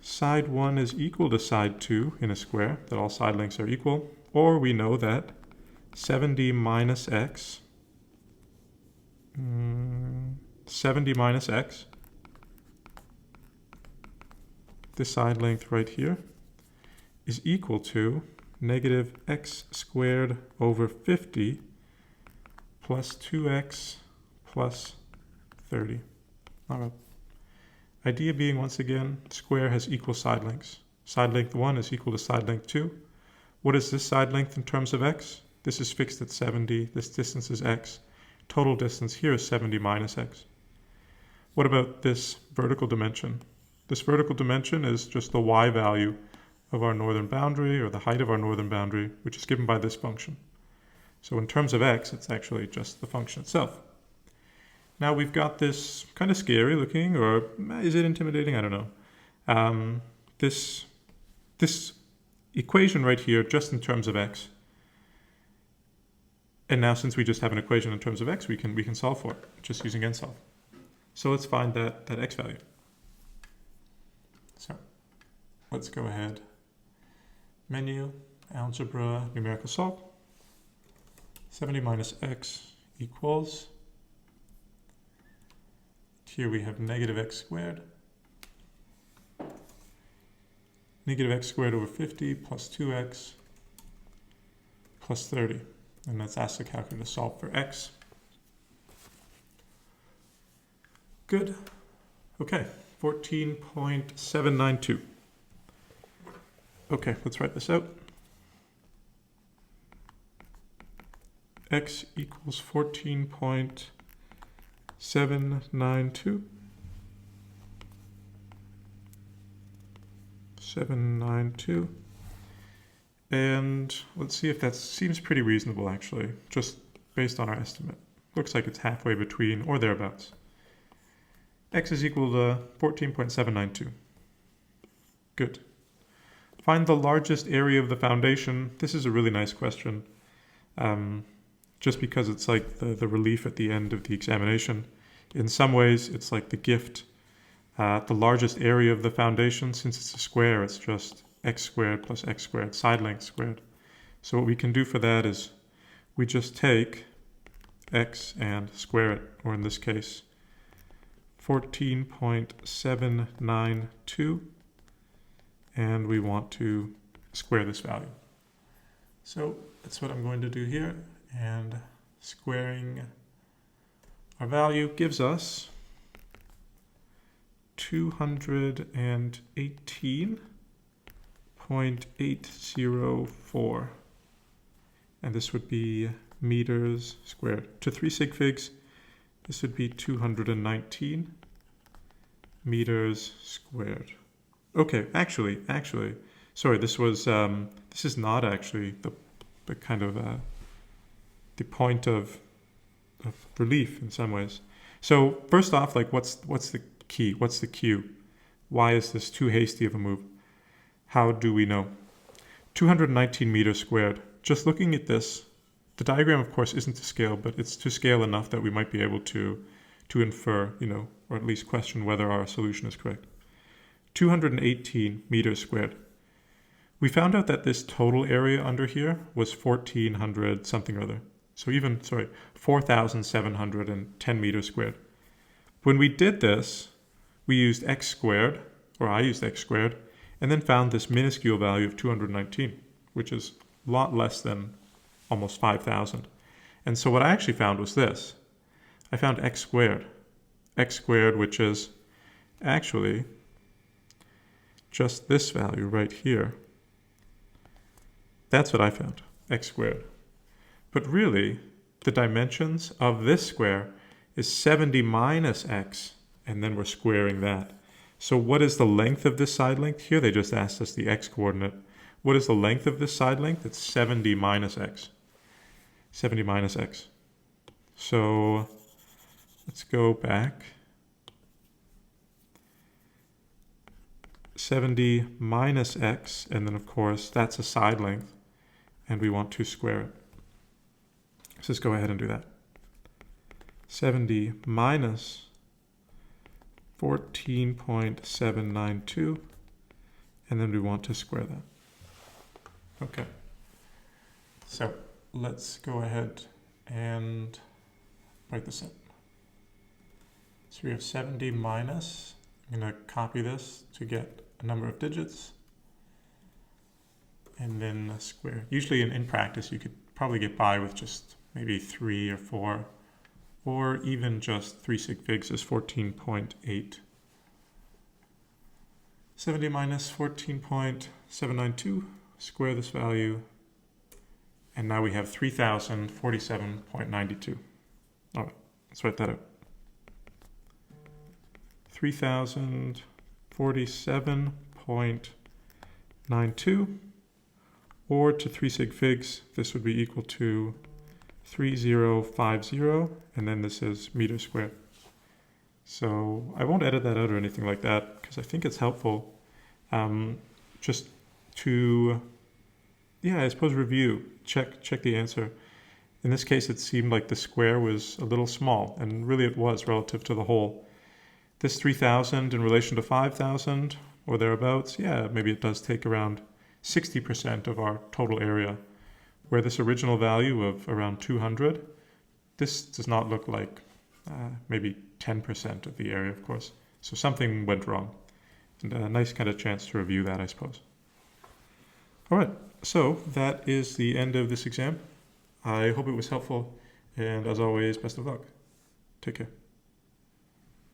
side 1 is equal to side 2 in a square, that all side lengths are equal. Or we know that 70 minus x, 70 minus x, this side length right here, is equal to negative x squared over 50 plus 2x plus 30. All right. Idea being, once again, square has equal side lengths. Side length 1 is equal to side length 2. What is this side length in terms of x? This is fixed at 70. This distance is x. Total distance here is 70 minus x. What about this vertical dimension? This vertical dimension is just the y value of our northern boundary, or the height of our northern boundary, which is given by this function. So in terms of x, it's actually just the function itself. Now we've got this kind of scary looking, or is it intimidating? I don't know. This equation right here, just in terms of x. And now since we just have an equation in terms of x, we can solve for it, just using nsolve. So let's find that x value. So let's go ahead. Menu, algebra, numerical solve. 70 minus x equals, here we have negative x squared. Negative x squared over 50 plus 2x plus 30. And let's ask the calculator to solve for x. Good. Okay, 14.792. Okay, let's write this out. X equals 14.792. 792. And let's see if that seems pretty reasonable, actually, just based on our estimate. Looks like it's halfway between, or thereabouts. X is equal to 14.792. Good. Find the largest area of the foundation. This is a really nice question, just because it's like the relief at the end of the examination. In some ways, it's like the gift. The largest area of the foundation, since it's a square, it's just x squared plus x squared, side length squared. So what we can do for that is we just take x and square it, or in this case, 14.792, and we want to square this value. So that's what I'm going to do here, and squaring our value gives us 218.804, and this would be meters squared. To 3 sig figs, this would be 219 meters squared. Okay, actually, sorry, this is not actually the kind of the point of relief in some ways. So first off, like what's the key? What's the cue? Why is this too hasty of a move? How do we know? 219 meters squared. Just looking at this, the diagram of course isn't to scale, but it's to scale enough that we might be able to infer, or at least question whether our solution is correct. 218 meters squared. We found out that this total area under here was 1,400 something or other. So 4,710 meters squared. When we did this, we used x squared, or I used x squared, and then found this minuscule value of 219, which is a lot less than almost 5,000. And so what I actually found was this. I found x squared, which is actually just this value right here. That's what I found, x squared. But really, the dimensions of this square is 70 minus x, and then we're squaring that. So what is the length of this side length? Here they just asked us the x coordinate. What is the length of this side length? It's 70 minus x. 70 minus x. So let's go back. 70 minus x, and then of course that's a side length, and we want to square it. Let's just go ahead and do that. 70 minus 14.792, and then we want to square that. Okay, so let's go ahead and write this up. So we have 70 minus, I'm going to copy this to get a number of digits, and then square. Usually in practice you could probably get by with just maybe 3 or 4, or even just 3 sig figs is 14.8. 70 minus 14.792, square this value, and now we have 3,047.92. All right, let's write that out. 3,047.92, or to 3 sig figs, this would be equal to 3050, and then this is meters squared. So I won't edit that out or anything like that, because I think it's helpful just to, I suppose review, check the answer. In this case, it seemed like the square was a little small, and really it was relative to the whole. This 3,000 in relation to 5,000 or thereabouts, maybe it does take around 60% of our total area, where this original value of around 200, this does not look like maybe 10% of the area, of course. So something went wrong, and a nice kind of chance to review that, I suppose. All right, so that is the end of this exam. I hope it was helpful, and as always, best of luck. Take care.